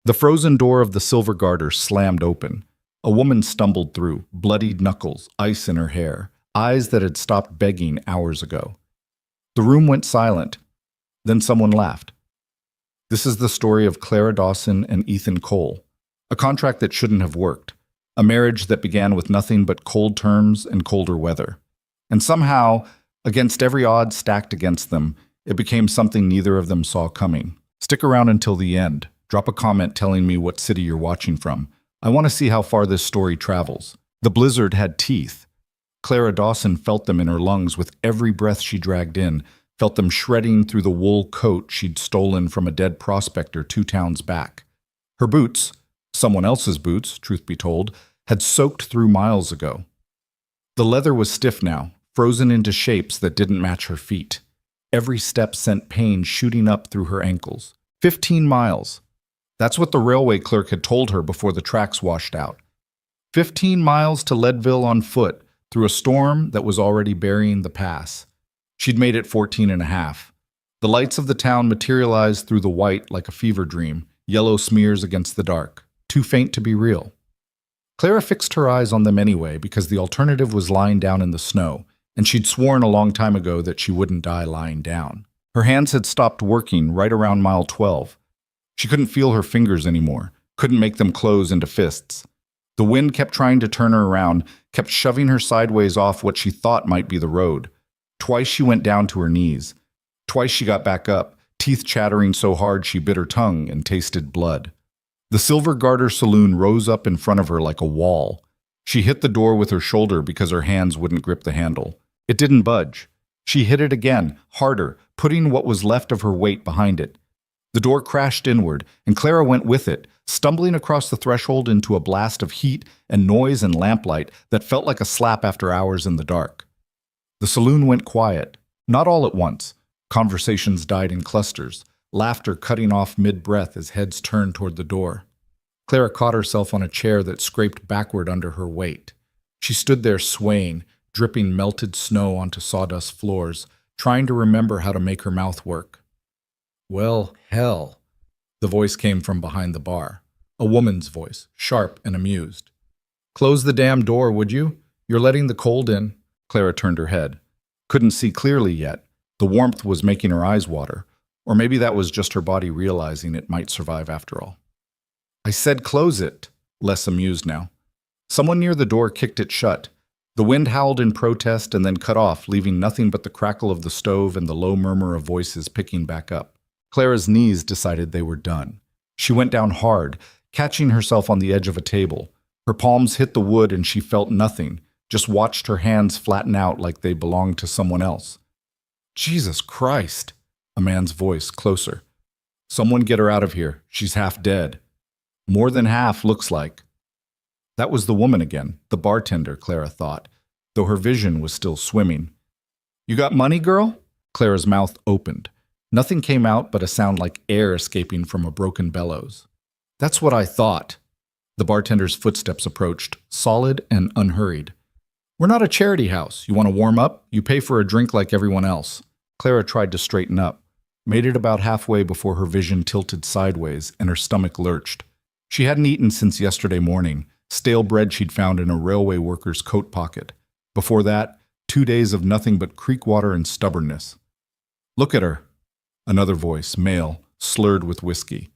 The frozen door of the Silver Garter slammed open. A woman stumbled through, bloodied knuckles, ice in her hair, eyes that had stopped begging hours ago. The room went silent. Then someone laughed. This is the story of Clara Dawson and Ethan Cole. A contract that shouldn't have worked. A marriage that began with nothing but cold terms and colder weather. And somehow, against every odd stacked against them, it became something neither of them saw coming. Stick around until the end. Drop a comment telling me what city you're watching from. I want to see how far this story travels. The blizzard had teeth. Clara Dawson felt them in her lungs with every breath she dragged in, felt them shredding through the wool coat she'd stolen from a dead prospector 2 towns back. Her boots, someone else's boots, truth be told, had soaked through miles ago. The leather was stiff now, frozen into shapes that didn't match her feet. Every step sent pain shooting up through her ankles. 15 miles. That's what the railway clerk had told her before the tracks washed out. 15 miles to Leadville on foot, through a storm that was already burying the pass. She'd made it 14 and a half. The lights of the town materialized through the white like a fever dream, yellow smears against the dark, too faint to be real. Clara fixed her eyes on them anyway because the alternative was lying down in the snow, and she'd sworn a long time ago that she wouldn't die lying down. Her hands had stopped working right around mile 12. She couldn't feel her fingers anymore, couldn't make them close into fists. The wind kept trying to turn her around, kept shoving her sideways off what she thought might be the road. Twice she went down to her knees. Twice she got back up, teeth chattering so hard she bit her tongue and tasted blood. The Silver Garter saloon rose up in front of her like a wall. She hit the door with her shoulder because her hands wouldn't grip the handle. It didn't budge. She hit it again, harder, putting what was left of her weight behind it. The door crashed inward, and Clara went with it, stumbling across the threshold into a blast of heat and noise and lamplight that felt like a slap after hours in the dark. The saloon went quiet, not all at once. Conversations died in clusters, laughter cutting off mid-breath as heads turned toward the door. Clara caught herself on a chair that scraped backward under her weight. She stood there swaying, dripping melted snow onto sawdust floors, trying to remember how to make her mouth work. Well, hell. The voice came from behind the bar. A woman's voice, sharp and amused. Close the damn door, would you? You're letting the cold in. Clara turned her head. Couldn't see clearly yet. The warmth was making her eyes water. Or maybe that was just her body realizing it might survive after all. I said close it, less amused now. Someone near the door kicked it shut. The wind howled in protest and then cut off, leaving nothing but the crackle of the stove and the low murmur of voices picking back up. Clara's knees decided they were done. She went down hard, catching herself on the edge of a table. Her palms hit the wood and she felt nothing, just watched her hands flatten out like they belonged to someone else. Jesus Christ! A man's voice, closer. Someone get her out of here. She's half dead. More than half, looks like. That was the woman again, the bartender, Clara thought, though her vision was still swimming. You got money, girl? Clara's mouth opened. Nothing came out but a sound like air escaping from a broken bellows. That's what I thought. The bartender's footsteps approached, solid and unhurried. We're not a charity house. You want to warm up? You pay for a drink like everyone else. Clara tried to straighten up, made it about halfway before her vision tilted sideways and her stomach lurched. She hadn't eaten since yesterday morning, stale bread she'd found in a railway worker's coat pocket. Before that, 2 days of nothing but creek water and stubbornness. Look at her. Another voice, male, slurred with whiskey.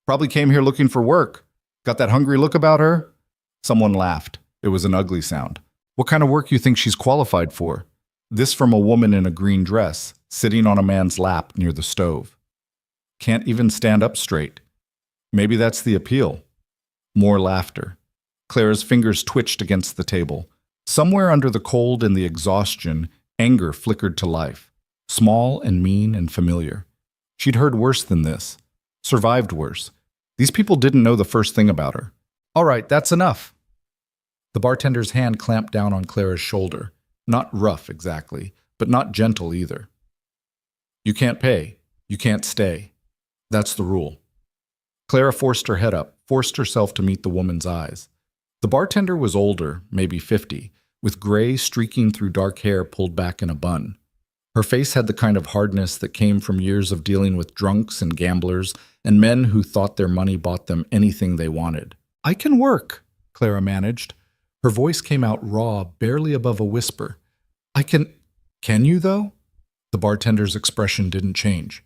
Probably came here looking for work. Got that hungry look about her? Someone laughed. It was an ugly sound. What kind of work you think she's qualified for? This from a woman in a green dress, sitting on a man's lap near the stove. Can't even stand up straight. Maybe that's the appeal. More laughter. Clara's fingers twitched against the table. Somewhere under the cold and the exhaustion, anger flickered to life. Small and mean and familiar. She'd heard worse than this. Survived worse. These people didn't know the first thing about her. All right, that's enough. The bartender's hand clamped down on Clara's shoulder. Not rough, exactly, but not gentle either. You can't pay. You can't stay. That's the rule. Clara forced her head up, forced herself to meet the woman's eyes. The bartender was older, maybe 50, with gray streaking through dark hair pulled back in a bun. Her face had the kind of hardness that came from years of dealing with drunks and gamblers and men who thought their money bought them anything they wanted. "I can work," Clara managed. Her voice came out raw, barely above a whisper. "I can... Can you, though?" The bartender's expression didn't change.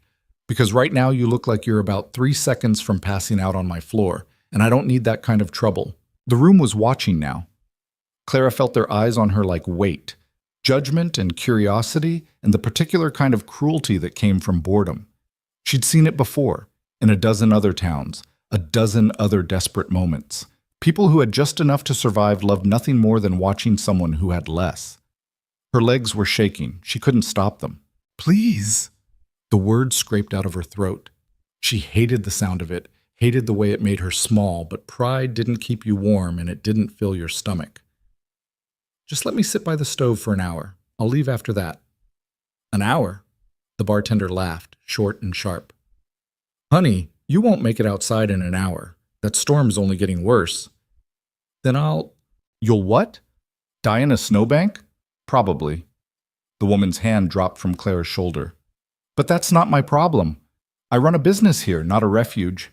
"Because right now you look like you're about 3 seconds from passing out on my floor, and I don't need that kind of trouble." The room was watching now. Clara felt their eyes on her like weight, judgment and curiosity, and the particular kind of cruelty that came from boredom. She'd seen it before, in a dozen other towns, a dozen other desperate moments. People who had just enough to survive loved nothing more than watching someone who had less. Her legs were shaking. She couldn't stop them. "Please." The word scraped out of her throat. She hated the sound of it, hated the way it made her small, but pride didn't keep you warm and it didn't fill your stomach. "Just let me sit by the stove for an hour. I'll leave after that." "An hour?" The bartender laughed, short and sharp. "Honey, you won't make it outside in an hour. That storm's only getting worse." "Then You'll what? Die in a snowbank?" "Probably." The woman's hand dropped from Clara's shoulder. "But that's not my problem. I run a business here, not a refuge."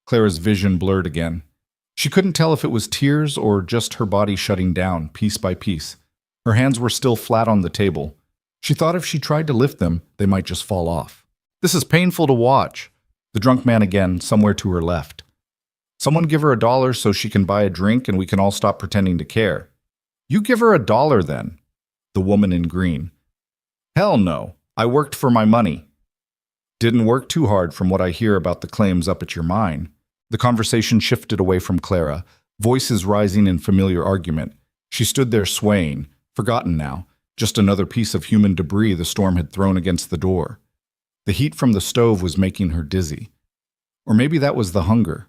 Clara's vision blurred again. She couldn't tell if it was tears or just her body shutting down, piece by piece. Her hands were still flat on the table. She thought if she tried to lift them, they might just fall off. "This is painful to watch." The drunk man again, somewhere to her left. "Someone give her $1 so she can buy a drink and we can all stop pretending to care." "You give her $1 then." The woman in green. "Hell no. I worked for my money." "Didn't work too hard from what I hear about the claims up at your mine." The conversation shifted away from Clara, voices rising in familiar argument. She stood there swaying, forgotten now, just another piece of human debris the storm had thrown against the door. The heat from the stove was making her dizzy. Or maybe that was the hunger.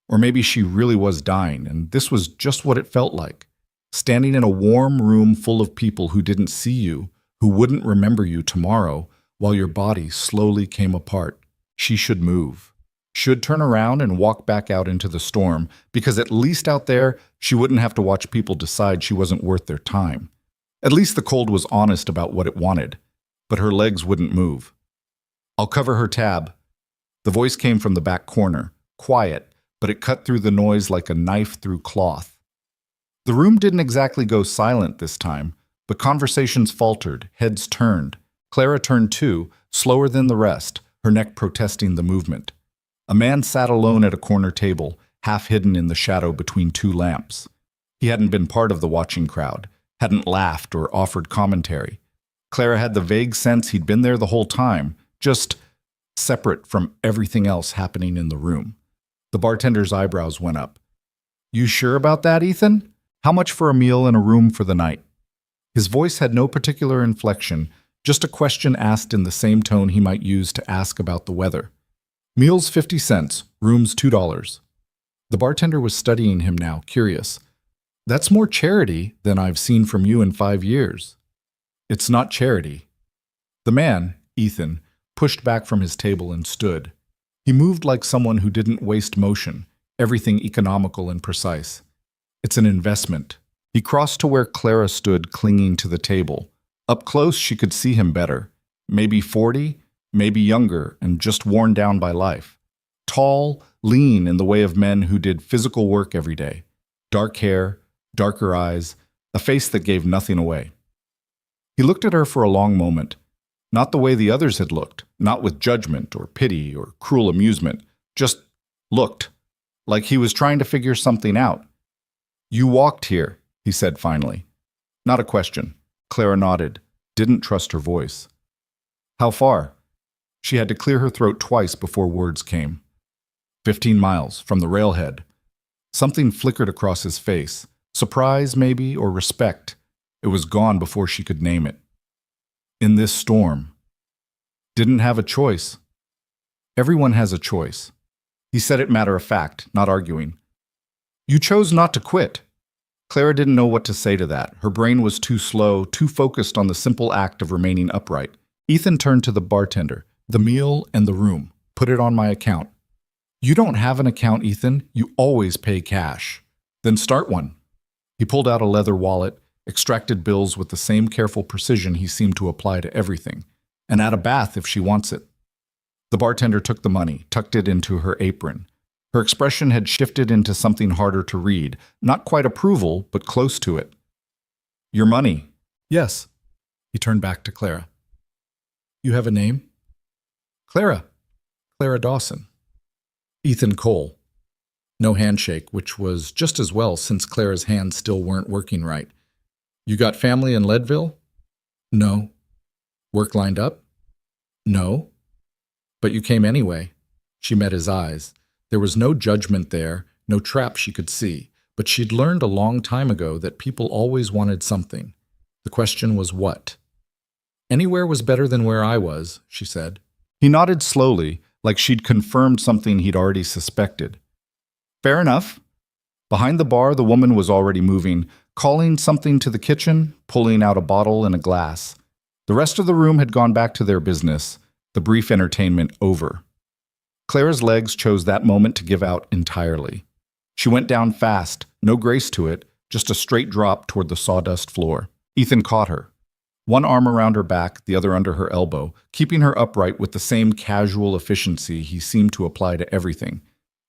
Or maybe she really was dying, and this was just what it felt like. Standing in a warm room full of people who didn't see you, who wouldn't remember you tomorrow, while your body slowly came apart. She should move. Should turn around and walk back out into the storm, because at least out there, she wouldn't have to watch people decide she wasn't worth their time. At least the cold was honest about what it wanted, but her legs wouldn't move. "I'll cover her tab." The voice came from the back corner, quiet, but it cut through the noise like a knife through cloth. The room didn't exactly go silent this time, but conversations faltered, heads turned. Clara turned too, slower than the rest, her neck protesting the movement. A man sat alone at a corner table, half hidden in the shadow between 2 lamps. He hadn't been part of the watching crowd, hadn't laughed or offered commentary. Clara had the vague sense he'd been there the whole time, just separate from everything else happening in the room. The bartender's eyebrows went up. "You sure about that, Ethan? How much for a meal and a room for the night?" His voice had no particular inflection, just a question asked in the same tone he might use to ask about the weather. "Meals 50 cents, rooms $2. The bartender was studying him now, curious. "That's more charity than I've seen from you in 5 years." "It's not charity." The man, Ethan, pushed back from his table and stood. He moved like someone who didn't waste motion, everything economical and precise. "It's an investment." He crossed to where Clara stood clinging to the table. Up close she could see him better. Maybe 40, maybe younger and just worn down by life. Tall, lean in the way of men who did physical work every day. Dark hair, darker eyes, a face that gave nothing away. He looked at her for a long moment. Not the way the others had looked, not with judgment or pity or cruel amusement, just looked, like he was trying to figure something out. "You walked here," he said finally. Not a question. Clara nodded, didn't trust her voice. "How far?" She had to clear her throat twice before words came. 15 miles, from the railhead. Something flickered across his face. Surprise, maybe, or respect. It was gone before she could name it. "In this storm." Didn't have a choice. Everyone has a choice. He said it matter of fact, not arguing. "You chose not to quit." Clara didn't know what to say to that. Her brain was too slow, too focused on the simple act of remaining upright. Ethan turned to the bartender. "The meal and the room. Put it on my account." "You don't have an account, Ethan. You always pay cash." "Then start one." He pulled out a leather wallet. extracted bills with the same careful precision he seemed to apply to everything, and add a bath if she wants it. The bartender took the money, tucked it into her apron. Her expression had shifted into something harder to read, not quite approval, but close to it. Your money. Yes. He turned back to Clara. You have a name? Clara. Clara Dawson. Ethan Cole. No handshake, which was just as well since Clara's hands still weren't working right. You got family in Leadville? No. Work lined up? No. But you came anyway. She met his eyes. There was no judgment there, no trap she could see, but she'd learned a long time ago that people always wanted something. The question was what? Anywhere was better than where I was, she said. He nodded slowly, like she'd confirmed something he'd already suspected. Fair enough. Behind the bar, the woman was already moving, calling something to the kitchen, pulling out a bottle and a glass. The rest of the room had gone back to their business, the brief entertainment over. Clara's legs chose that moment to give out entirely. She went down fast, no grace to it, just a straight drop toward the sawdust floor. Ethan caught her. One arm around her back, the other under her elbow, keeping her upright with the same casual efficiency he seemed to apply to everything.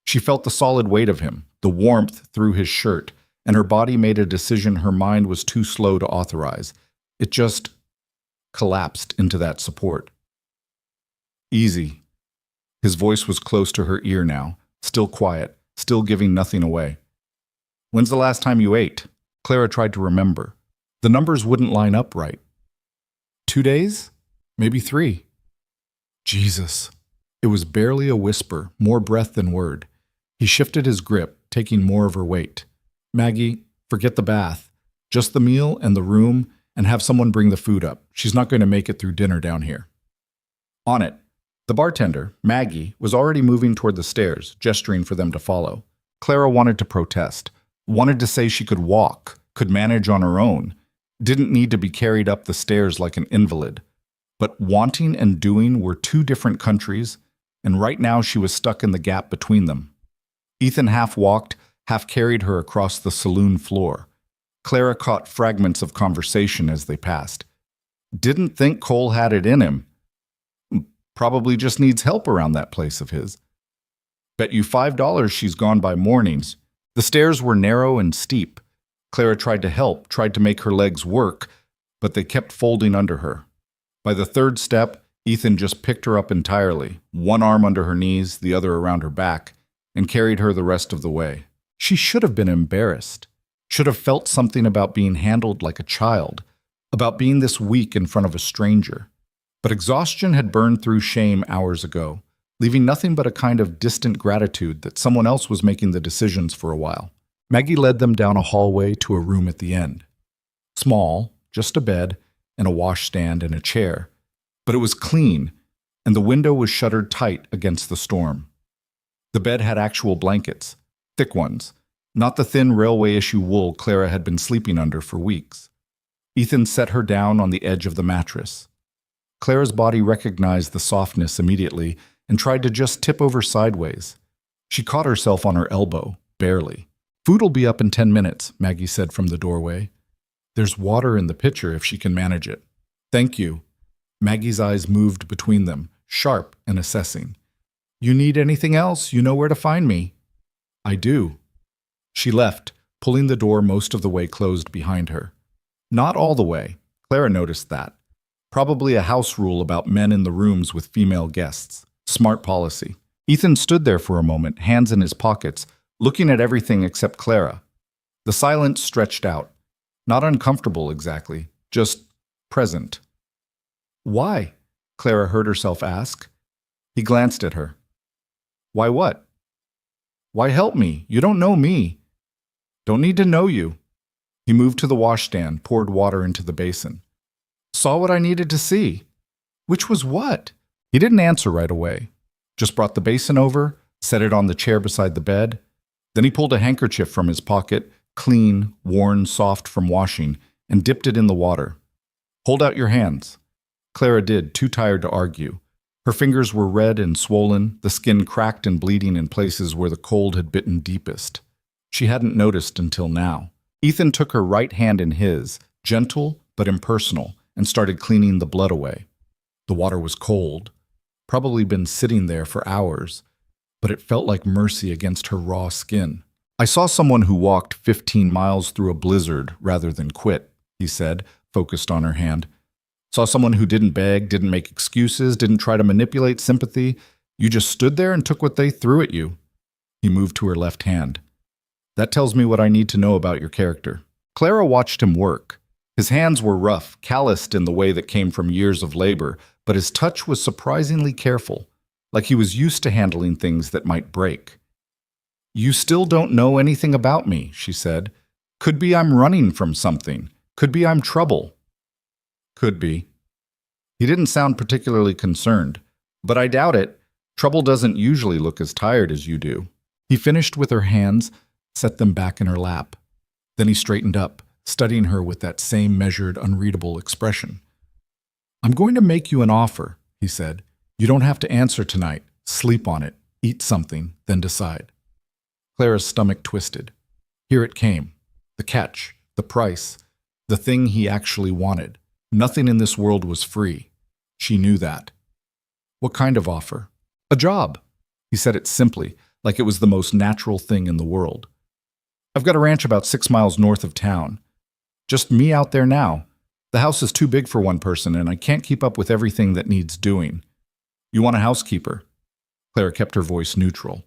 She felt the solid weight of him, the warmth through his shirt, and her body made a decision her mind was too slow to authorize. It just collapsed into that support. Easy. His voice was close to her ear now, still quiet, still giving nothing away. When's the last time you ate? Clara tried to remember. The numbers wouldn't line up right. 2 days? Maybe 3. Jesus. It was barely a whisper, more breath than word. He shifted his grip, taking more of her weight. Maggie, forget the bath. Just the meal and the room, and have someone bring the food up. She's not going to make it through dinner down here. On it. The bartender, Maggie, was already moving toward the stairs, gesturing for them to follow. Clara wanted to protest, wanted to say she could walk, could manage on her own, didn't need to be carried up the stairs like an invalid. But wanting and doing were two different countries, and right now she was stuck in the gap between them. Ethan half walked, half carried her across the saloon floor. Clara caught fragments of conversation as they passed. Didn't think Cole had it in him. Probably just needs help around that place of his. Bet you $5 she's gone by mornings. The stairs were narrow and steep. Clara tried to help, tried to make her legs work, but they kept folding under her. By the third step, Ethan just picked her up entirely, one arm under her knees, the other around her back, and carried her the rest of the way. She should have been embarrassed, should have felt something about being handled like a child, about being this weak in front of a stranger. But exhaustion had burned through shame hours ago, leaving nothing but a kind of distant gratitude that someone else was making the decisions for a while. Maggie led them down a hallway to a room at the end. Small, just a bed and a washstand and a chair, but it was clean, and the window was shuttered tight against the storm. The bed had actual blankets, thick ones, not the thin railway-issue wool Clara had been sleeping under for weeks. Ethan set her down on the edge of the mattress. Clara's body recognized the softness immediately and tried to just tip over sideways. She caught herself on her elbow, barely. Food'll be up in 10 minutes, Maggie said from the doorway. There's water in the pitcher if she can manage it. Thank you. Maggie's eyes moved between them, sharp and assessing. You need anything else, you know where to find me. I do. She left, pulling the door most of the way closed behind her. Not all the way. Clara noticed that. Probably a house rule about men in the rooms with female guests. Smart policy. Ethan stood there for a moment, hands in his pockets, looking at everything except Clara. The silence stretched out. Not uncomfortable exactly, just present. Why? Clara heard herself ask. He glanced at her. Why what? Why help me? You don't know me. Don't need to know you. He moved to the washstand, poured water into the basin. Saw what I needed to see. Which was what? He didn't answer right away. Just brought the basin over, set it on the chair beside the bed. Then he pulled a handkerchief from his pocket, clean, worn, soft from washing, and dipped it in the water. Hold out your hands. Clara did, too tired to argue. Her fingers were red and swollen, the skin cracked and bleeding in places where the cold had bitten deepest. She hadn't noticed until now. Ethan took her right hand in his, gentle but impersonal, and started cleaning the blood away. The water was cold, probably been sitting there for hours, but it felt like mercy against her raw skin. I saw someone who walked 15 miles through a blizzard rather than quit, he said, focused on her hand. Saw someone who didn't beg, didn't make excuses, didn't try to manipulate sympathy. You just stood there and took what they threw at you. He moved to her left hand. That tells me what I need to know about your character. Clara watched him work. His hands were rough, calloused in the way that came from years of labor, but his touch was surprisingly careful, like he was used to handling things that might break. You still don't know anything about me, she said. Could be I'm running from something. Could be I'm trouble. Could be. He didn't sound particularly concerned, but I doubt it. Trouble doesn't usually look as tired as you do. He finished with her hands, set them back in her lap. Then he straightened up, studying her with that same measured, unreadable expression. I'm going to make you an offer, he said. You don't have to answer tonight. Sleep on it, eat something, then decide. Clara's stomach twisted. Here it came. The catch, the price, the thing he actually wanted. Nothing in this world was free. She knew that. What kind of offer? A job. He said it simply, like it was the most natural thing in the world. I've got a ranch about 6 miles north of town. Just me out there now. The house is too big for one person, and I can't keep up with everything that needs doing. You want a housekeeper? Clara kept her voice neutral.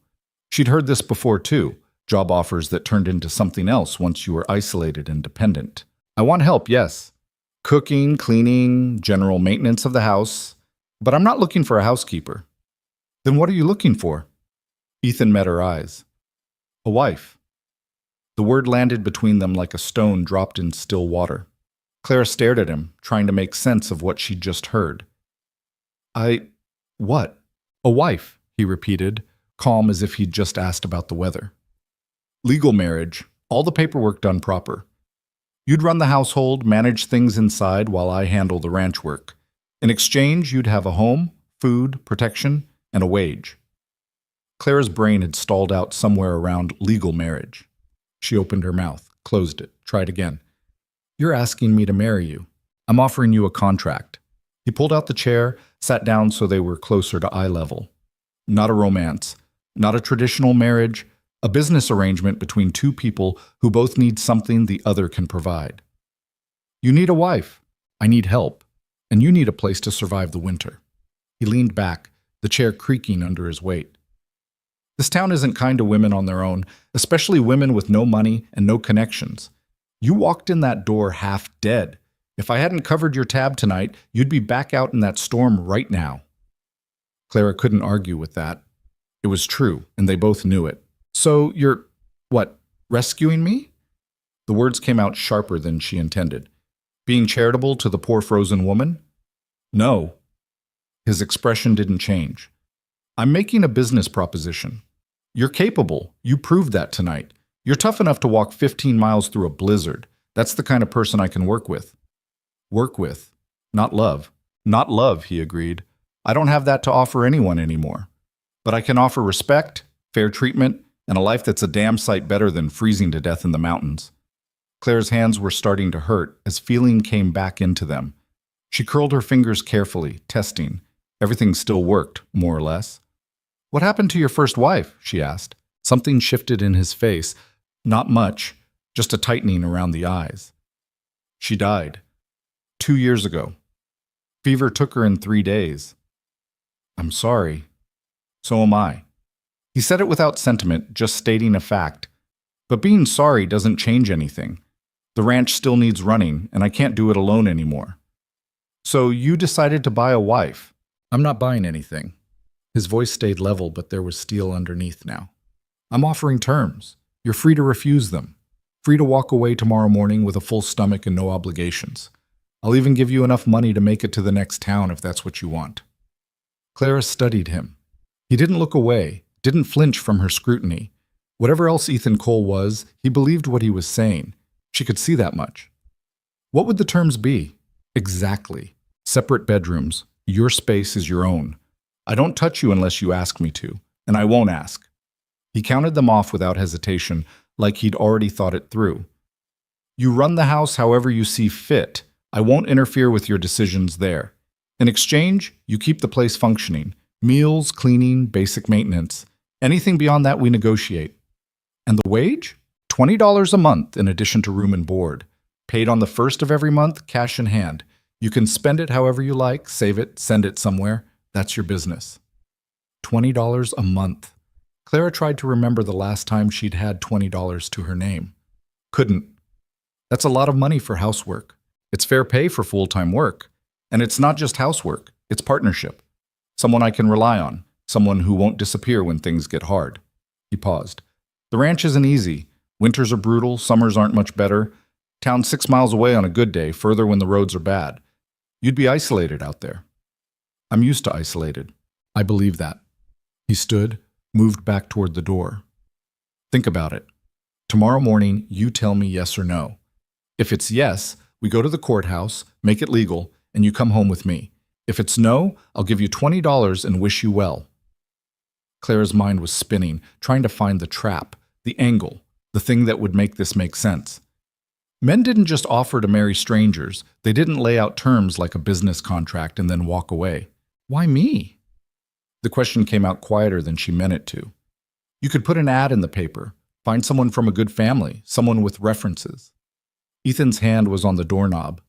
She'd heard this before, too. Job offers that turned into something else once you were isolated and dependent. I want help, yes. Cooking, cleaning, general maintenance of the house. But I'm not looking for a housekeeper. Then what are you looking for? Ethan met her eyes. A wife. The word landed between them like a stone dropped in still water. Clara stared at him, trying to make sense of what she'd just heard. What? A wife, he repeated, calm as if he'd just asked about the weather. Legal marriage, all the paperwork done proper. You'd run the household, manage things inside while I handle the ranch work. In exchange, you'd have a home, food, protection, and a wage. Clara's brain had stalled out somewhere around legal marriage. She opened her mouth, closed it, tried again. You're asking me to marry you. I'm offering you a contract. He pulled out the chair, sat down so they were closer to eye level. Not a romance, not a traditional marriage, a business arrangement between two people who both need something the other can provide. You need a wife. I need help. And you need a place to survive the winter. He leaned back, the chair creaking under his weight. This town isn't kind to women on their own, especially women with no money and no connections. You walked in that door half dead. If I hadn't covered your tab tonight, you'd be back out in that storm right now. Clara couldn't argue with that. It was true, and they both knew it. So you're, rescuing me? The words came out sharper than she intended. Being charitable to the poor frozen woman? No. His expression didn't change. I'm making a business proposition. You're capable. You proved that tonight. You're tough enough to walk 15 miles through a blizzard. That's the kind of person I can work with. Work with, not love. Not love, he agreed. I don't have that to offer anyone anymore. But I can offer respect, fair treatment, and a life that's a damn sight better than freezing to death in the mountains. Claire's hands were starting to hurt as feeling came back into them. She curled her fingers carefully, testing. Everything still worked, more or less. What happened to your first wife? She asked. Something shifted in his face. Not much, just a tightening around the eyes. She died. 2 years ago. Fever took her in 3 days. I'm sorry. So am I. He said it without sentiment, just stating a fact. But being sorry doesn't change anything. The ranch still needs running, and I can't do it alone anymore. So you decided to buy a wife. I'm not buying anything. His voice stayed level, but there was steel underneath now. I'm offering terms. You're free to refuse them. Free to walk away tomorrow morning with a full stomach and no obligations. I'll even give you enough money to make it to the next town if that's what you want. Clara studied him. He didn't look away, didn't flinch from her scrutiny. Whatever else Ethan Cole was, he believed what he was saying. She could see that much. What would the terms be? Exactly. Separate bedrooms. Your space is your own. I don't touch you unless you ask me to, and I won't ask. He counted them off without hesitation, like he'd already thought it through. You run the house however you see fit. I won't interfere with your decisions there. In exchange, you keep the place functioning. Meals, cleaning, basic maintenance. Anything beyond that we negotiate. And the wage? $20 a month in addition to room and board. Paid on the first of every month, cash in hand. You can spend it however you like, save it, send it somewhere. That's your business. $20 a month. Clara tried to remember the last time she'd had $20 to her name. Couldn't. That's a lot of money for housework. It's fair pay for full-time work. And it's not just housework, it's partnership. Someone I can rely on, someone who won't disappear when things get hard. He paused. The ranch isn't easy. Winters are brutal, summers aren't much better. Town 6 miles away on a good day, further when the roads are bad. You'd be isolated out there. I'm used to isolated. I believe that. He stood, moved back toward the door. Think about it. Tomorrow morning, you tell me yes or no. If it's yes, we go to the courthouse, make it legal, and you come home with me. If it's no, I'll give you $20 and wish you well. Clara's mind was spinning, trying to find the trap, the angle, the thing that would make this make sense. Men didn't just offer to marry strangers. They didn't lay out terms like a business contract and then walk away. Why me? The question came out quieter than she meant it to. You could put an ad in the paper, find someone from a good family, someone with references. Ethan's hand was on the doorknob.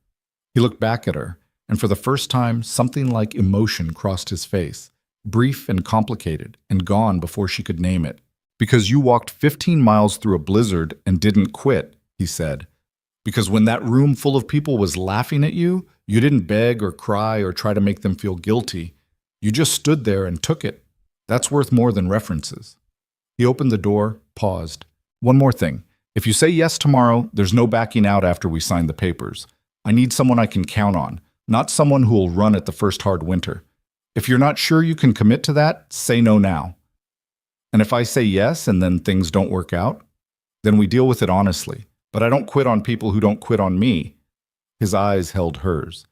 He looked back at her, and for the first time, something like emotion crossed his face, brief and complicated, and gone before she could name it. Because you walked 15 miles through a blizzard and didn't quit, he said. Because when that room full of people was laughing at you, you didn't beg or cry or try to make them feel guilty. You just stood there and took it. That's worth more than references. He opened the door, paused. One more thing. If you say yes tomorrow, there's no backing out after we sign the papers. I need someone I can count on, not someone who will run at the first hard winter. If you're not sure you can commit to that, say no now. And if I say yes and then things don't work out, then we deal with it honestly. But I don't quit on people who don't quit on me. His eyes held hers.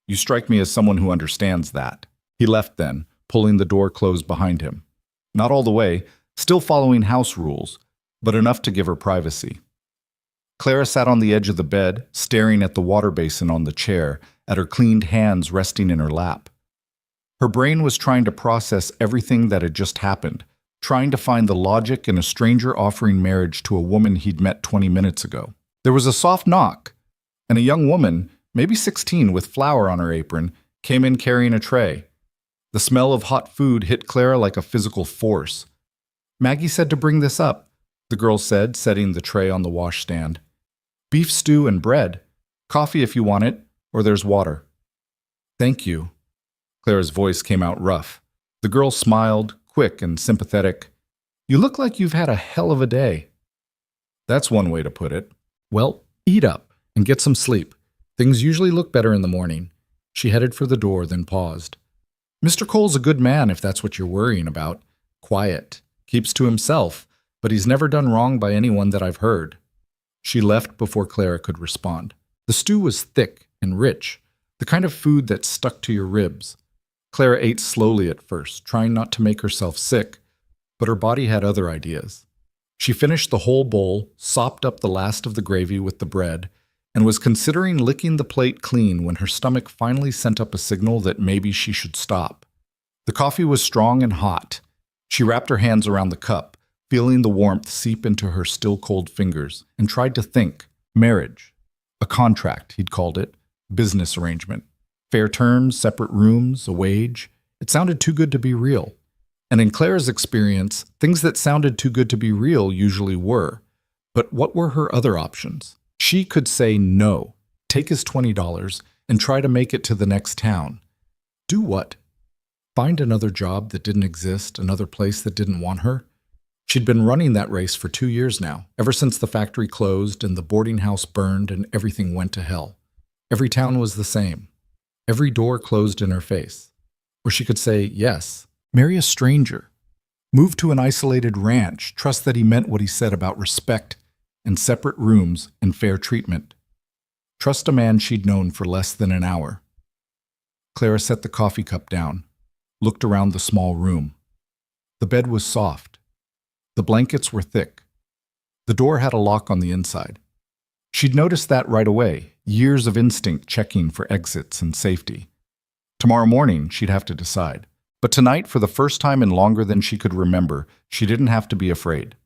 You strike me as someone who understands that. He left then, pulling the door closed behind him. Not all the way, still following house rules, but enough to give her privacy. Clara sat on the edge of the bed, staring at the water basin on the chair, at her cleaned hands resting in her lap. Her brain was trying to process everything that had just happened, trying to find the logic in a stranger offering marriage to a woman he'd met 20 minutes ago. There was a soft knock, and a young woman, maybe 16 with flour on her apron, came in carrying a tray. The smell of hot food hit Clara like a physical force. Maggie said to bring this up, the girl said, setting the tray on the washstand. Beef stew and bread. Coffee if you want it, or there's water. Thank you. Clara's voice came out rough. The girl smiled, quick and sympathetic. You look like you've had a hell of a day. That's one way to put it. Well, eat up and get some sleep. Things usually look better in the morning. She headed for the door, then paused. Mr. Cole's a good man if that's what you're worrying about. Quiet. Keeps to himself, but he's never done wrong by anyone that I've heard. She left before Clara could respond. The stew was thick and rich, the kind of food that stuck to your ribs. Clara ate slowly at first, trying not to make herself sick, but her body had other ideas. She finished the whole bowl, sopped up the last of the gravy with the bread, and was considering licking the plate clean when her stomach finally sent up a signal that maybe she should stop. The coffee was strong and hot. She wrapped her hands around the cup, feeling the warmth seep into her still-cold fingers, and tried to think. Marriage. A contract, he'd called it. Business arrangement. Fair terms, separate rooms, a wage. It sounded too good to be real. And in Clara's experience, things that sounded too good to be real usually were. But what were her other options? She could say no, take his $20, and try to make it to the next town. Do what? Find another job that didn't exist, another place that didn't want her? She'd been running that race for 2 years now, ever since the factory closed and the boarding house burned and everything went to hell. Every town was the same. Every door closed in her face. Or she could say yes, marry a stranger, move to an isolated ranch, trust that he meant what he said about respect and separate rooms and fair treatment. Trust a man she'd known for less than an hour. Clara set the coffee cup down, looked around the small room. The bed was soft. The blankets were thick. The door had a lock on the inside. She'd noticed that right away, years of instinct checking for exits and safety. Tomorrow morning, she'd have to decide. But tonight, for the first time in longer than she could remember, she didn't have to be afraid.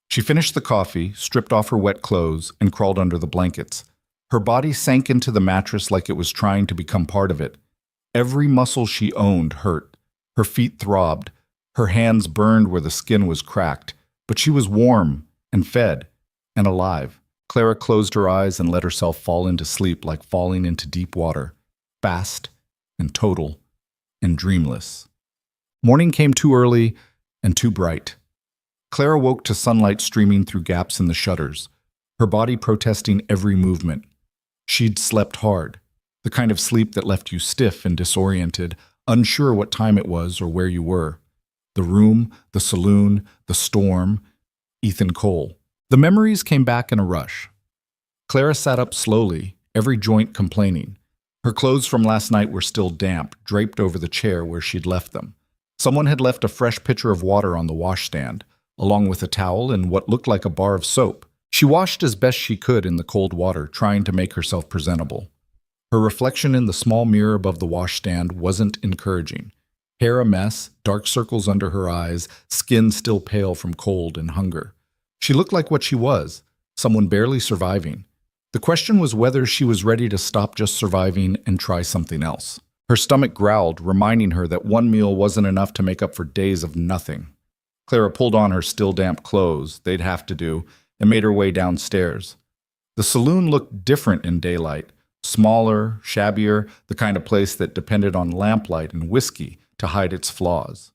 She finished the coffee, stripped off her wet clothes, and crawled under the blankets. Her body sank into the mattress like it was trying to become part of it. Every muscle she owned hurt. Her feet throbbed. Her hands burned where the skin was cracked. But she was warm and fed and alive. Clara closed her eyes and let herself fall into sleep like falling into deep water, fast and total and dreamless. Morning came too early and too bright. Clara woke to sunlight streaming through gaps in the shutters, her body protesting every movement. She'd slept hard, the kind of sleep that left you stiff and disoriented, unsure what time it was or where you were. The room, the saloon, the storm, Ethan Cole. The memories came back in a rush. Clara sat up slowly, every joint complaining. Her clothes from last night were still damp, draped over the chair where she'd left them. Someone had left a fresh pitcher of water on the washstand, along with a towel and what looked like a bar of soap. She washed as best she could in the cold water, trying to make herself presentable. Her reflection in the small mirror above the washstand wasn't encouraging. Hair a mess, dark circles under her eyes, skin still pale from cold and hunger. She looked like what she was, someone barely surviving. The question was whether she was ready to stop just surviving and try something else. Her stomach growled, reminding her that one meal wasn't enough to make up for days of nothing. Clara pulled on her still damp clothes, they'd have to do, and made her way downstairs. The saloon looked different in daylight, smaller, shabbier, the kind of place that depended on lamplight and whiskey to hide its flaws.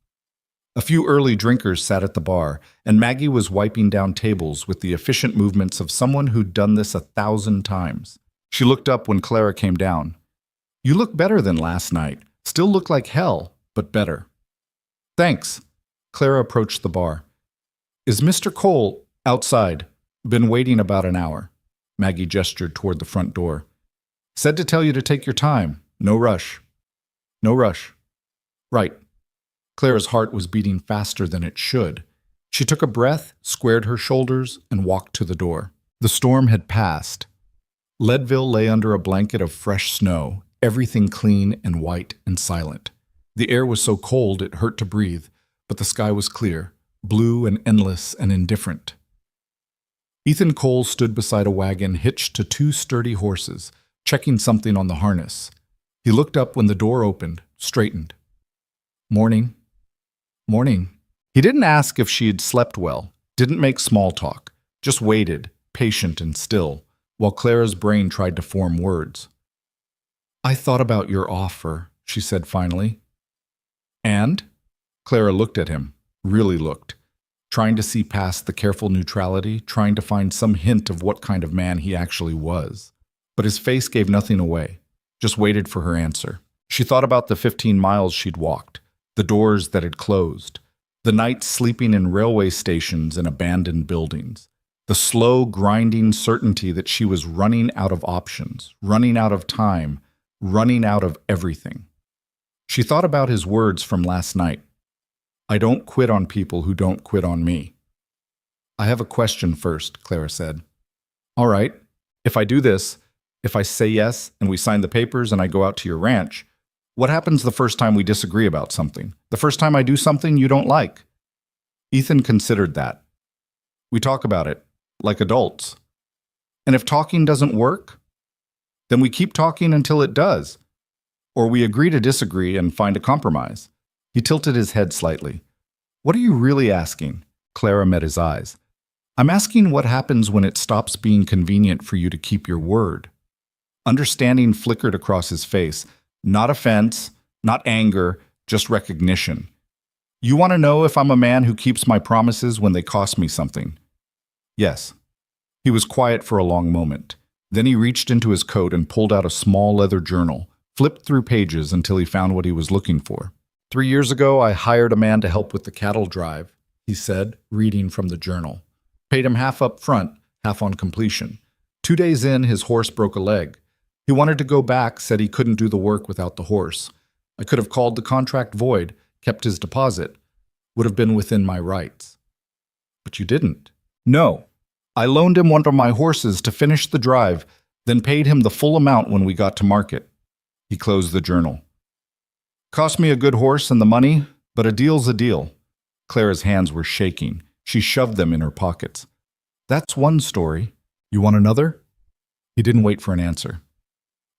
A few early drinkers sat at the bar, and Maggie was wiping down tables with the efficient movements of someone who'd done this 1,000 times. She looked up when Clara came down. "You look better than last night. Still look like hell, but better." "Thanks." Clara approached the bar. "Is Mr. Cole outside? Been waiting about an hour." Maggie gestured toward the front door. "Said to tell you to take your time. No rush." "No rush." "Right." Clara's heart was beating faster than it should. She took a breath, squared her shoulders, and walked to the door. The storm had passed. Leadville lay under a blanket of fresh snow, everything clean and white and silent. The air was so cold it hurt to breathe, but the sky was clear, blue and endless and indifferent. Ethan Cole stood beside a wagon hitched to two sturdy horses, checking something on the harness. He looked up when the door opened, straightened. "Morning." "Morning." He didn't ask if she had slept well, didn't make small talk, just waited, patient and still, while Clara's brain tried to form words. "I thought about your offer," she said finally. "And?" Clara looked at him, really looked, trying to see past the careful neutrality, trying to find some hint of what kind of man he actually was. But his face gave nothing away, just waited for her answer. She thought about the 15 miles she'd walked, the doors that had closed, the nights sleeping in railway stations and abandoned buildings, the slow, grinding certainty that she was running out of options, running out of time, running out of everything. She thought about his words from last night. "I don't quit on people who don't quit on me." "I have a question first," Clara said. "All right. If I do this, if I say yes and we sign the papers and I go out to your ranch, what happens the first time we disagree about something? The first time I do something you don't like?" Ethan considered that. "We talk about it, like adults. And if talking doesn't work, then we keep talking until it does. Or we agree to disagree and find a compromise." He tilted his head slightly. "What are you really asking?" Clara met his eyes. "I'm asking what happens when it stops being convenient for you to keep your word." Understanding flickered across his face. Not offense, not anger, just recognition. "You want to know if I'm a man who keeps my promises when they cost me something?" "Yes." He was quiet for a long moment. Then he reached into his coat and pulled out a small leather journal, flipped through pages until he found what he was looking for. "3 years ago, I hired a man to help with the cattle drive," he said, reading from the journal. "Paid him half up front, half on completion. 2 days in, his horse broke a leg. He wanted to go back, said he couldn't do the work without the horse. I could have called the contract void, kept his deposit. Would have been within my rights." "But you didn't." "No." I loaned him one of my horses to finish the drive, then paid him the full amount when we got to market. He closed the journal. Cost me a good horse and the money, but a deal's a deal. Clara's hands were shaking. She shoved them in her pockets. That's one story. You want another? He didn't wait for an answer.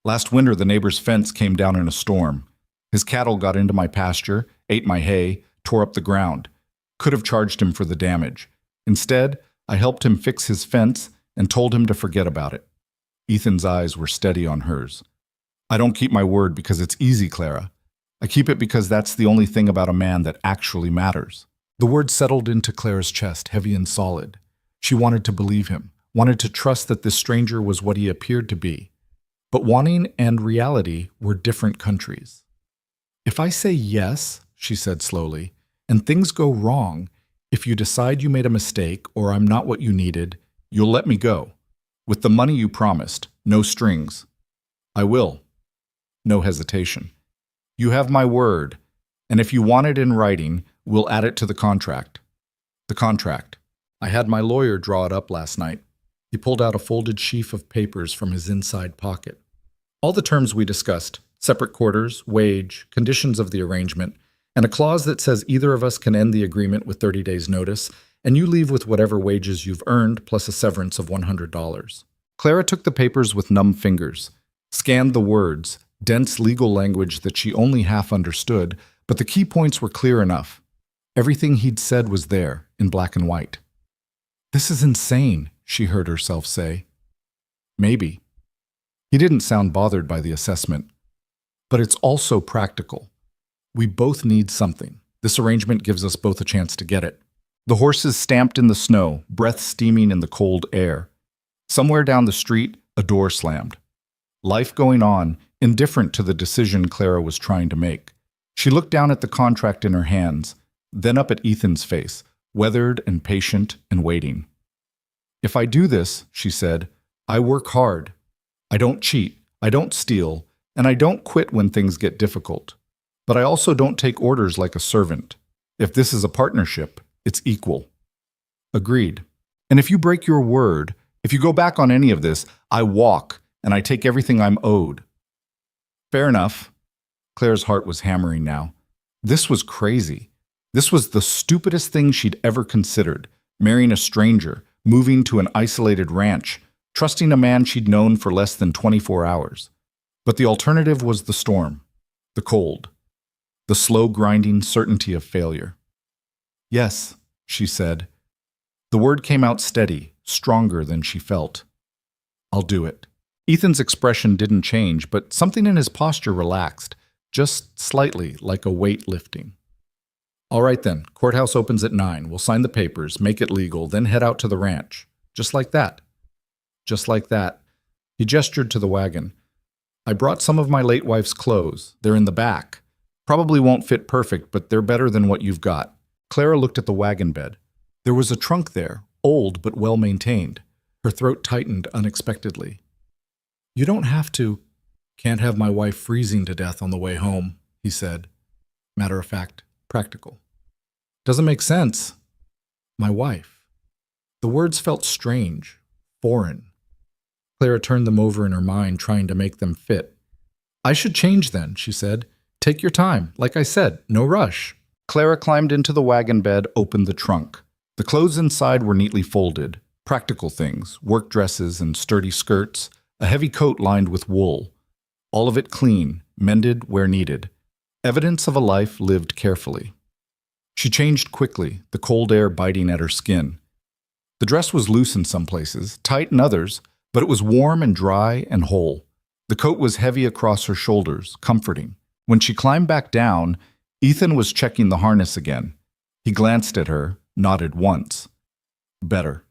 Last winter, the neighbor's fence came down in a storm. His cattle got into my pasture, ate my hay, tore up the ground. Could have charged him for the damage. Instead, I helped him fix his fence and told him to forget about it. Ethan's eyes were steady on hers. I don't keep my word because it's easy, Clara. I keep it because that's the only thing about a man that actually matters. The word settled into Clara's chest, heavy and solid. She wanted to believe him, wanted to trust that this stranger was what he appeared to be. But wanting and reality were different countries. If I say yes, she said slowly, and things go wrong, if you decide you made a mistake or I'm not what you needed, you'll let me go. With the money you promised, no strings. I will. No hesitation. You have my word, and if you want it in writing, we'll add it to the contract. The contract. I had my lawyer draw it up last night. He pulled out a folded sheaf of papers from his inside pocket. All the terms we discussed, separate quarters, wage, conditions of the arrangement, and a clause that says either of us can end the agreement with 30 days' notice, and you leave with whatever wages you've earned plus a severance of $100. Clara took the papers with numb fingers, scanned the words, dense legal language that she only half understood, but the key points were clear enough. Everything he'd said was there, in black and white. This is insane, she heard herself say. Maybe. He didn't sound bothered by the assessment. But it's also practical. We both need something. This arrangement gives us both a chance to get it. The horses stamped in the snow, breath steaming in the cold air. Somewhere down the street, a door slammed. Life going on, indifferent to the decision Clara was trying to make. She looked down at the contract in her hands, then up at Ethan's face, weathered and patient and waiting. If I do this, she said, I work hard. I don't cheat, I don't steal, and I don't quit when things get difficult. But I also don't take orders like a servant. If this is a partnership, it's equal. Agreed. And if you break your word, if you go back on any of this, I walk and I take everything I'm owed. Fair enough. Claire's heart was hammering now. This was crazy. This was the stupidest thing she'd ever considered, marrying a stranger, moving to an isolated ranch, trusting a man she'd known for less than 24 hours. But the alternative was the storm, the cold, the slow grinding certainty of failure. Yes, she said. The word came out steady, stronger than she felt. I'll do it. Ethan's expression didn't change, but something in his posture relaxed, just slightly, like a weight lifting. All right then, courthouse opens at 9. We'll sign the papers, make it legal, then head out to the ranch. Just like that. Just like that. He gestured to the wagon. I brought some of my late wife's clothes. They're in the back. Probably won't fit perfect, but they're better than what you've got. Clara looked at the wagon bed. There was a trunk there, old but well maintained. Her throat tightened unexpectedly. You don't have to. Can't have my wife freezing to death on the way home, he said. Matter of fact, practical. Doesn't make sense. My wife. The words felt strange, foreign. Clara turned them over in her mind, trying to make them fit. I should change then, she said. Take your time. Like I said, no rush. Clara climbed into the wagon bed, opened the trunk. The clothes inside were neatly folded. Practical things, work dresses and sturdy skirts, a heavy coat lined with wool. All of it clean, mended where needed. Evidence of a life lived carefully. She changed quickly, the cold air biting at her skin. The dress was loose in some places, tight in others, but it was warm and dry and whole. The coat was heavy across her shoulders, comforting. When she climbed back down, Ethan was checking the harness again. He glanced at her, nodded once. Better.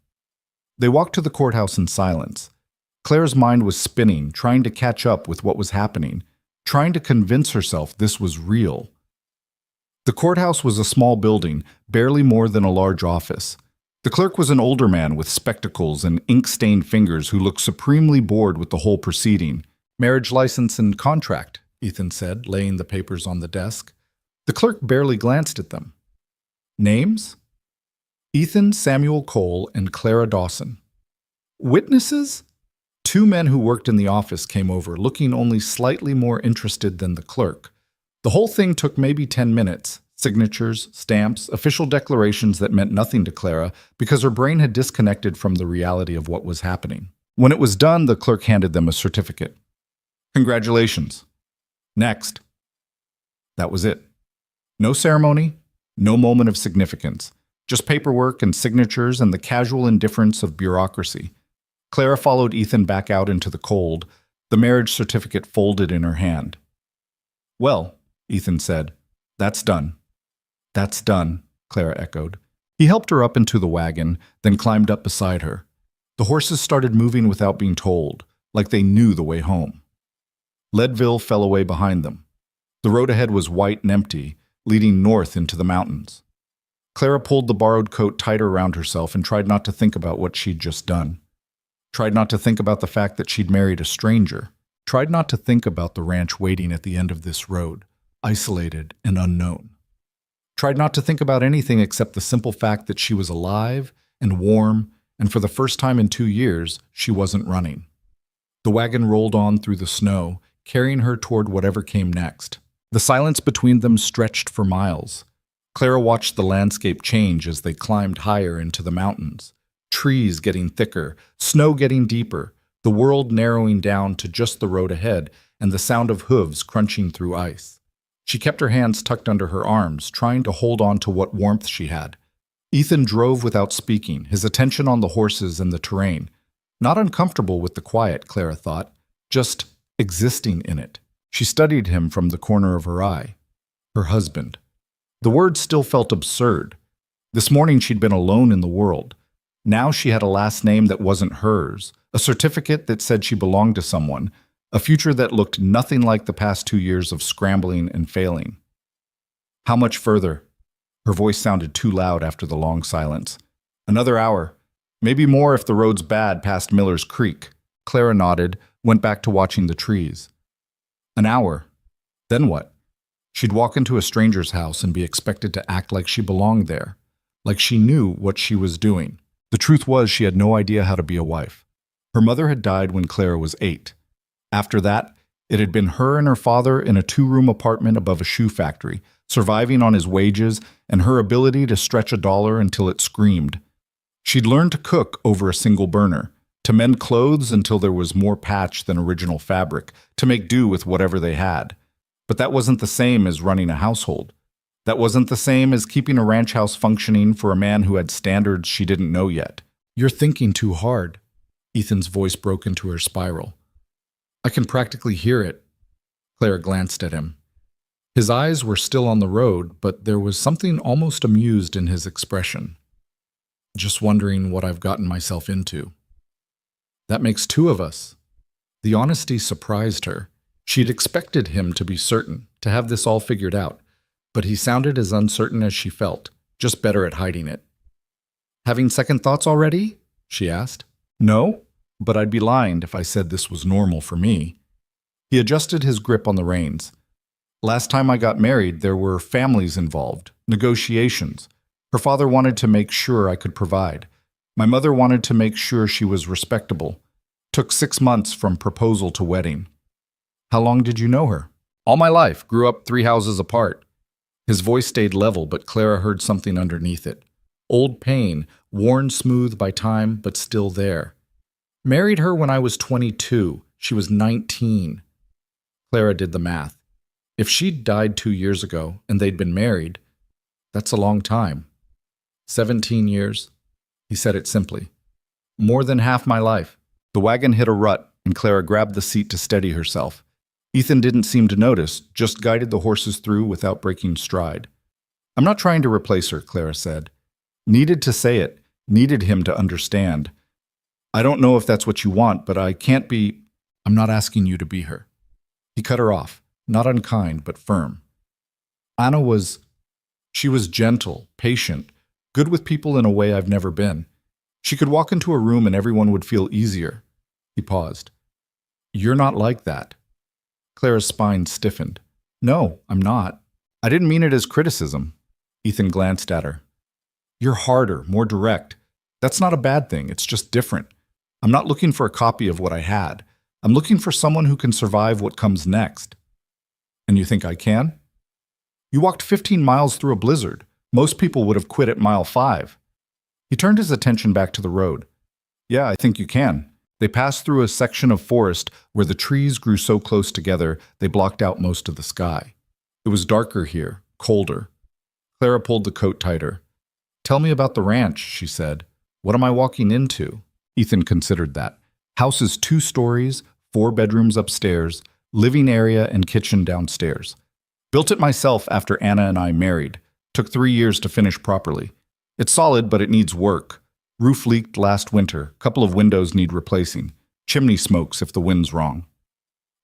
They walked to the courthouse in silence. Claire's mind was spinning, trying to catch up with what was happening, trying to convince herself this was real. The courthouse was a small building, barely more than a large office. The clerk was an older man with spectacles and ink-stained fingers who looked supremely bored with the whole proceeding. Marriage license and contract, Ethan said, laying the papers on the desk. The clerk barely glanced at them. Names? Ethan Samuel Cole and Clara Dawson. Witnesses? Two men who worked in the office came over, looking only slightly more interested than the clerk. The whole thing took maybe 10 minutes. Signatures, stamps, official declarations that meant nothing to Clara because her brain had disconnected from the reality of what was happening. When it was done, the clerk handed them a certificate. Congratulations. Next. That was it. No ceremony, no moment of significance, just paperwork and signatures and the casual indifference of bureaucracy. Clara followed Ethan back out into the cold, the marriage certificate folded in her hand. Well, Ethan said, that's done. That's done, Clara echoed. He helped her up into the wagon, then climbed up beside her. The horses started moving without being told, like they knew the way home. Leadville fell away behind them. The road ahead was white and empty, leading north into the mountains. Clara pulled the borrowed coat tighter around herself and tried not to think about what she'd just done. Tried not to think about the fact that she'd married a stranger. Tried not to think about the ranch waiting at the end of this road, isolated and unknown. Tried not to think about anything except the simple fact that she was alive and warm, and for the first time in 2 years, she wasn't running. The wagon rolled on through the snow, carrying her toward whatever came next. The silence between them stretched for miles. Clara watched the landscape change as they climbed higher into the mountains. Trees getting thicker, snow getting deeper, the world narrowing down to just the road ahead and the sound of hooves crunching through ice. She kept her hands tucked under her arms, trying to hold on to what warmth she had. Ethan drove without speaking, his attention on the horses and the terrain. Not uncomfortable with the quiet, Clara thought, just existing in it. She studied him from the corner of her eye. Her husband. The word still felt absurd. This morning she'd been alone in the world. Now she had a last name that wasn't hers, a certificate that said she belonged to someone, a future that looked nothing like the past 2 years of scrambling and failing. How much further? Her voice sounded too loud after the long silence. Another hour. Maybe more if the road's bad past Miller's Creek. Clara nodded, went back to watching the trees. An hour. Then what? She'd walk into a stranger's house and be expected to act like she belonged there, like she knew what she was doing. The truth was she had no idea how to be a wife. Her mother had died when Clara was 8. After that, it had been her and her father in a 2-room apartment above a shoe factory, surviving on his wages and her ability to stretch $1 until it screamed. She'd learned to cook over a single burner, to mend clothes until there was more patch than original fabric, to make do with whatever they had. But that wasn't the same as running a household. That wasn't the same as keeping a ranch house functioning for a man who had standards she didn't know yet. You're thinking too hard. Ethan's voice broke into her spiral. I can practically hear it. Clara glanced at him. His eyes were still on the road, but there was something almost amused in his expression. Just wondering what I've gotten myself into. That makes 2 of us. The honesty surprised her. She'd expected him to be certain, to have this all figured out, but he sounded as uncertain as she felt, just better at hiding it. Having second thoughts already? She asked. No, but I'd be lying if I said this was normal for me. He adjusted his grip on the reins. Last time I got married, there were families involved, negotiations. Her father wanted to make sure I could provide. My mother wanted to make sure she was respectable. Took 6 months from proposal to wedding. How long did you know her? All my life, grew up 3 houses apart. His voice stayed level, but Clara heard something underneath it. Old pain, worn smooth by time, but still there. Married her when I was 22. She was 19. Clara did the math. If she'd died 2 years ago and they'd been married, that's a long time. 17 years. He said it simply. More than half my life. The wagon hit a rut, and Clara grabbed the seat to steady herself. Ethan didn't seem to notice, just guided the horses through without breaking stride. I'm not trying to replace her, Clara said. Needed to say it, needed him to understand. I don't know if that's what you want, but I can't be... I'm not asking you to be her. He cut her off, not unkind, but firm. Anna was... She was gentle, patient, good with people in a way I've never been. She could walk into a room and everyone would feel easier. He paused. You're not like that. Clara's spine stiffened. No, I'm not. I didn't mean it as criticism. Ethan glanced at her. You're harder, more direct. That's not a bad thing, it's just different. I'm not looking for a copy of what I had. I'm looking for someone who can survive what comes next. And you think I can? You walked 15 miles through a blizzard. Most people would have quit at mile 5. He turned his attention back to the road. Yeah, I think you can. They passed through a section of forest where the trees grew so close together they blocked out most of the sky. It was darker here, colder. Clara pulled the coat tighter. Tell me about the ranch, she said. What am I walking into? Ethan considered that. House is 2 stories, 4 bedrooms upstairs, living area and kitchen downstairs. Built it myself after Anna and I married. Took 3 years to finish properly. It's solid, but it needs work. Roof leaked last winter. Couple of windows need replacing. Chimney smokes if the wind's wrong.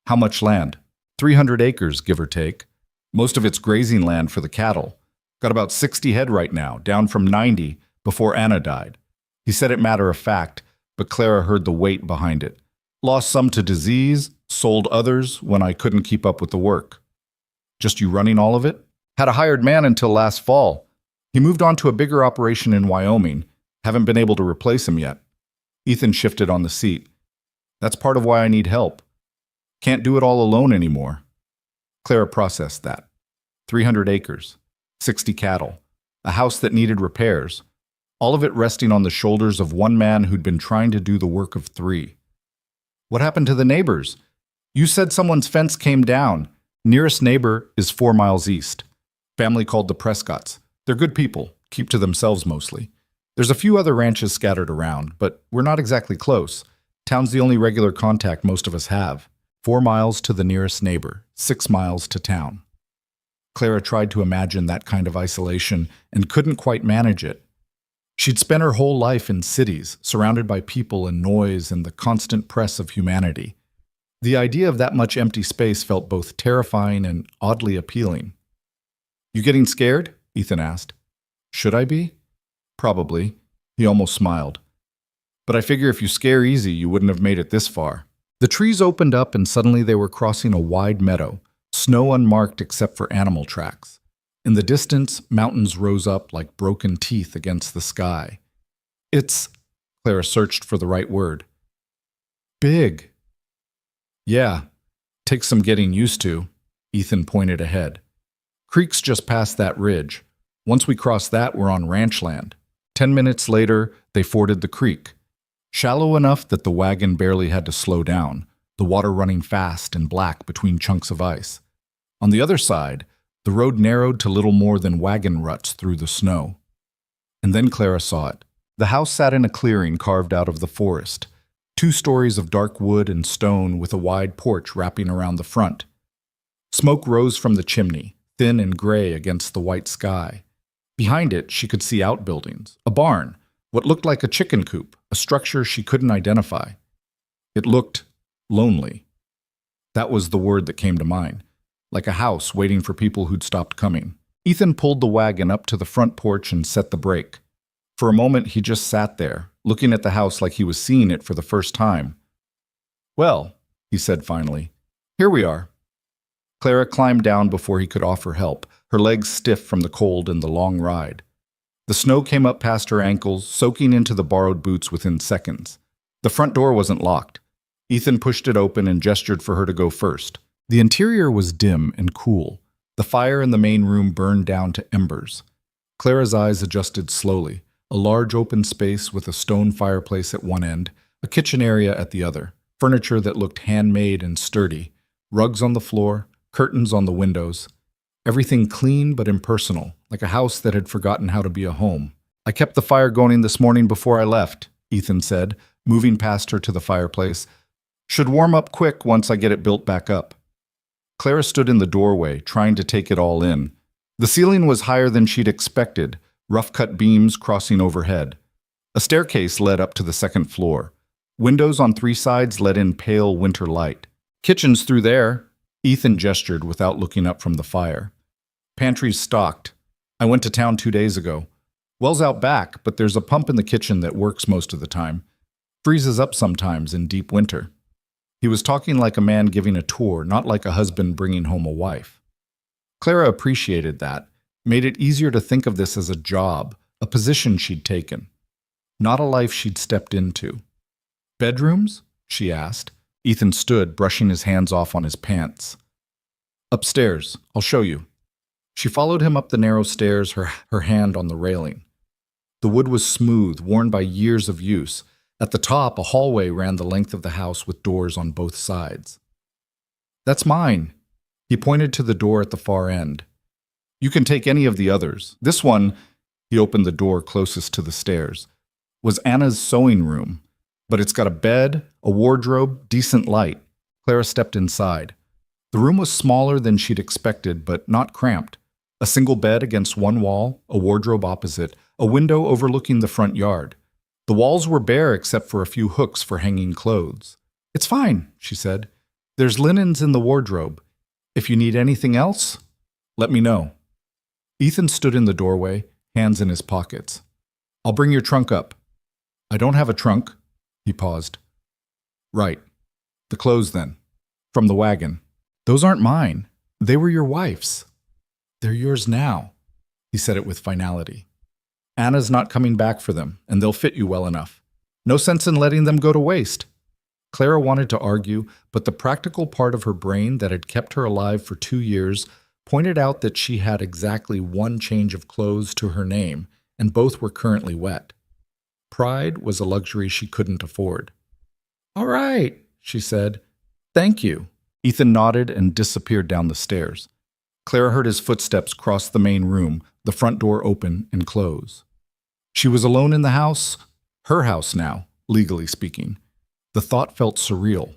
How much land? 300 acres, give or take. Most of it's grazing land for the cattle. Got about 60 head right now, down from 90 before Anna died. He said it matter of fact, but Clara heard the weight behind it. Lost some to disease, sold others when I couldn't keep up with the work. Just you running all of it? Had a hired man until last fall. He moved on to a bigger operation in Wyoming. Haven't been able to replace him yet. Ethan shifted on the seat. That's part of why I need help. Can't do it all alone anymore. Clara processed that. 300 acres, 60 cattle, a house that needed repairs, all of it resting on the shoulders of one man who'd been trying to do the work of 3. What happened to the neighbors? You said someone's fence came down. Nearest neighbor is 4 miles east. Family called the Prescotts. They're good people, keep to themselves mostly. There's a few other ranches scattered around, but we're not exactly close. Town's the only regular contact most of us have. 4 miles to the nearest neighbor, 6 miles to town. Clara tried to imagine that kind of isolation and couldn't quite manage it. She'd spent her whole life in cities, surrounded by people and noise and the constant press of humanity. The idea of that much empty space felt both terrifying and oddly appealing. You getting scared? Ethan asked. Should I be? Probably. He almost smiled. But I figure if you scare easy, you wouldn't have made it this far. The trees opened up and suddenly they were crossing a wide meadow, snow unmarked except for animal tracks. In the distance, mountains rose up like broken teeth against the sky. It's, Clara searched for the right word. Big. Yeah, takes some getting used to. Ethan pointed ahead. Creek's just past that ridge. Once we cross that, we're on ranch land. 10 minutes later, they forded the creek. Shallow enough that the wagon barely had to slow down, the water running fast and black between chunks of ice. On the other side, the road narrowed to little more than wagon ruts through the snow. And then Clara saw it. The house sat in a clearing carved out of the forest. 2 stories of dark wood and stone with a wide porch wrapping around the front. Smoke rose from the chimney, thin and gray against the white sky. Behind it, she could see outbuildings, a barn, what looked like a chicken coop, a structure she couldn't identify. It looked lonely. That was the word that came to mind, like a house waiting for people who'd stopped coming. Ethan pulled the wagon up to the front porch and set the brake. For a moment, he just sat there, looking at the house like he was seeing it for the first time. Well, he said finally, here we are. Clara climbed down before he could offer help, her legs stiff from the cold and the long ride. The snow came up past her ankles, soaking into the borrowed boots within seconds. The front door wasn't locked. Ethan pushed it open and gestured for her to go first. The interior was dim and cool. The fire in the main room burned down to embers. Clara's eyes adjusted slowly. A large open space with a stone fireplace at one end, a kitchen area at the other, furniture that looked handmade and sturdy, rugs on the floor, curtains on the windows. Everything clean but impersonal, like a house that had forgotten how to be a home. I kept the fire going this morning before I left, Ethan said, moving past her to the fireplace. Should warm up quick once I get it built back up. Clara stood in the doorway, trying to take it all in. The ceiling was higher than she'd expected, rough-cut beams crossing overhead. A staircase led up to the second floor. Windows on 3 sides let in pale winter light. Kitchen's through there, Ethan gestured without looking up from the fire. Pantry's stocked. I went to town 2 days ago. Well's out back, but there's a pump in the kitchen that works most of the time. Freezes up sometimes in deep winter. He was talking like a man giving a tour, not like a husband bringing home a wife. Clara appreciated that, made it easier to think of this as a job, a position she'd taken, not a life she'd stepped into. Bedrooms? She asked. Ethan stood, brushing his hands off on his pants. Upstairs. I'll show you. She followed him up the narrow stairs, her hand on the railing. The wood was smooth, worn by years of use. At the top, a hallway ran the length of the house with doors on both sides. That's mine. He pointed to the door at the far end. You can take any of the others. This one, he opened the door closest to the stairs, was Anna's sewing room. But it's got a bed, a wardrobe, decent light. Clara stepped inside. The room was smaller than she'd expected, but not cramped. A single bed against one wall, a wardrobe opposite, a window overlooking the front yard. The walls were bare except for a few hooks for hanging clothes. It's fine, she said. There's linens in the wardrobe. If you need anything else, let me know. Ethan stood in the doorway, hands in his pockets. I'll bring your trunk up. I don't have a trunk. He paused. Right. The clothes then. From the wagon. Those aren't mine. They were your wife's. They're yours now. He said it with finality. Anna's not coming back for them, and they'll fit you well enough. No sense in letting them go to waste. Clara wanted to argue, but the practical part of her brain that had kept her alive for 2 years pointed out that she had exactly one change of clothes to her name, and both were currently wet. Pride was a luxury she couldn't afford. All right, she said. Thank you. Ethan nodded and disappeared down the stairs. Clara heard his footsteps cross the main room, the front door open and close. She was alone in the house, her house now, legally speaking. The thought felt surreal.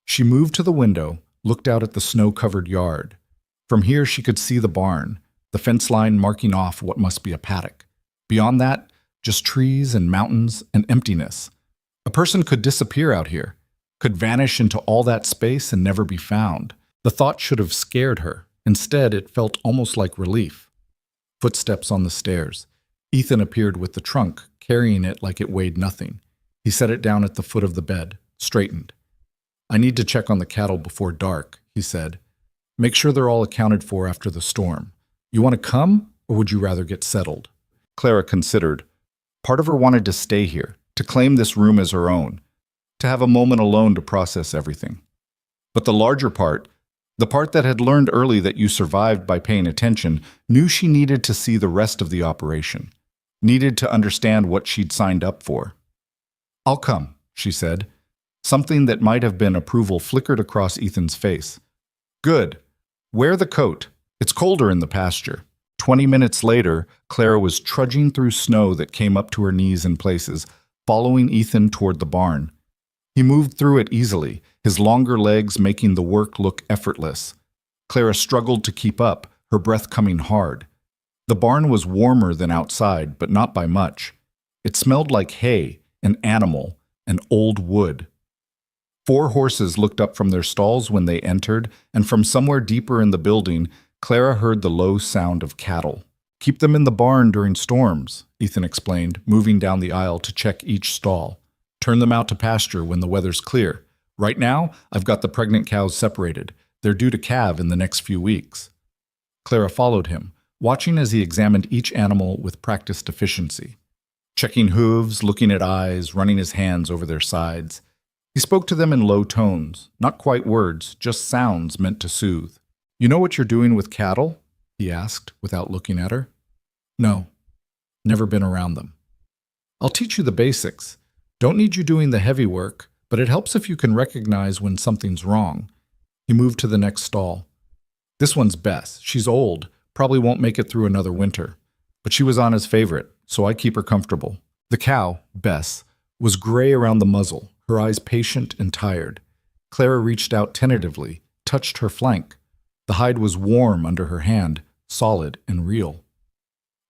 She moved to the window, looked out at the snow-covered yard. From here she could see the barn, the fence line marking off what must be a paddock. Beyond that, just trees and mountains and emptiness. A person could disappear out here, could vanish into all that space and never be found. The thought should have scared her. Instead, it felt almost like relief. Footsteps on the stairs. Ethan appeared with the trunk, carrying it like it weighed nothing. He set it down at the foot of the bed, straightened. I need to check on the cattle before dark, he said. Make sure they're all accounted for after the storm. You want to come, or would you rather get settled? Clara considered. Part of her wanted to stay here, to claim this room as her own, to have a moment alone to process everything. But the larger part, the part that had learned early that you survived by paying attention, knew she needed to see the rest of the operation, needed to understand what she'd signed up for. I'll come, she said. Something that might have been approval flickered across Ethan's face. Good. Wear the coat. It's colder in the pasture. 20 minutes later, Clara was trudging through snow that came up to her knees in places, following Ethan toward the barn. He moved through it easily, his longer legs making the work look effortless. Clara struggled to keep up, her breath coming hard. The barn was warmer than outside, but not by much. It smelled like hay, an animal, and old wood. 4 horses looked up from their stalls when they entered, and from somewhere deeper in the building, Clara heard the low sound of cattle. Keep them in the barn during storms, Ethan explained, moving down the aisle to check each stall. Turn them out to pasture when the weather's clear. Right now, I've got the pregnant cows separated. They're due to calve in the next few weeks. Clara followed him, watching as he examined each animal with practiced efficiency. Checking hooves, looking at eyes, running his hands over their sides. He spoke to them in low tones, not quite words, just sounds meant to soothe. You know what you're doing with cattle? He asked, without looking at her. No, never been around them. I'll teach you the basics. Don't need you doing the heavy work, but it helps if you can recognize when something's wrong. He moved to the next stall. This one's Bess. She's old, probably won't make it through another winter. But she was Anna's favorite, so I keep her comfortable. The cow, Bess, was gray around the muzzle, her eyes patient and tired. Clara reached out tentatively, touched her flank. The hide was warm under her hand, solid and real.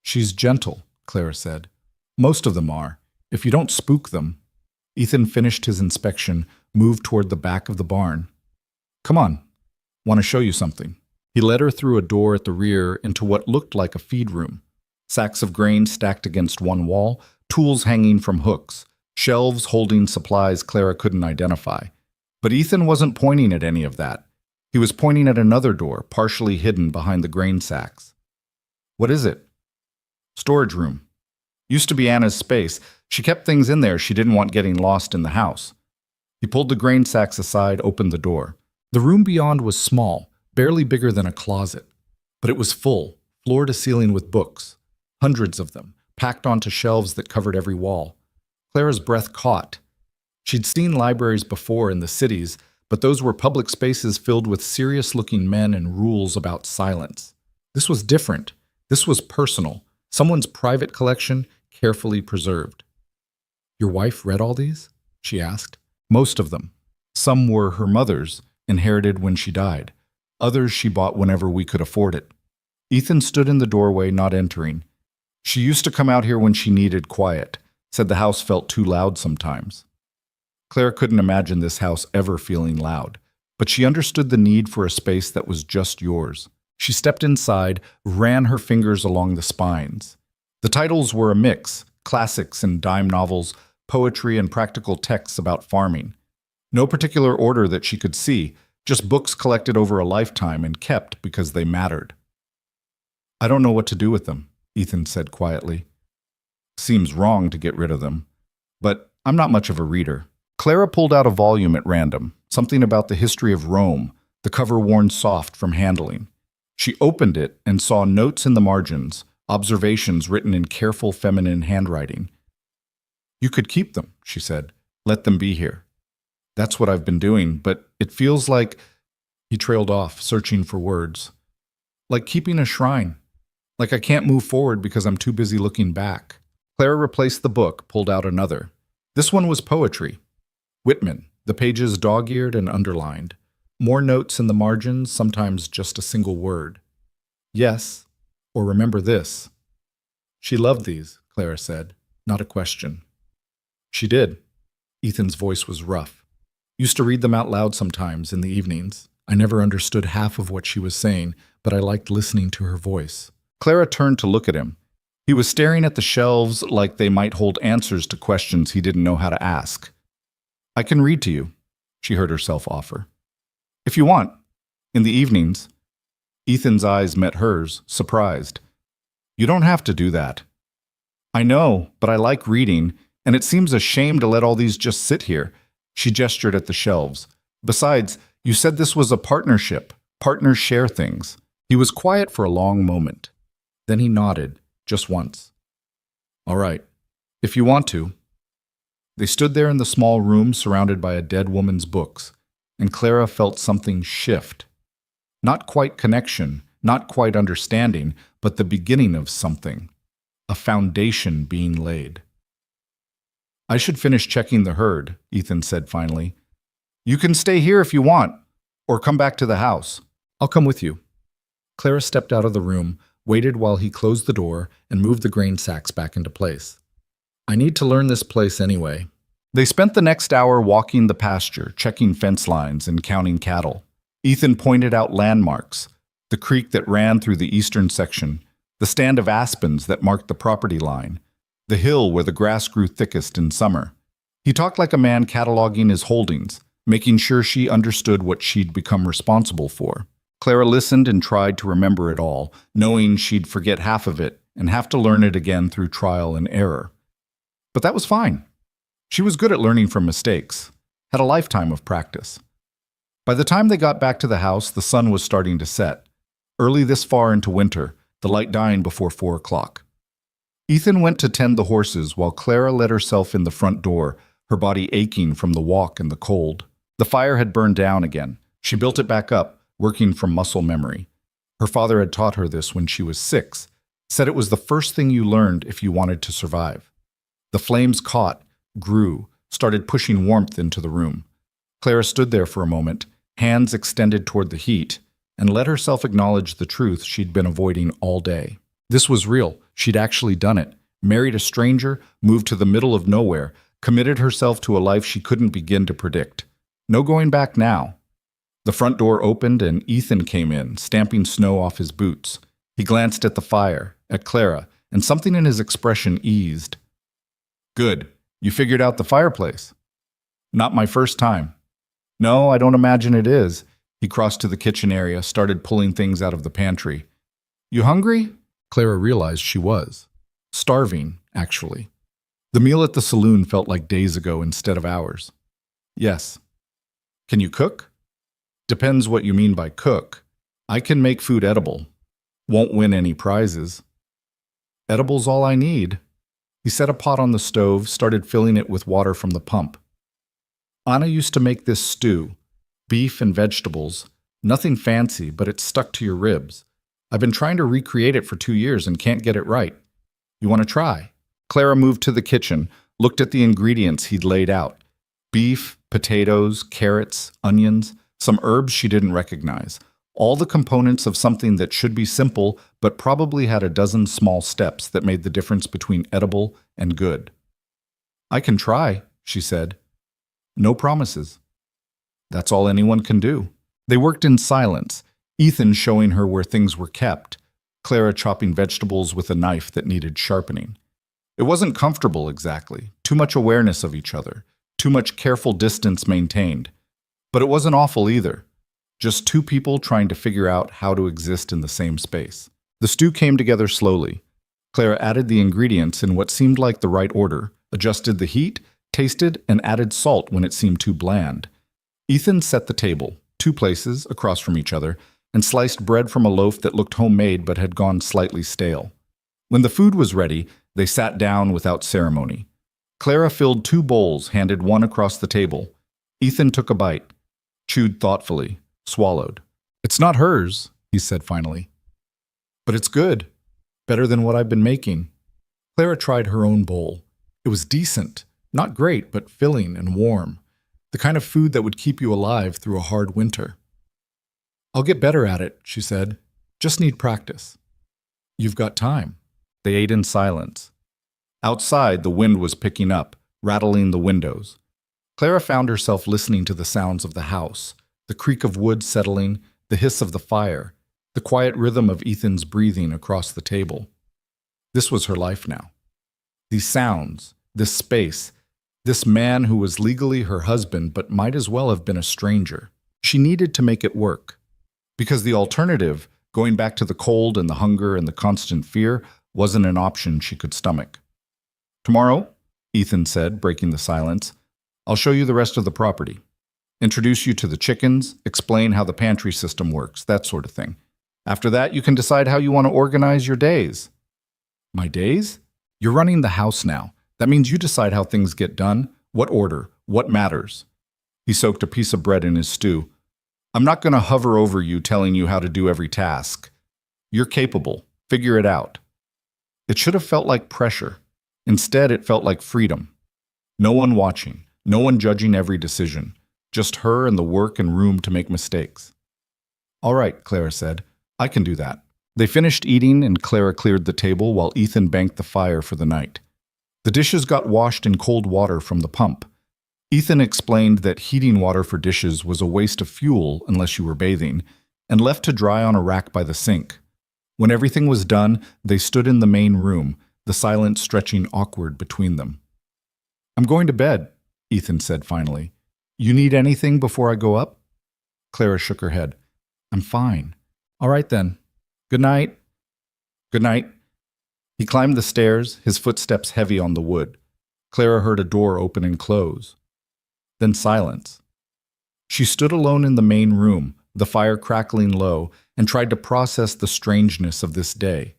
She's gentle, Clara said. Most of them are, if you don't spook them. Ethan finished his inspection, moved toward the back of the barn. Come on, want to show you something. He led her through a door at the rear into what looked like a feed room. Sacks of grain stacked against one wall, tools hanging from hooks, shelves holding supplies Clara couldn't identify. But Ethan wasn't pointing at any of that. He was pointing at another door, partially hidden behind the grain sacks. What is it? Storage room. Used to be Anna's space. She kept things in there she didn't want getting lost in the house. He pulled the grain sacks aside, opened the door. The room beyond was small, barely bigger than a closet. But it was full, floor to ceiling with books. Hundreds of them, packed onto shelves that covered every wall. Clara's breath caught. She'd seen libraries before in the cities, but those were public spaces filled with serious-looking men and rules about silence. This was different. This was personal. Someone's private collection, carefully preserved. "Your wife read all these?" she asked. Most of them. Some were her mother's, inherited when she died. Others she bought whenever we could afford it. Ethan stood in the doorway, not entering. She used to come out here when she needed quiet, said the house felt too loud sometimes. Claire couldn't imagine this house ever feeling loud, but she understood the need for a space that was just yours. She stepped inside, ran her fingers along the spines. The titles were a mix, classics and dime novels, poetry and practical texts about farming. No particular order that she could see, just books collected over a lifetime and kept because they mattered. "I don't know what to do with them," Ethan said quietly. "Seems wrong to get rid of them, but I'm not much of a reader." Clara pulled out a volume at random, something about the history of Rome, the cover worn soft from handling. She opened it and saw notes in the margins, observations written in careful feminine handwriting. "You could keep them," she said. "Let them be here." "That's what I've been doing, but it feels like—" He trailed off, searching for words. "Like keeping a shrine. Like I can't move forward because I'm too busy looking back." Clara replaced the book, pulled out another. This one was poetry. Whitman, the pages dog-eared and underlined. More notes in the margins, sometimes just a single word. "Yes," or "remember this." She loved these, Clara said, not a question. She did. Ethan's voice was rough. Used to read them out loud sometimes in the evenings. I never understood half of what she was saying, but I liked listening to her voice. Clara turned to look at him. He was staring at the shelves like they might hold answers to questions he didn't know how to ask. "I can read to you," she heard herself offer. "If you want. In the evenings." Ethan's eyes met hers, surprised. "You don't have to do that." "I know, but I like reading, and it seems a shame to let all these just sit here." She gestured at the shelves. "Besides, you said this was a partnership. Partners share things." He was quiet for a long moment. Then he nodded, just once. "All right, if you want to." They stood there in the small room surrounded by a dead woman's books, and Clara felt something shift. Not quite connection, not quite understanding, but the beginning of something. A foundation being laid. "I should finish checking the herd," Ethan said finally. "You can stay here if you want, or come back to the house. I'll come with you." Clara stepped out of the room, waited while he closed the door, and moved the grain sacks back into place. "I need to learn this place anyway." They spent the next hour walking the pasture, checking fence lines and counting cattle. Ethan pointed out landmarks, the creek that ran through the eastern section, the stand of aspens that marked the property line, the hill where the grass grew thickest in summer. He talked like a man cataloging his holdings, making sure she understood what she'd become responsible for. Clara listened and tried to remember it all, knowing she'd forget half of it and have to learn it again through trial and error. But that was fine. She was good at learning from mistakes, had a lifetime of practice. By the time they got back to the house, the sun was starting to set. Early this far into winter, the light dying before 4 o'clock. Ethan went to tend the horses while Clara let herself in the front door, her body aching from the walk and the cold. The fire had burned down again. She built it back up, working from muscle memory. Her father had taught her this when she was 6, said it was the first thing you learned if you wanted to survive. The flames caught, grew, started pushing warmth into the room. Clara stood there for a moment, hands extended toward the heat, and let herself acknowledge the truth she'd been avoiding all day. This was real. She'd actually done it. Married a stranger, moved to the middle of nowhere, committed herself to a life she couldn't begin to predict. No going back now. The front door opened and Ethan came in, stamping snow off his boots. He glanced at the fire, at Clara, and something in his expression eased. "Good. You figured out the fireplace." "Not my first time." "No, I don't imagine it is." He crossed to the kitchen area, started pulling things out of the pantry. "You hungry?" Clara realized she was. Starving, actually. The meal at the saloon felt like days ago instead of hours. Yes. Can you cook? Depends what you mean by cook. I can make food edible. Won't win any prizes. Edible's all I need. He set a pot on the stove, started filling it with water from the pump. Anna used to make this stew, beef and vegetables. Nothing fancy, but it's stuck to your ribs. I've been trying to recreate it for 2 years and can't get it right. You want to try? Clara moved to the kitchen, looked at the ingredients he'd laid out. Beef, potatoes, carrots, onions, some herbs she didn't recognize. All the components of something that should be simple, but probably had a dozen small steps that made the difference between edible and good. I can try, she said. No promises. That's all anyone can do. They worked in silence, Ethan showing her where things were kept, Clara chopping vegetables with a knife that needed sharpening. It wasn't comfortable exactly, too much awareness of each other, too much careful distance maintained. But it wasn't awful either. Just two people trying to figure out how to exist in the same space. The stew came together slowly. Clara added the ingredients in what seemed like the right order, adjusted the heat, tasted, and added salt when it seemed too bland. Ethan set the table, 2 places across from each other, and sliced bread from a loaf that looked homemade but had gone slightly stale. When the food was ready, they sat down without ceremony. Clara filled 2 bowls, handed one across the table. Ethan took a bite, chewed thoughtfully, swallowed. It's not hers, he said finally. But it's good. Better than what I've been making. Clara tried her own bowl. It was decent. Not great, but filling and warm. The kind of food that would keep you alive through a hard winter. I'll get better at it, she said. Just need practice. You've got time. They ate in silence. Outside, the wind was picking up, rattling the windows. Clara found herself listening to the sounds of the house, the creak of wood settling, the hiss of the fire, the quiet rhythm of Ethan's breathing across the table. This was her life now. These sounds, this space, this man who was legally her husband but might as well have been a stranger. She needed to make it work. Because the alternative, going back to the cold and the hunger and the constant fear, wasn't an option she could stomach. Tomorrow, Ethan said, breaking the silence, I'll show you the rest of the property. Introduce you to the chickens, explain how the pantry system works, that sort of thing. After that, you can decide how you want to organize your days. My days? You're running the house now. That means you decide how things get done, what order, what matters. He soaked a piece of bread in his stew. I'm not going to hover over you telling you how to do every task. You're capable. Figure it out. It should have felt like pressure. Instead, it felt like freedom. No one watching, no one judging every decision. Just her and the work and room to make mistakes. All right, Clara said. I can do that. They finished eating and Clara cleared the table while Ethan banked the fire for the night. The dishes got washed in cold water from the pump. Ethan explained that heating water for dishes was a waste of fuel unless you were bathing, and left to dry on a rack by the sink. When everything was done, they stood in the main room, the silence stretching awkward between them. I'm going to bed, Ethan said finally. You need anything before I go up? Clara shook her head. I'm fine. All right then. Good night. Good night. He climbed the stairs, his footsteps heavy on the wood. Clara heard a door open and close. Then silence. She stood alone in the main room, the fire crackling low, and tried to process the strangeness of this day.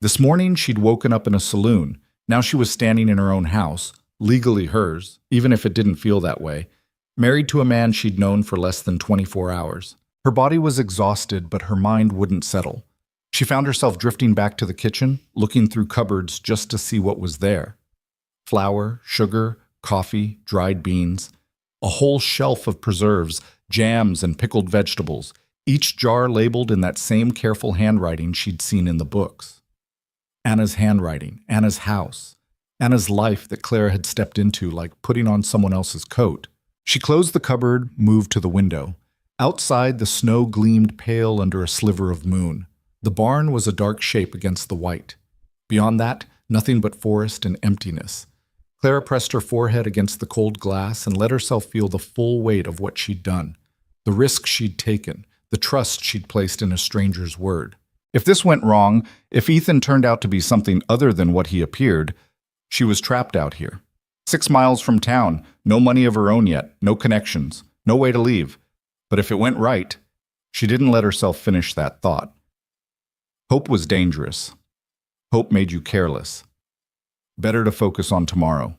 This morning she'd woken up in a saloon. Now she was standing in her own house, legally hers, even if it didn't feel that way, married to a man she'd known for less than 24 hours. Her body was exhausted, but her mind wouldn't settle. She found herself drifting back to the kitchen, looking through cupboards just to see what was there. Flour, sugar, coffee, dried beans, a whole shelf of preserves, jams, and pickled vegetables, each jar labeled in that same careful handwriting she'd seen in the books. Anna's handwriting, Anna's house, Anna's life that Clara had stepped into like putting on someone else's coat. She closed the cupboard, moved to the window. Outside, the snow gleamed pale under a sliver of moon. The barn was a dark shape against the white. Beyond that, nothing but forest and emptiness. Clara pressed her forehead against the cold glass and let herself feel the full weight of what she'd done, the risk she'd taken, the trust she'd placed in a stranger's word. If this went wrong, if Ethan turned out to be something other than what he appeared, she was trapped out here. 6 miles from town, no money of her own yet, no connections, no way to leave. But if it went right, she didn't let herself finish that thought. Hope was dangerous. Hope made you careless. Better to focus on tomorrow,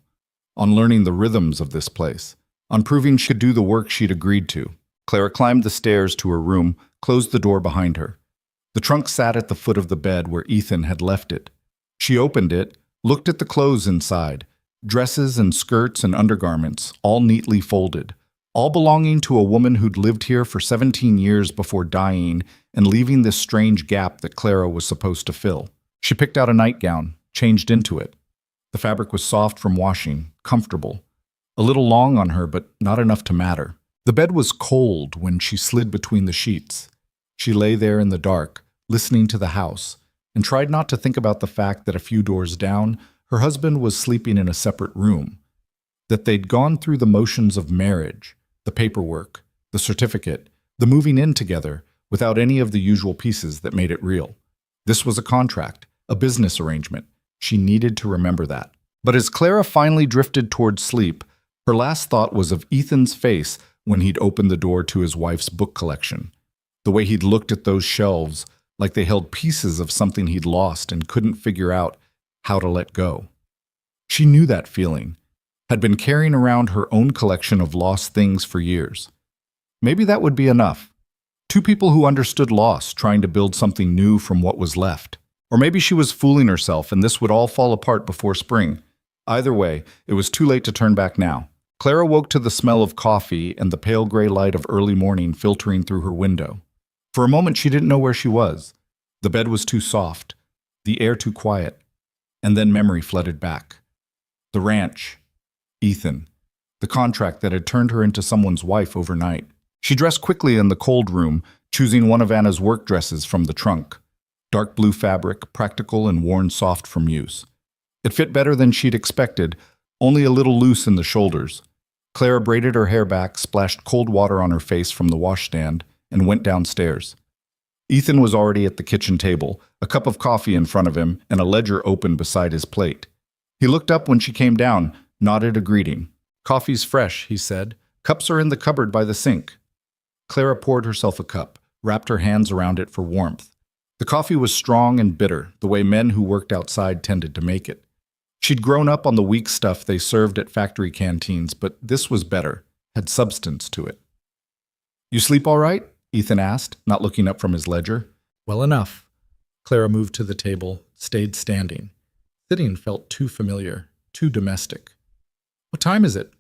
on learning the rhythms of this place, on proving she could do the work she'd agreed to. Clara climbed the stairs to her room, closed the door behind her. The trunk sat at the foot of the bed where Ethan had left it. She opened it, looked at the clothes inside, dresses and skirts and undergarments, all neatly folded, all belonging to a woman who'd lived here for 17 years before dying and leaving this strange gap that Clara was supposed to fill. She picked out a nightgown, changed into it. The fabric was soft from washing, comfortable. A little long on her, but not enough to matter. The bed was cold when she slid between the sheets. She lay there in the dark, listening to the house, and tried not to think about the fact that a few doors down, her husband was sleeping in a separate room, that they'd gone through the motions of marriage, the paperwork, the certificate, the moving in together, without any of the usual pieces that made it real. This was a contract, a business arrangement. She needed to remember that. But as Clara finally drifted towards sleep, her last thought was of Ethan's face when he'd opened the door to his wife's book collection. The way he'd looked at those shelves, like they held pieces of something he'd lost and couldn't figure out how to let go. She knew that feeling, had been carrying around her own collection of lost things for years. Maybe that would be enough. Two people who understood loss, trying to build something new from what was left. Or maybe she was fooling herself and this would all fall apart before spring. Either way, it was too late to turn back now. Clara woke to the smell of coffee and the pale gray light of early morning filtering through her window. For a moment, she didn't know where she was. The bed was too soft, the air too quiet, and then memory flooded back. The ranch, Ethan, the contract that had turned her into someone's wife overnight. She dressed quickly in the cold room, choosing one of Anna's work dresses from the trunk. Dark blue fabric, practical and worn soft from use. It fit better than she'd expected, only a little loose in the shoulders. Clara braided her hair back, splashed cold water on her face from the washstand, and went downstairs. Ethan was already at the kitchen table, a cup of coffee in front of him and a ledger open beside his plate. He looked up when she came down, nodded a greeting. "Coffee's fresh," he said. "Cups are in the cupboard by the sink." Clara poured herself a cup, wrapped her hands around it for warmth. The coffee was strong and bitter, the way men who worked outside tended to make it. She'd grown up on the weak stuff they served at factory canteens, but this was better, had substance to it. "You sleep all right?" Ethan asked, not looking up from his ledger. "Well enough." Clara moved to the table, stayed standing. Sitting felt too familiar, too domestic. "What time is it?"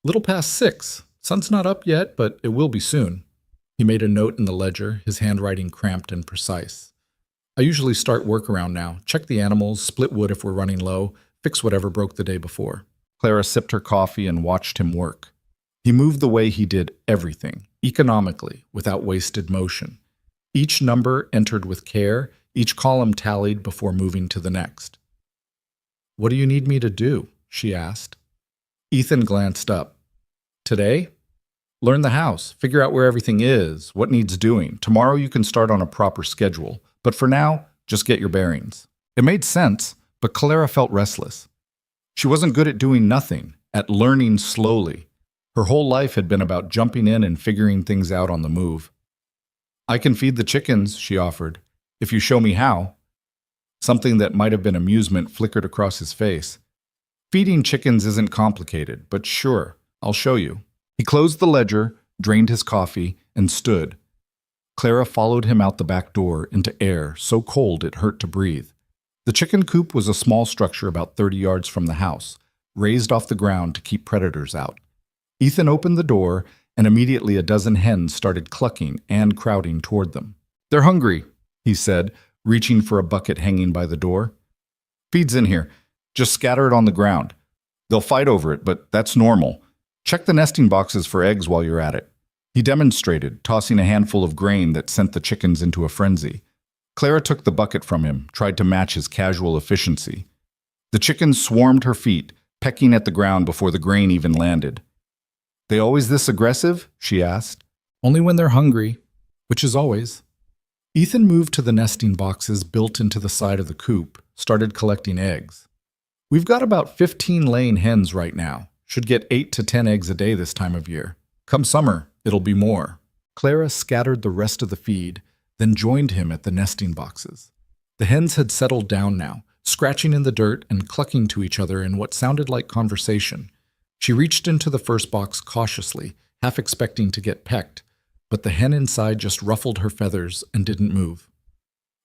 "Little past 6. Sun's not up yet, but it will be soon." He made a note in the ledger, his handwriting cramped and precise. "I usually start work around now, check the animals, split wood if we're running low, fix whatever broke the day before." Clara sipped her coffee and watched him work. He moved the way he did everything, economically, without wasted motion. Each number entered with care, each column tallied before moving to the next. "What do you need me to do?" she asked. Ethan glanced up. "Today? Learn the house, figure out where everything is, what needs doing. Tomorrow you can start on a proper schedule, but for now, just get your bearings." It made sense, but Clara felt restless. She wasn't good at doing nothing, at learning slowly. Her whole life had been about jumping in and figuring things out on the move. "I can feed the chickens," she offered, "if you show me how." Something that might have been amusement flickered across his face. "Feeding chickens isn't complicated, but sure, I'll show you." He closed the ledger, drained his coffee, and stood. Clara followed him out the back door into air so cold it hurt to breathe. The chicken coop was a small structure about 30 yards from the house, raised off the ground to keep predators out. Ethan opened the door, and immediately a dozen hens started clucking and crowding toward them. "They're hungry," he said, reaching for a bucket hanging by the door. "Feed's in here. Just scatter it on the ground. They'll fight over it, but that's normal. Check the nesting boxes for eggs while you're at it." He demonstrated, tossing a handful of grain that sent the chickens into a frenzy. Clara took the bucket from him, tried to match his casual efficiency. The chickens swarmed her feet, pecking at the ground before the grain even landed. "They always this aggressive?" she asked. "Only when they're hungry, which is always." Ethan moved to the nesting boxes built into the side of the coop, started collecting eggs. We've got about 15 laying hens right now. Should get 8 to 10 eggs a day this time of year. Come summer, it'll be more. Clara scattered the rest of the feed, then joined him at the nesting boxes. The hens had settled down now, scratching in the dirt and clucking to each other in what sounded like conversation. She reached into the first box cautiously, half expecting to get pecked, but the hen inside just ruffled her feathers and didn't move.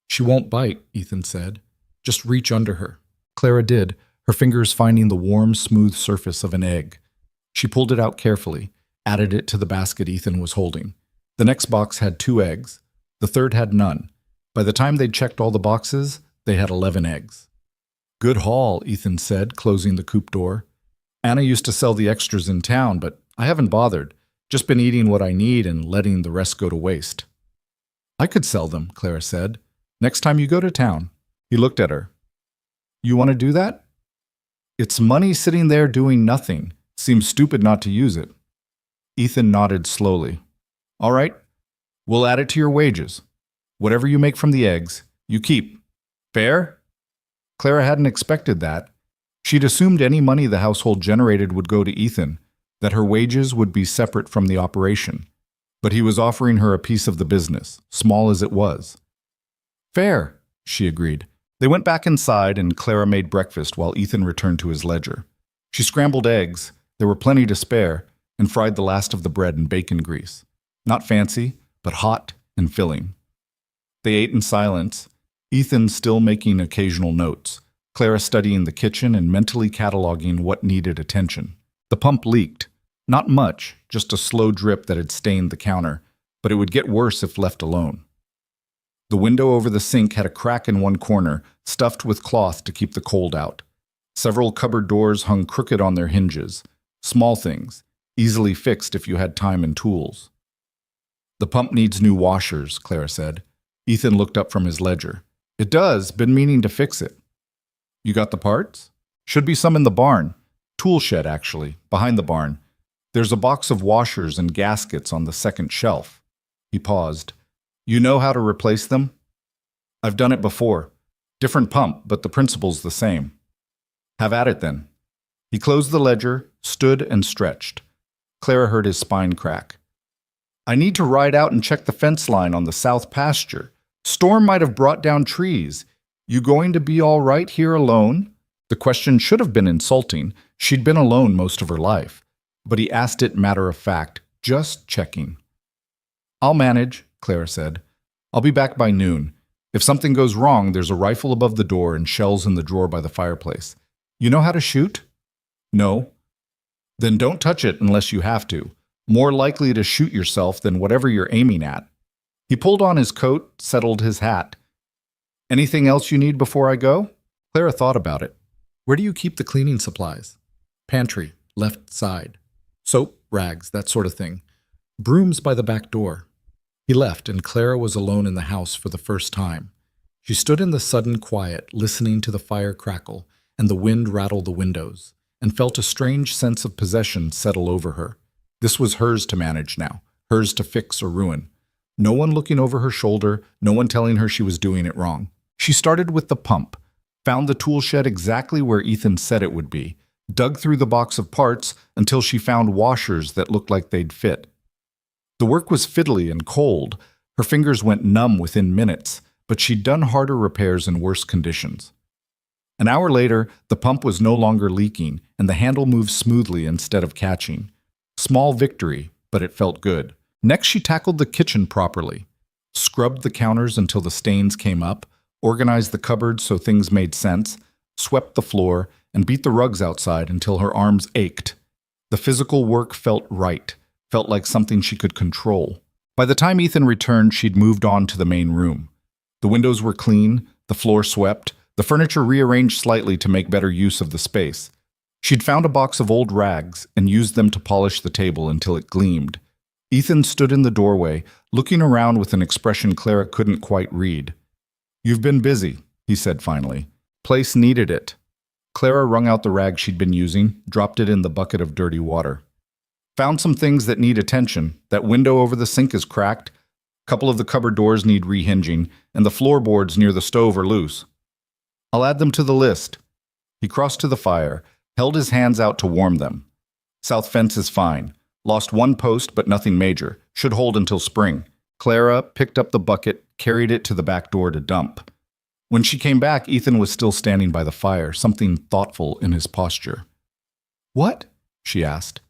"She won't bite," Ethan said. "Just reach under her." Clara did, her fingers finding the warm, smooth surface of an egg. She pulled it out carefully, added it to the basket Ethan was holding. The next box had 2 eggs. The third had none. By the time they'd checked all the boxes, they had 11 eggs. "Good haul," Ethan said, closing the coop door. "Anna used to sell the extras in town, but I haven't bothered. Just been eating what I need and letting the rest go to waste." "I could sell them," Clara said. "Next time you go to town." He looked at her. "You want to do that?" "It's money sitting there doing nothing. Seems stupid not to use it." Ethan nodded slowly. "All right, we'll add it to your wages. Whatever you make from the eggs, you keep. Fair?" Clara hadn't expected that. She'd assumed any money the household generated would go to Ethan, that her wages would be separate from the operation. But he was offering her a piece of the business, small as it was. "Fair," she agreed. They went back inside and Clara made breakfast while Ethan returned to his ledger. She scrambled eggs, there were plenty to spare, and fried the last of the bread in bacon grease. Not fancy, but hot and filling. They ate in silence, Ethan still making occasional notes, Clara studying the kitchen and mentally cataloging what needed attention. The pump leaked. Not much, just a slow drip that had stained the counter, but it would get worse if left alone. The window over the sink had a crack in one corner, stuffed with cloth to keep the cold out. Several cupboard doors hung crooked on their hinges. Small things, easily fixed if you had time and tools. "The pump needs new washers," Clara said. Ethan looked up from his ledger. "It does, been meaning to fix it." "You got the parts?" "Should be some in the barn. Tool shed, actually, behind the barn. There's a box of washers and gaskets on the second shelf." He paused. "You know how to replace them?" "I've done it before. Different pump, but the principle's the same." "Have at it then." He closed the ledger, stood and stretched. Clara heard his spine crack. "I need to ride out and check the fence line on the south pasture. Storm might have brought down trees. You going to be all right here alone?" The question should have been insulting. She'd been alone most of her life. But he asked it matter-of-fact, just checking. "I'll manage," Clara said. "I'll be back by noon. If something goes wrong, there's a rifle above the door and shells in the drawer by the fireplace. You know how to shoot?" "No." "Then don't touch it unless you have to. More likely to shoot yourself than whatever you're aiming at." He pulled on his coat, settled his hat. "Anything else you need before I go?" Clara thought about it. "Where do you keep the cleaning supplies?" "Pantry, left side. Soap, rags, that sort of thing. Brooms by the back door." He left, and Clara was alone in the house for the first time. She stood in the sudden quiet, listening to the fire crackle and the wind rattle the windows, and felt a strange sense of possession settle over her. This was hers to manage now, hers to fix or ruin. No one looking over her shoulder, no one telling her she was doing it wrong. She started with the pump, found the tool shed exactly where Ethan said it would be, dug through the box of parts until she found washers that looked like they'd fit. The work was fiddly and cold. Her fingers went numb within minutes, but she'd done harder repairs in worse conditions. An hour later, the pump was no longer leaking, and the handle moved smoothly instead of catching. Small victory, but it felt good. Next, she tackled the kitchen properly, scrubbed the counters until the stains came up, organized the cupboards so things made sense, swept the floor, and beat the rugs outside until her arms ached. The physical work felt right, felt like something she could control. By the time Ethan returned, she'd moved on to the main room. The windows were clean, the floor swept, the furniture rearranged slightly to make better use of the space. She'd found a box of old rags and used them to polish the table until it gleamed. Ethan stood in the doorway, looking around with an expression Clara couldn't quite read. "You've been busy," he said finally. "Place needed it." Clara wrung out the rag she'd been using, dropped it in the bucket of dirty water. "Found some things that need attention. That window over the sink is cracked. A couple of the cupboard doors need rehinging, and the floorboards near the stove are loose. I'll add them to the list." He crossed to the fire, held his hands out to warm them. South fence is fine. Lost one post, but nothing major. Should hold until spring. Clara picked up the bucket, carried it to the back door to dump. When she came back, Ethan was still standing by the fire, something thoughtful in his posture. "What?" she asked.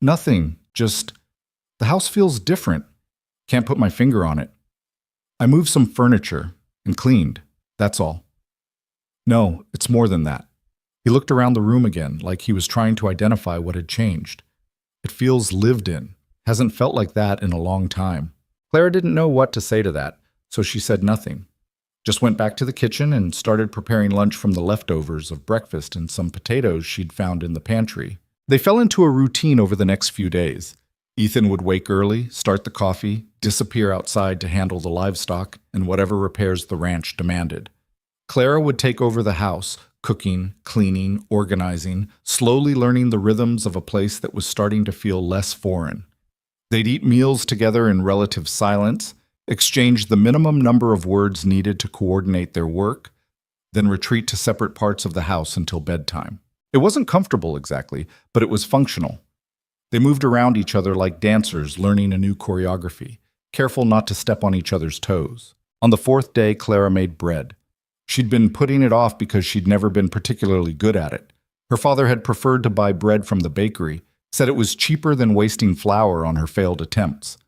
"Nothing, just the house feels different. Can't put my finger on it. I moved some furniture and cleaned, that's all." "No, it's more than that." He looked around the room again, like he was trying to identify what had changed. "It feels lived in. Hasn't felt like that in a long time." Clara didn't know what to say to that, so she said nothing. Just went back to the kitchen and started preparing lunch from the leftovers of breakfast and some potatoes she'd found in the pantry. They fell into a routine over the next few days. Ethan would wake early, start the coffee, disappear outside to handle the livestock and whatever repairs the ranch demanded. Clara would take over the house, cooking, cleaning, organizing, slowly learning the rhythms of a place that was starting to feel less foreign. They'd eat meals together in relative silence, exchange the minimum number of words needed to coordinate their work, then retreat to separate parts of the house until bedtime. It wasn't comfortable exactly, but it was functional. They moved around each other like dancers learning a new choreography, careful not to step on each other's toes. On the fourth day, Clara made bread. She'd been putting it off because she'd never been particularly good at it. Her father had preferred to buy bread from the bakery, said it was cheaper than wasting flour on her failed attempts.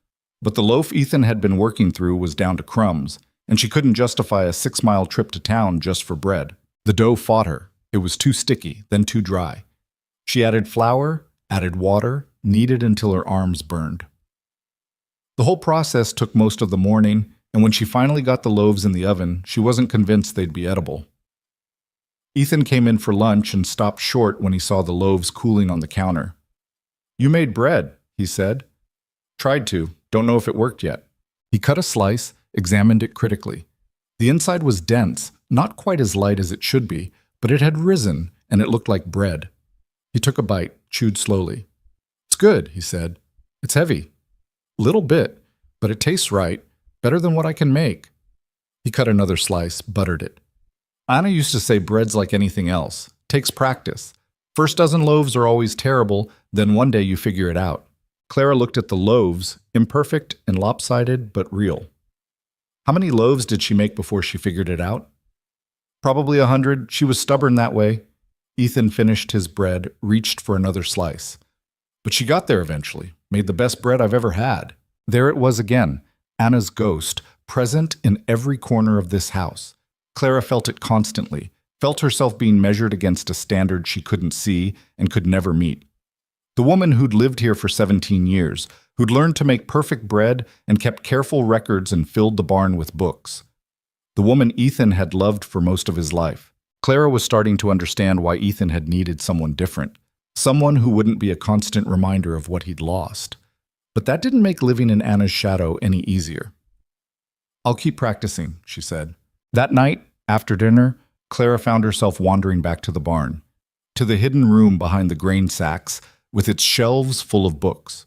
But the loaf Ethan had been working through was down to crumbs, and she couldn't justify a 6-mile trip to town just for bread. The dough fought her. It was too sticky, then too dry. She added flour, added water, kneaded until her arms burned. The whole process took most of the morning, and when she finally got the loaves in the oven, she wasn't convinced they'd be edible. Ethan came in for lunch and stopped short when he saw the loaves cooling on the counter. "You made bread," he said. "Tried to. Don't know if it worked yet." He cut a slice, examined it critically. The inside was dense, not quite as light as it should be, but it had risen, and it looked like bread. He took a bite, chewed slowly. "It's good," he said. "It's heavy. Little bit, but it tastes right, better than what I can make." He cut another slice, buttered it. "Anna used to say bread's like anything else. Takes practice. First dozen loaves are always terrible, then one day you figure it out." Clara looked at the loaves, imperfect and lopsided, but real. How many loaves did she make before she figured it out? Probably 100. She was stubborn that way. Ethan finished his bread, reached for another slice. But she got there eventually, made the best bread I've ever had. There it was again, Anna's ghost, present in every corner of this house. Clara felt it constantly, felt herself being measured against a standard she couldn't see and could never meet. The woman who'd lived here for 17 years, who'd learned to make perfect bread and kept careful records and filled the barn with books. The woman Ethan had loved for most of his life. Clara was starting to understand why Ethan had needed someone different, someone who wouldn't be a constant reminder of what he'd lost. But that didn't make living in Anna's shadow any easier. "I'll keep practicing," she said. That night, after dinner, Clara found herself wandering back to the barn, to the hidden room behind the grain sacks, with its shelves full of books.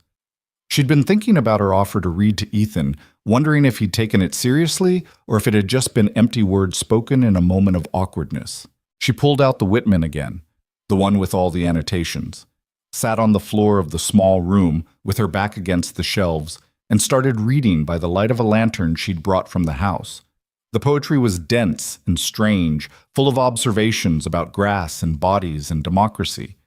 She'd been thinking about her offer to read to Ethan, wondering if he'd taken it seriously or if it had just been empty words spoken in a moment of awkwardness. She pulled out the Whitman again, the one with all the annotations, sat on the floor of the small room with her back against the shelves, and started reading by the light of a lantern she'd brought from the house. The poetry was dense and strange, full of observations about grass and bodies and democracy.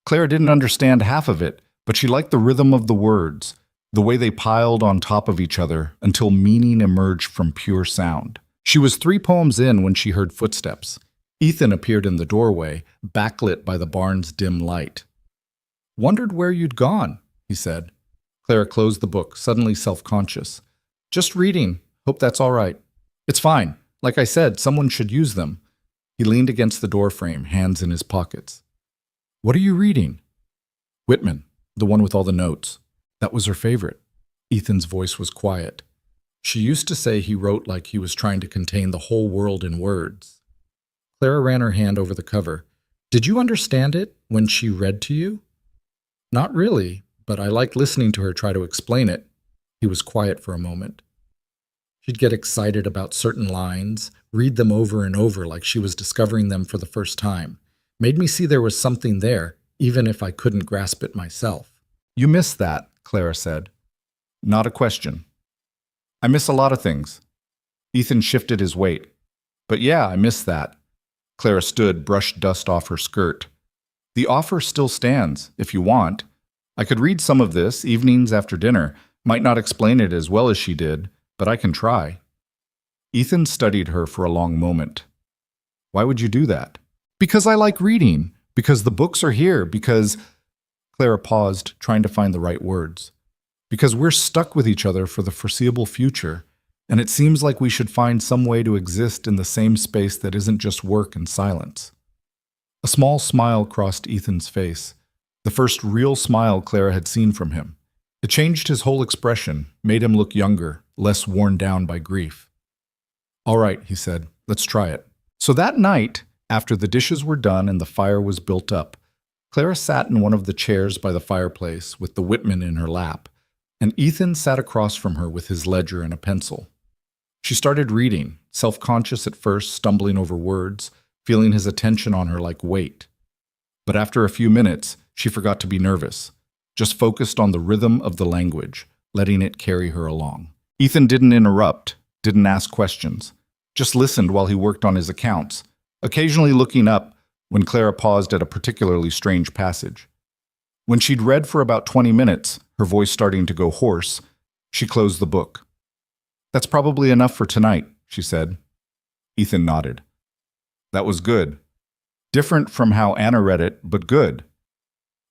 Clara didn't understand half of it, but she liked the rhythm of the words, the way they piled on top of each other until meaning emerged from pure sound. She was 3 poems in when she heard footsteps. Ethan appeared in the doorway, backlit by the barn's dim light. "Wondered where you'd gone," he said. Clara closed the book, suddenly self-conscious. "Just reading. Hope that's all right." "It's fine. Like I said, someone should use them." He leaned against the doorframe, hands in his pockets. "What are you reading?" "Whitman, the one with all the notes." That was her favorite. Ethan's voice was quiet. She used to say he wrote like he was trying to contain the whole world in words. Clara ran her hand over the cover. "Did you understand it when she read to you?" "Not really, but I liked listening to her try to explain it." He was quiet for a moment. She'd get excited about certain lines, read them over and over like she was discovering them for the first time. Made me see there was something there, even if I couldn't grasp it myself. You miss that, Clara said. Not a question. I miss a lot of things. Ethan shifted his weight. But yeah, I miss that. Clara stood, brushed dust off her skirt. The offer still stands, if you want. I could read some of this, evenings after dinner. Might not explain it as well as she did, but I can try. Ethan studied her for a long moment. Why would you do that? Because I like reading. Because the books are here. Because... Clara paused, trying to find the right words. Because we're stuck with each other for the foreseeable future, and it seems like we should find some way to exist in the same space that isn't just work and silence. A small smile crossed Ethan's face, the first real smile Clara had seen from him. It changed his whole expression, made him look younger, less worn down by grief. All right, he said, let's try it. So that night, after the dishes were done and the fire was built up, Clara sat in one of the chairs by the fireplace with the Whitman in her lap, and Ethan sat across from her with his ledger and a pencil. She started reading, self-conscious at first, stumbling over words, feeling his attention on her like weight. But after a few minutes, she forgot to be nervous, just focused on the rhythm of the language, letting it carry her along. Ethan didn't interrupt, didn't ask questions, just listened while he worked on his accounts, occasionally looking up when Clara paused at a particularly strange passage. When she'd read for about 20 minutes, her voice starting to go hoarse, she closed the book. That's probably enough for tonight, she said. Ethan nodded. That was good. Different from how Anna read it, but good.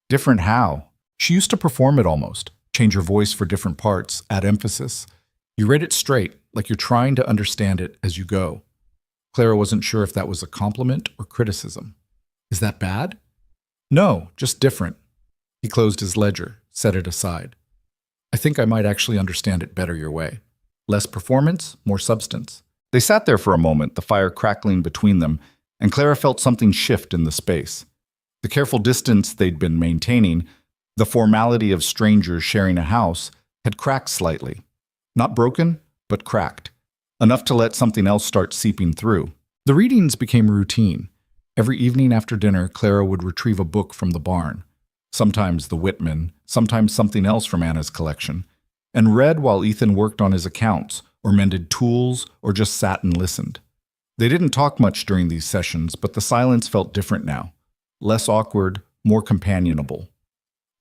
Different how? She used to perform it almost, change her voice for different parts, add emphasis. You read it straight, like you're trying to understand it as you go. Clara wasn't sure if that was a compliment or criticism. Is that bad? No, just different. He closed his ledger, set it aside. I think I might actually understand it better your way. Less performance, more substance. They sat there for a moment, the fire crackling between them, and Clara felt something shift in the space. The careful distance they'd been maintaining, the formality of strangers sharing a house, had cracked slightly. Not broken, but cracked. Enough to let something else start seeping through. The readings became routine. Every evening after dinner, Clara would retrieve a book from the barn. Sometimes the Whitman, sometimes something else from Anna's collection, and read while Ethan worked on his accounts, or mended tools, or just sat and listened. They didn't talk much during these sessions, but the silence felt different now. Less awkward, more companionable.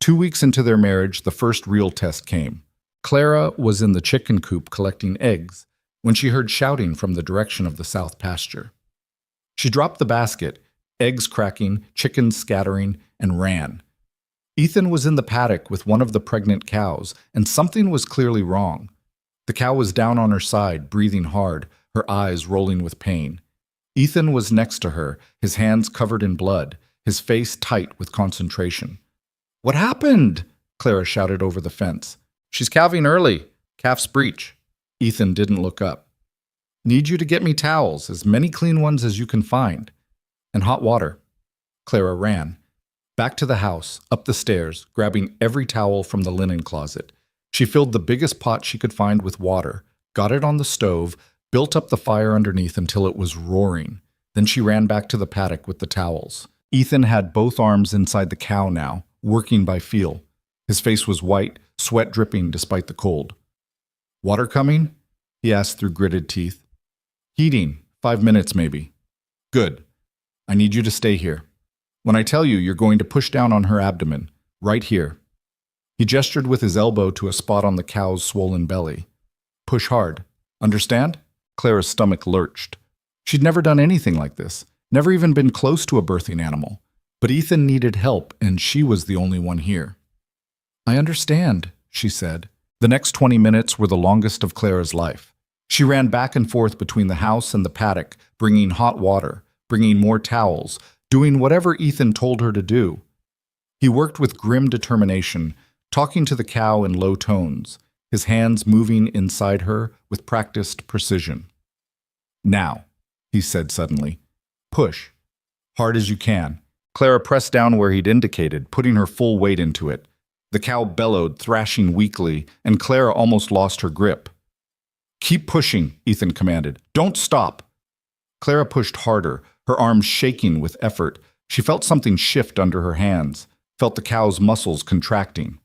2 weeks into their marriage, the first real test came. Clara was in the chicken coop collecting eggs when she heard shouting from the direction of the south pasture. She dropped the basket, eggs cracking, chickens scattering, and ran. Ethan was in the paddock with one of the pregnant cows, and something was clearly wrong. The cow was down on her side, breathing hard, her eyes rolling with pain. Ethan was next to her, his hands covered in blood, his face tight with concentration. "What happened?" Clara shouted over the fence. "She's calving early. Calf's breech." Ethan didn't look up. "Need you to get me towels, as many clean ones as you can find. And hot water." Clara ran. Back to the house, up the stairs, grabbing every towel from the linen closet. She filled the biggest pot she could find with water, got it on the stove, built up the fire underneath until it was roaring. Then she ran back to the paddock with the towels. Ethan had both arms inside the cow now, working by feel. His face was white, sweat dripping despite the cold. "Water coming?" he asked through gritted teeth. "Heating, 5 minutes maybe." "Good. I need you to stay here. When I tell you, you're going to push down on her abdomen, right here." He gestured with his elbow to a spot on the cow's swollen belly. "Push hard. Understand?" Clara's stomach lurched. She'd never done anything like this, never even been close to a birthing animal. But Ethan needed help, and she was the only one here. "I understand," she said. The next 20 minutes were the longest of Clara's life. She ran back and forth between the house and the paddock, bringing hot water, bringing more towels, doing whatever Ethan told her to do. He worked with grim determination, talking to the cow in low tones, his hands moving inside her with practiced precision. "Now," he said suddenly, "push. Hard as you can." Clara pressed down where he'd indicated, putting her full weight into it. The cow bellowed, thrashing weakly, and Clara almost lost her grip. "Keep pushing," Ethan commanded. "Don't stop." Clara pushed harder, her arms shaking with effort, She felt something shift under her hands, felt the cow's muscles contracting.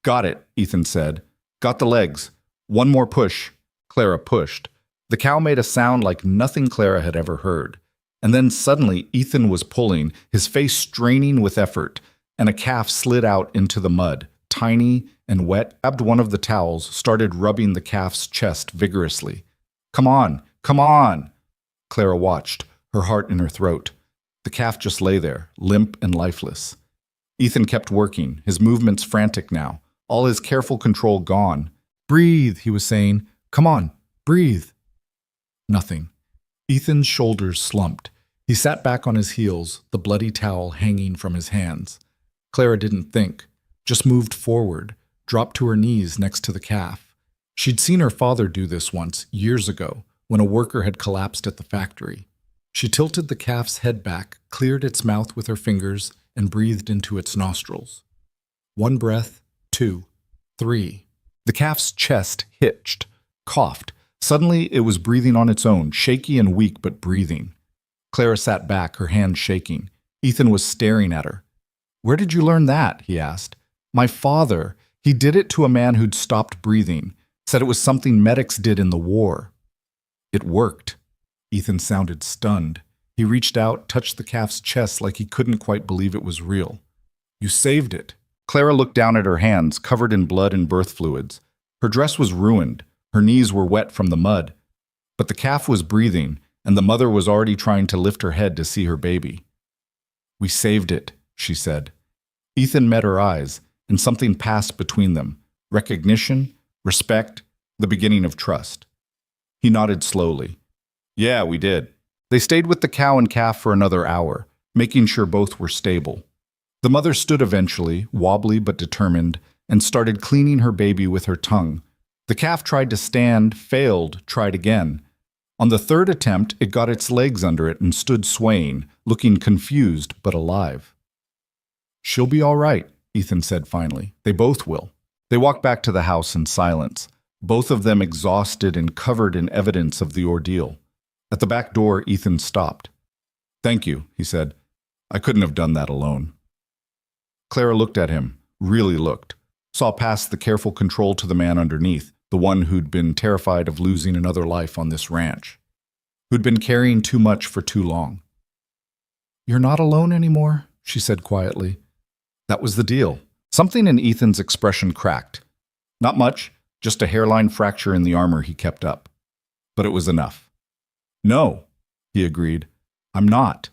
"Got it," Ethan said. "Got the legs. One more push." Clara pushed. The cow made a sound like nothing Clara had ever heard. And then suddenly Ethan was pulling, his face straining with effort, and a calf slid out into the mud, tiny and wet, grabbed one of the towels, started rubbing the calf's chest vigorously. "Come on, come on!" Clara watched, her heart in her throat. The calf just lay there, limp and lifeless. Ethan kept working, his movements frantic now, all his careful control gone. "Breathe," he was saying. "Come on, breathe." Nothing. Ethan's shoulders slumped. He sat back on his heels, the bloody towel hanging from his hands. Clara didn't think, just moved forward, dropped to her knees next to the calf. She'd seen her father do this once, years ago, when a worker had collapsed at the factory. She tilted the calf's head back, cleared its mouth with her fingers, and breathed into its nostrils. One breath, two, three. The calf's chest hitched, coughed. Suddenly it was breathing on its own, shaky and weak but breathing. Clara sat back, her hands shaking. Ethan was staring at her. "Where did you learn that?" he asked. "My father. He did it to a man who'd stopped breathing. Said it was something medics did in the war." "It worked." Ethan sounded stunned. He reached out, touched the calf's chest like he couldn't quite believe it was real. "You saved it." Clara looked down at her hands, covered in blood and birth fluids. Her dress was ruined. Her knees were wet from the mud. But the calf was breathing, and the mother was already trying to lift her head to see her baby. "We saved it," she said. Ethan met her eyes, and something passed between them. Recognition, respect, the beginning of trust. He nodded slowly. "Yeah, we did." They stayed with the cow and calf for another hour, making sure both were stable. The mother stood eventually, wobbly but determined, and started cleaning her baby with her tongue. The calf tried to stand, failed, tried again. On the third attempt, it got its legs under it and stood swaying, looking confused but alive. "She'll be all right," Ethan said finally. "They both will." They walked back to the house in silence, both of them exhausted and covered in evidence of the ordeal. At the back door, Ethan stopped. "Thank you," he said. "I couldn't have done that alone." Clara looked at him, really looked, saw past the careful control to the man underneath, the one who'd been terrified of losing another life on this ranch, who'd been carrying too much for too long. "You're not alone anymore," she said quietly. That was the deal. Something in Ethan's expression cracked. Not much, just a hairline fracture in the armor he kept up. But it was enough. "No," he agreed. "I'm not."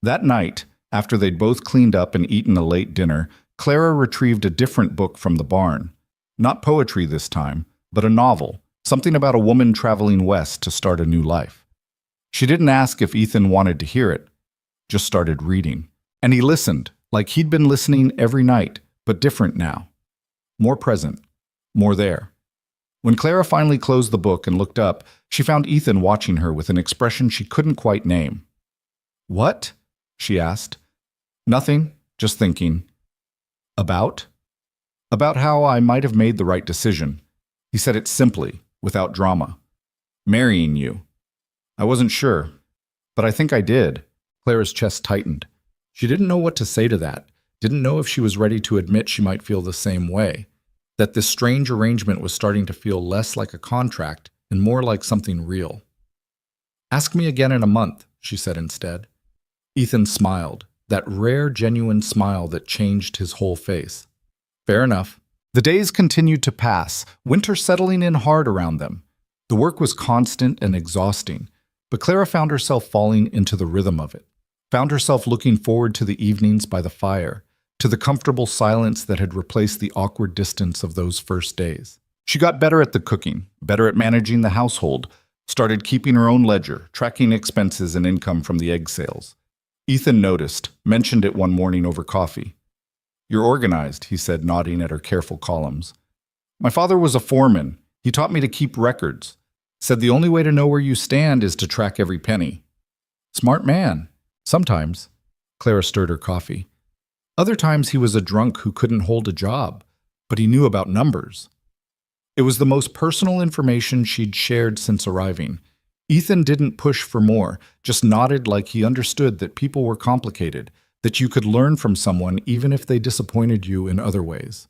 That night, after they'd both cleaned up and eaten a late dinner, Clara retrieved a different book from the barn. Not poetry this time, but a novel, something about a woman traveling west to start a new life. She didn't ask if Ethan wanted to hear it, just started reading. And he listened, like he'd been listening every night, but different now. More present, more there. When Clara finally closed the book and looked up, she found Ethan watching her with an expression she couldn't quite name. "What?" she asked. "Nothing, just thinking." "About?" "About how I might have made the right decision." He said it simply, without drama. "Marrying you." "I wasn't sure, but I think I did." Clara's chest tightened. She didn't know what to say to that, didn't know if she was ready to admit she might feel the same way, that this strange arrangement was starting to feel less like a contract and more like something real. "Ask me again in a month," she said instead. Ethan smiled, that rare, genuine smile that changed his whole face. Fair enough. The days continued to pass, winter settling in hard around them. The work was constant and exhausting, but Clara found herself falling into the rhythm of it, found herself looking forward to the evenings by the fire, to the comfortable silence that had replaced the awkward distance of those first days. She got better at the cooking, better at managing the household, started keeping her own ledger, tracking expenses and income from the egg sales. Ethan noticed, mentioned it one morning over coffee. "You're organized," he said, nodding at her careful columns. "My father was a foreman. He taught me to keep records. Said the only way to know where you stand is to track every penny." "Smart man." "Sometimes." Clara stirred her coffee. "Other times he was a drunk who couldn't hold a job, but he knew about numbers." It was the most personal information she'd shared since arriving. Ethan didn't push for more, just nodded like he understood that people were complicated, that you could learn from someone even if they disappointed you in other ways.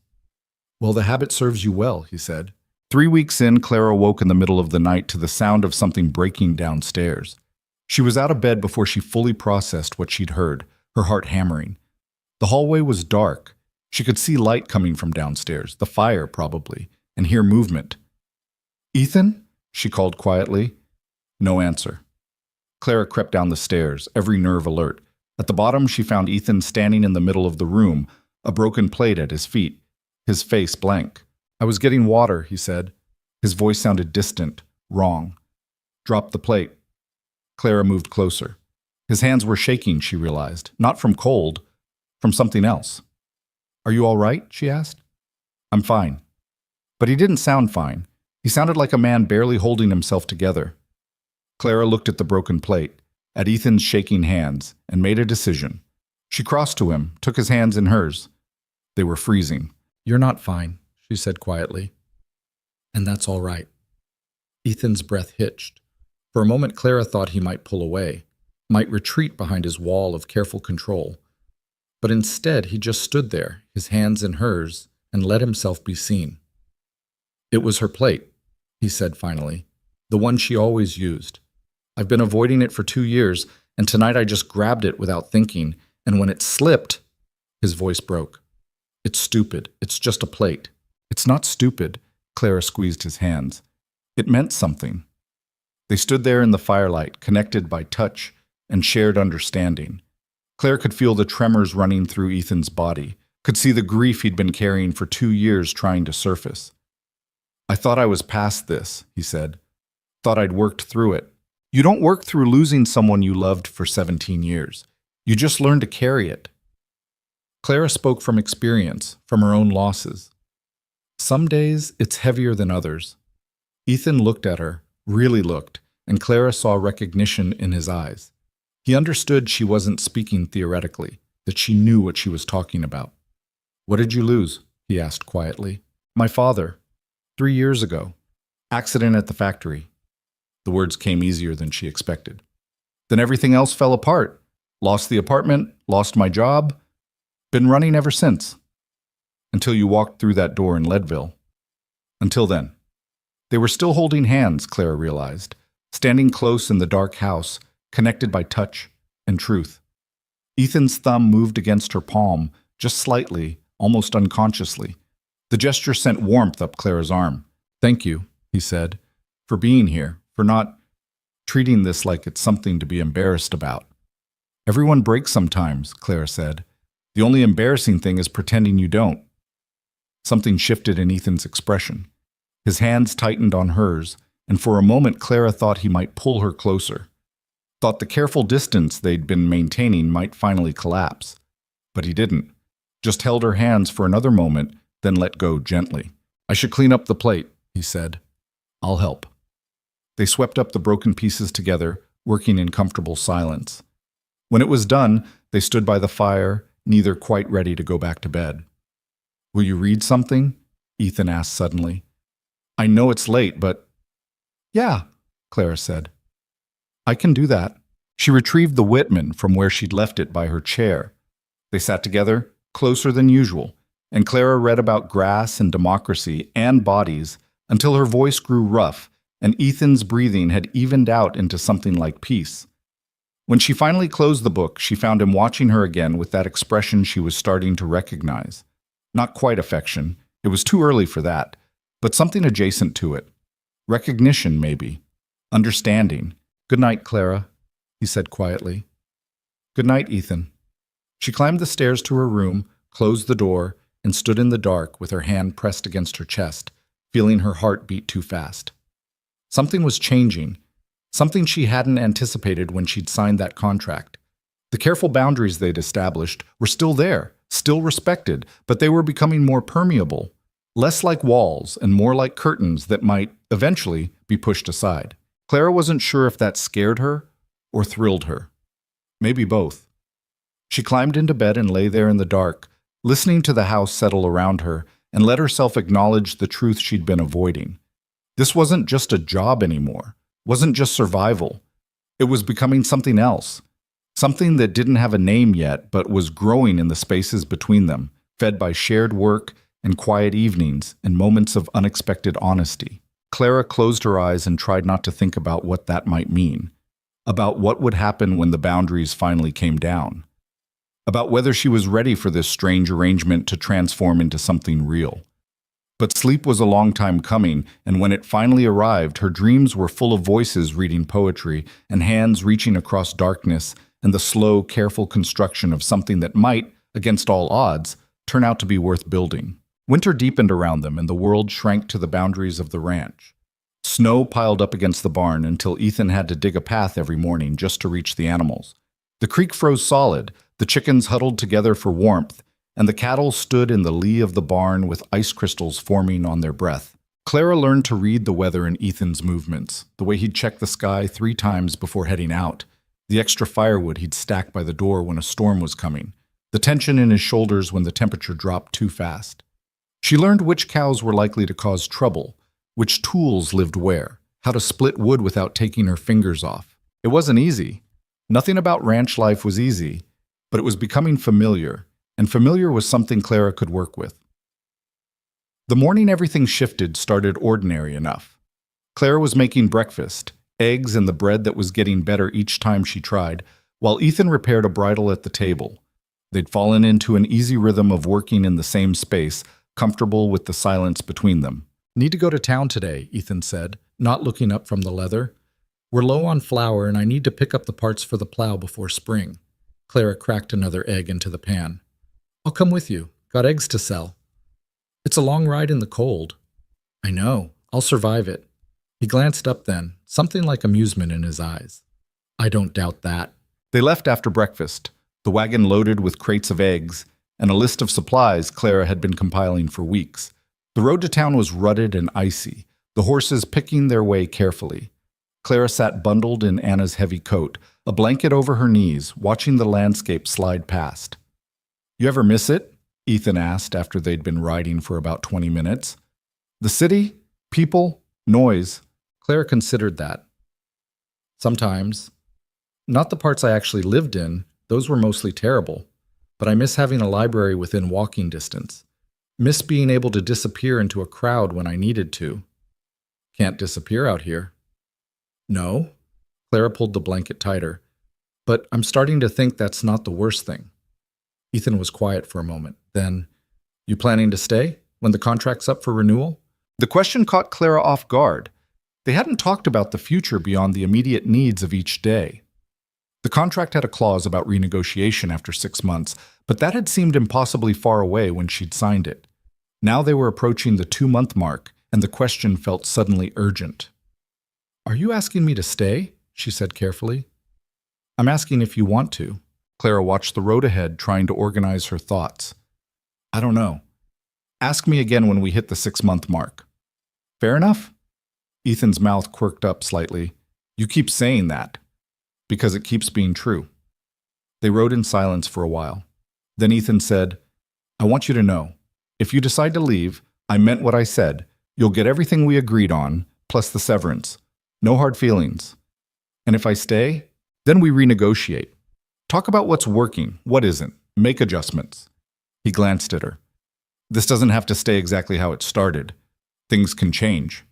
Well, the habit serves you well, he said. 3 weeks in, Clara woke in the middle of the night to the sound of something breaking downstairs. She was out of bed before she fully processed what she'd heard, her heart hammering. The hallway was dark. She could see light coming from downstairs, the fire probably, and hear movement. "Ethan?" she called quietly. No answer. Clara crept down the stairs, every nerve alert. At the bottom, she found Ethan standing in the middle of the room, a broken plate at his feet, his face blank. "I was getting water," he said. His voice sounded distant, wrong. "Drop the plate." Clara moved closer. His hands were shaking, she realized, not from cold, from something else. "Are you all right?" she asked. "I'm fine." But he didn't sound fine. He sounded like a man barely holding himself together. Clara looked at the broken plate, at Ethan's shaking hands, and made a decision. She crossed to him, took his hands in hers. They were freezing. "You're not fine," she said quietly. "And that's all right." Ethan's breath hitched. For a moment, Clara thought he might pull away, might retreat behind his wall of careful control. But instead, he just stood there, his hands in hers, and let himself be seen. "It was her plate," he said finally, "the one she always used. I've been avoiding it for 2 years, and tonight I just grabbed it without thinking, and when it slipped," his voice broke. "It's stupid. It's just a plate." "It's not stupid," Clara squeezed his hands. "It meant something." They stood there in the firelight, connected by touch and shared understanding. Claire could feel the tremors running through Ethan's body, could see the grief he'd been carrying for 2 years trying to surface. "I thought I was past this," he said. "Thought I'd worked through it." You don't work through losing someone you loved for 17 years. You just learn to carry it. Clara spoke from experience, from her own losses. Some days, it's heavier than others. Ethan looked at her, really looked, and Clara saw recognition in his eyes. He understood she wasn't speaking theoretically, that she knew what she was talking about. "What did you lose?" he asked quietly. "My father. 3 years ago. Accident at the factory." The words came easier than she expected. "Then everything else fell apart. Lost the apartment, lost my job. Been running ever since. Until you walked through that door in Leadville. Until then." They were still holding hands, Clara realized, standing close in the dark house, connected by touch and truth. Ethan's thumb moved against her palm, just slightly, almost unconsciously. The gesture sent warmth up Clara's arm. "Thank you," he said, "for being here, for not treating this like it's something to be embarrassed about." "Everyone breaks sometimes," Clara said. "The only embarrassing thing is pretending you don't." Something shifted in Ethan's expression. His hands tightened on hers, and for a moment Clara thought he might pull her closer. Thought the careful distance they'd been maintaining might finally collapse. But he didn't. Just held her hands for another moment, then let go gently. "I should clean up the plate," he said. "I'll help." They swept up the broken pieces together, working in comfortable silence. When it was done, they stood by the fire, neither quite ready to go back to bed. "Will you read something?" Ethan asked suddenly. "I know it's late, but—" "Yeah," Clara said. "I can do that." She retrieved the Whitman from where she'd left it by her chair. They sat together, closer than usual, and Clara read about grass and democracy and bodies until her voice grew rough and Ethan's breathing had evened out into something like peace. When she finally closed the book, she found him watching her again with that expression she was starting to recognize. Not quite affection, it was too early for that, but something adjacent to it. Recognition, maybe. Understanding. "Good night, Clara," he said quietly. "Good night, Ethan." She climbed the stairs to her room, closed the door, and stood in the dark with her hand pressed against her chest, feeling her heart beat too fast. Something was changing, something she hadn't anticipated when she'd signed that contract. The careful boundaries they'd established were still there, still respected, but they were becoming more permeable, less like walls and more like curtains that might, eventually, be pushed aside. Clara wasn't sure if that scared her or thrilled her. Maybe both. She climbed into bed and lay there in the dark, listening to the house settle around her, and let herself acknowledge the truth she'd been avoiding. This wasn't just a job anymore. wasn't just survival. It was becoming something else. Something that didn't have a name yet, but was growing in the spaces between them, fed by shared work and quiet evenings and moments of unexpected honesty. Clara closed her eyes and tried not to think about what that might mean, about what would happen when the boundaries finally came down, about whether she was ready for this strange arrangement to transform into something real. But sleep was a long time coming, and when it finally arrived, her dreams were full of voices reading poetry and hands reaching across darkness and the slow, careful construction of something that might, against all odds, turn out to be worth building. Winter deepened around them, and the world shrank to the boundaries of the ranch. Snow piled up against the barn until Ethan had to dig a path every morning just to reach the animals. The creek froze solid, the chickens huddled together for warmth, and the cattle stood in the lee of the barn with ice crystals forming on their breath. Clara learned to read the weather in Ethan's movements, the way he'd check the sky 3 times before heading out, the extra firewood he'd stack by the door when a storm was coming, the tension in his shoulders when the temperature dropped too fast. She learned which cows were likely to cause trouble, which tools lived where, how to split wood without taking her fingers off. It wasn't easy. Nothing about ranch life was easy, but it was becoming familiar, and familiar was something Clara could work with. The morning everything shifted started ordinary enough. Clara was making breakfast, eggs and the bread that was getting better each time she tried, while Ethan repaired a bridle at the table. They'd fallen into an easy rhythm of working in the same space, comfortable with the silence between them. "Need to go to town today," Ethan said, not looking up from the leather. "We're low on flour and I need to pick up the parts for the plow before spring." Clara cracked another egg into the pan. "I'll come with you. Got eggs to sell." "It's a long ride in the cold." "I know. I'll survive it." He glanced up then, something like amusement in his eyes. "I don't doubt that." They left after breakfast, the wagon loaded with crates of eggs, and a list of supplies Clara had been compiling for weeks. The road to town was rutted and icy, the horses picking their way carefully. Clara sat bundled in Anna's heavy coat, a blanket over her knees, watching the landscape slide past. "You ever miss it?" Ethan asked after they'd been riding for about 20 minutes. "The city? People? Noise?" Clara considered that. "Sometimes. Not the parts I actually lived in, those were mostly terrible. But I miss having a library within walking distance. Miss being able to disappear into a crowd when I needed to." "Can't disappear out here." "No." Clara pulled the blanket tighter. "But I'm starting to think that's not the worst thing." Ethan was quiet for a moment. Then, "You planning to stay when the contract's up for renewal?" The question caught Clara off guard. They hadn't talked about the future beyond the immediate needs of each day. The contract had a clause about renegotiation after 6 months, but that had seemed impossibly far away when she'd signed it. Now they were approaching the 2-month mark, and the question felt suddenly urgent. "Are you asking me to stay?" she said carefully. "I'm asking if you want to." Clara watched the road ahead, trying to organize her thoughts. "I don't know. Ask me again when we hit the 6-month mark." "Fair enough?" Ethan's mouth quirked up slightly. "You keep saying that." "Because it keeps being true." They rode in silence for a while. Then Ethan said, "I want you to know, if you decide to leave, I meant what I said. You'll get everything we agreed on, plus the severance. No hard feelings. And if I stay, then we renegotiate. Talk about what's working, what isn't. Make adjustments." He glanced at her. "This doesn't have to stay exactly how it started. Things can change."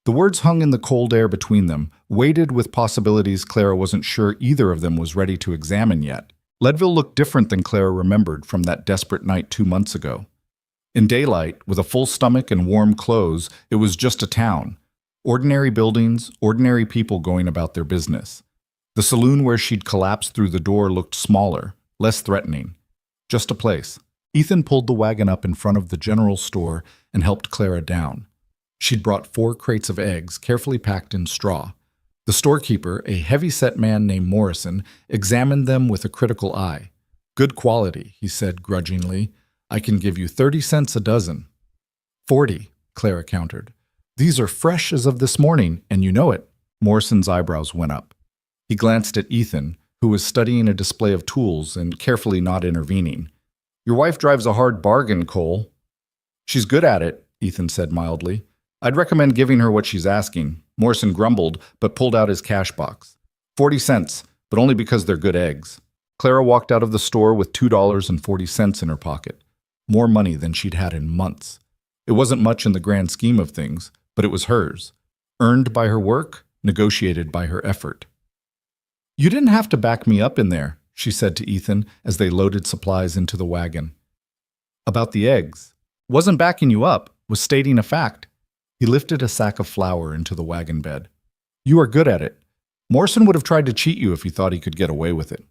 The words hung in the cold air between them, weighted with possibilities Clara wasn't sure either of them was ready to examine yet. Leadville looked different than Clara remembered from that desperate night 2 months ago. In daylight, with a full stomach and warm clothes, it was just a town. Ordinary buildings, ordinary people going about their business. The saloon where she'd collapsed through the door looked smaller, less threatening. Just a place. Ethan pulled the wagon up in front of the general store and helped Clara down. She'd brought 4 crates of eggs, carefully packed in straw. The storekeeper, a heavy-set man named Morrison, examined them with a critical eye. "Good quality," he said grudgingly. "I can give you 30 cents a dozen." 40, Clara countered. "These are fresh as of this morning, and you know it." Morrison's eyebrows went up. He glanced at Ethan, who was studying a display of tools and carefully not intervening. "Your wife drives a hard bargain, Cole." "She's good at it," Ethan said mildly. I'd recommend giving her what she's asking. Morrison grumbled, but pulled out his cash box. 40 cents, but only because they're good eggs. Clara walked out of the store with $2.40 in her pocket. More money than she'd had in months. It wasn't much in the grand scheme of things, but it was hers. Earned by her work, negotiated by her effort. "You didn't have to back me up in there," she said to Ethan as they loaded supplies into the wagon. "About the eggs. Wasn't backing you up, was stating a fact." He lifted a sack of flour into the wagon bed. "You are good at it. Morrison would have tried to cheat you if he thought he could get away with it.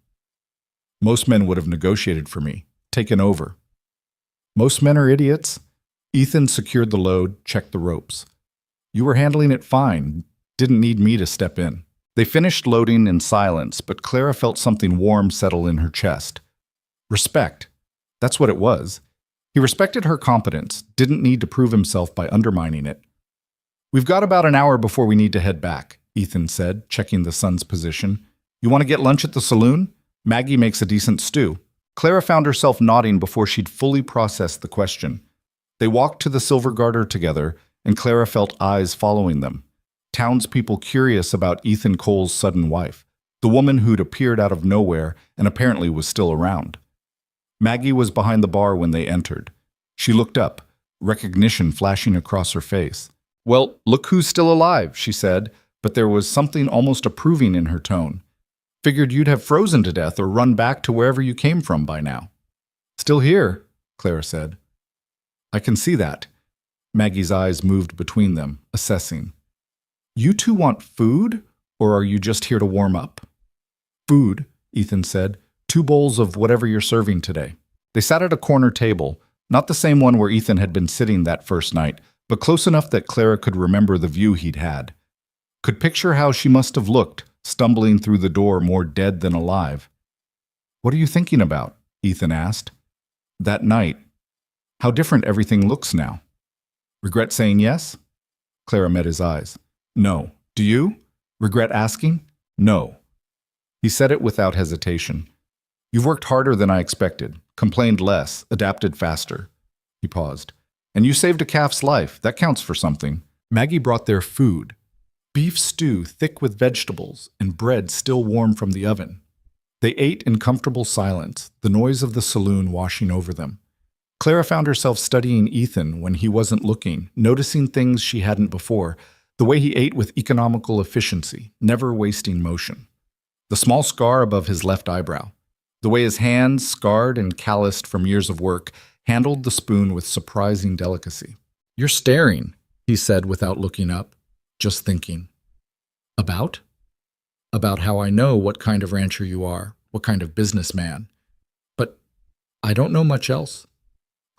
Most men would have negotiated for me, taken over. Most men are idiots." Ethan secured the load, checked the ropes. "You were handling it fine. Didn't need me to step in." They finished loading in silence, but Clara felt something warm settle in her chest. Respect. That's what it was. He respected her competence, didn't need to prove himself by undermining it. "We've got about an hour before we need to head back," Ethan said, checking the sun's position. "You want to get lunch at the saloon? Maggie makes a decent stew." Clara found herself nodding before she'd fully processed the question. They walked to the Silver Garter together, and Clara felt eyes following them. Townspeople curious about Ethan Cole's sudden wife, the woman who'd appeared out of nowhere and apparently was still around. Maggie was behind the bar when they entered. She looked up, recognition flashing across her face. "Well, look who's still alive," she said, but there was something almost approving in her tone. "Figured you'd have frozen to death or run back to wherever you came from by now." "Still here," Clara said. "I can see that." Maggie's eyes moved between them, assessing. "You two want food, or are you just here to warm up?" "Food," Ethan said. 2 bowls of whatever you're serving today." They sat at a corner table, not the same one where Ethan had been sitting that first night, but close enough that Clara could remember the view he'd had. Could picture how she must have looked, stumbling through the door more dead than alive. "What are you thinking about?" Ethan asked. "That night. How different everything looks now." "Regret saying yes?" Clara met his eyes. "No. Do you? Regret asking?" "No." He said it without hesitation. "You've worked harder than I expected, complained less, adapted faster." He paused. "And you saved a calf's life. That counts for something." Maggie brought their food. Beef stew thick with vegetables and bread still warm from the oven. They ate in comfortable silence, the noise of the saloon washing over them. Clara found herself studying Ethan when he wasn't looking, noticing things she hadn't before, the way he ate with economical efficiency, never wasting motion. The small scar above his left eyebrow. The way his hands, scarred and calloused from years of work, handled the spoon with surprising delicacy. "You're staring," he said without looking up, just thinking. "About?" "About how I know what kind of rancher you are, what kind of businessman. But I don't know much else."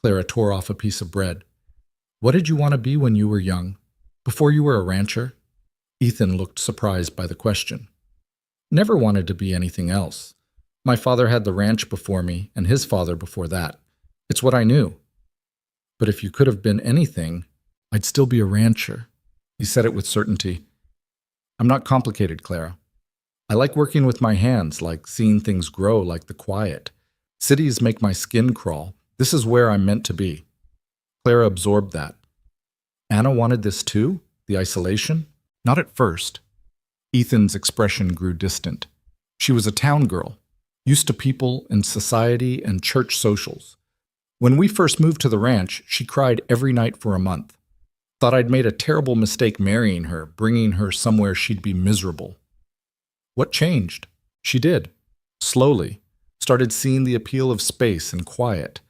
Clara tore off a piece of bread. "What did you want to be when you were young? Before you were a rancher?" Ethan looked surprised by the question. "Never wanted to be anything else. My father had the ranch before me, and his father before that. It's what I knew. But if you could have been anything, I'd still be a rancher." He said it with certainty. "I'm not complicated, Clara. I like working with my hands, like seeing things grow, like the quiet. Cities make my skin crawl. This is where I'm meant to be." Clara absorbed that. Anna wanted this too? The isolation? Not at first. Ethan's expression grew distant. She was a town girl, used to people and society and church socials. When we first moved to the ranch, she cried every night for a month. Thought I'd made a terrible mistake marrying her, bringing her somewhere she'd be miserable. What changed? She did. Slowly. Started seeing the appeal of space and quiet.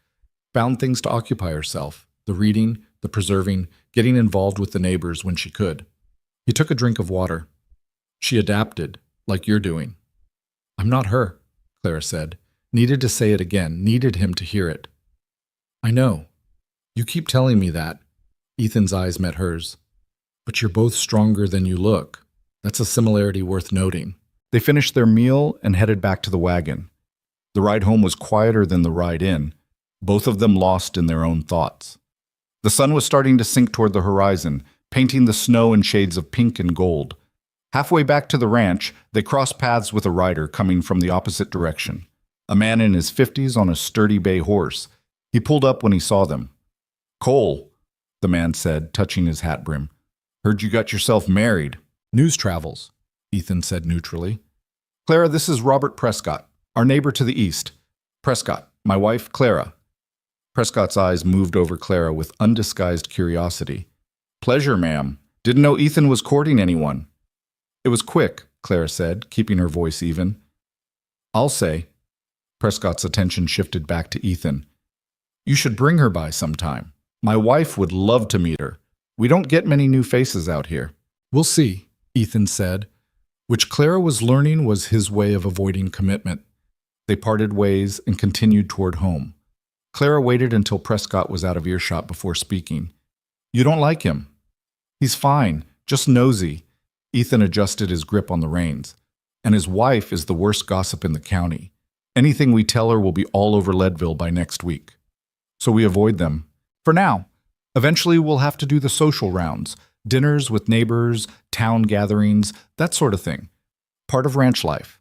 Found things to occupy herself. The reading, the preserving, getting involved with the neighbors when she could. He took a drink of water. She adapted, like you're doing. "I'm not her," Clara said. Needed to say it again, needed him to hear it. "I know. You keep telling me that." Ethan's eyes met hers. "But you're both stronger than you look. That's a similarity worth noting." They finished their meal and headed back to the wagon. The ride home was quieter than the ride in, both of them lost in their own thoughts. The sun was starting to sink toward the horizon, painting the snow in shades of pink and gold. Halfway back to the ranch, they crossed paths with a rider coming from the opposite direction. A man in his 50s on a sturdy bay horse. He pulled up when he saw them. "Cole." the man said, touching his hat brim. Heard you got yourself married. News travels, Ethan said neutrally. Clara, this is Robert Prescott, our neighbor to the east. Prescott, my wife, Clara. Prescott's eyes moved over Clara with undisguised curiosity. Pleasure, ma'am. Didn't know Ethan was courting anyone. It was quick, Clara said, keeping her voice even. I'll say. Prescott's attention shifted back to Ethan. You should bring her by sometime. My wife would love to meet her. We don't get many new faces out here. We'll see, Ethan said, which Clara was learning was his way of avoiding commitment. They parted ways and continued toward home. Clara waited until Prescott was out of earshot before speaking. You don't like him? He's fine, just nosy. Ethan adjusted his grip on the reins. And his wife is the worst gossip in the county. Anything we tell her will be all over Leadville by next week. So we avoid them. For now. Eventually we'll have to do the social rounds. Dinners with neighbors, town gatherings, that sort of thing. Part of ranch life.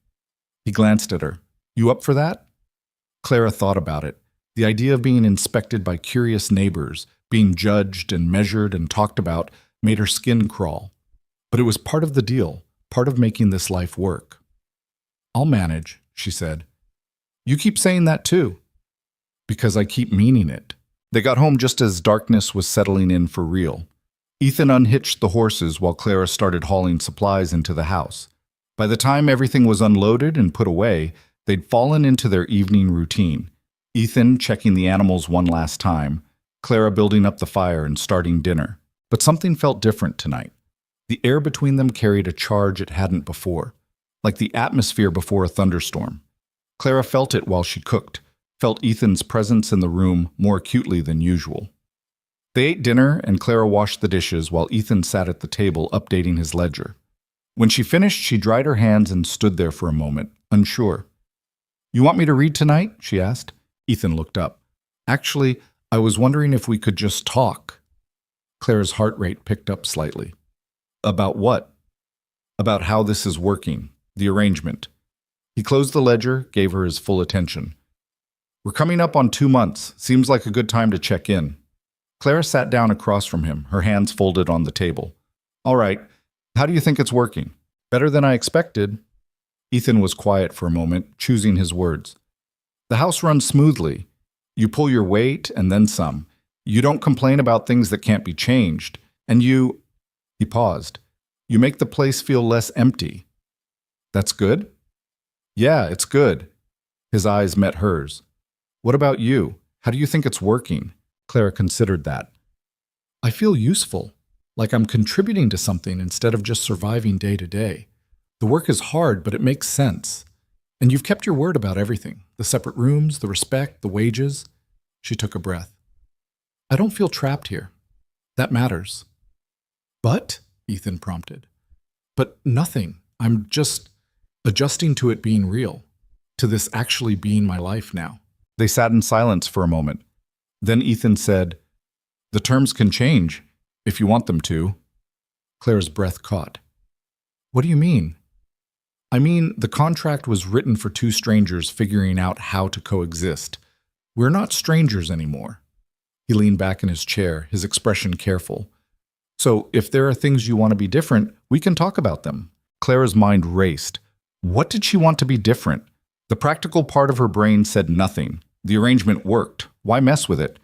He glanced at her. You up for that? Clara thought about it. The idea of being inspected by curious neighbors, being judged and measured and talked about, made her skin crawl. But it was part of the deal, part of making this life work. I'll manage, she said. You keep saying that too. Because I keep meaning it. They got home just as darkness was settling in for real. Ethan unhitched the horses while Clara started hauling supplies into the house. By the time everything was unloaded and put away, they'd fallen into their evening routine. Ethan checking the animals one last time, Clara building up the fire and starting dinner. But something felt different tonight. The air between them carried a charge it hadn't before, like the atmosphere before a thunderstorm. Clara felt it while she cooked, felt Ethan's presence in the room more acutely than usual. They ate dinner and Clara washed the dishes while Ethan sat at the table updating his ledger. When she finished, she dried her hands and stood there for a moment, unsure. You want me to read tonight? She asked. Ethan looked up. Actually, I was wondering if we could just talk. Clara's heart rate picked up slightly. About what? About how this is working, the arrangement. He closed the ledger, gave her his full attention. We're coming up on 2 months. Seems like a good time to check in. Clara sat down across from him, her hands folded on the table. All right, how do you think it's working? Better than I expected. Ethan was quiet for a moment, choosing his words. The house runs smoothly. You pull your weight and then some. You don't complain about things that can't be changed. And you... He paused. You make the place feel less empty. That's good? Yeah, it's good. His eyes met hers. What about you? How do you think it's working? Clara considered that. I feel useful, like I'm contributing to something instead of just surviving day to day. The work is hard, but it makes sense. And you've kept your word about everything. The separate rooms, the respect, the wages. She took a breath. I don't feel trapped here. That matters. But, Ethan prompted. But nothing. I'm just adjusting to it being real, to this actually being my life now. They sat in silence for a moment. Then Ethan said, The terms can change, if you want them to. Clara's breath caught. What do you mean? I mean, the contract was written for two strangers figuring out how to coexist. We're not strangers anymore. He leaned back in his chair, his expression careful. So if there are things you want to be different, we can talk about them. Clara's mind raced. What did she want to be different? The practical part of her brain said nothing. The arrangement worked. Why mess with it?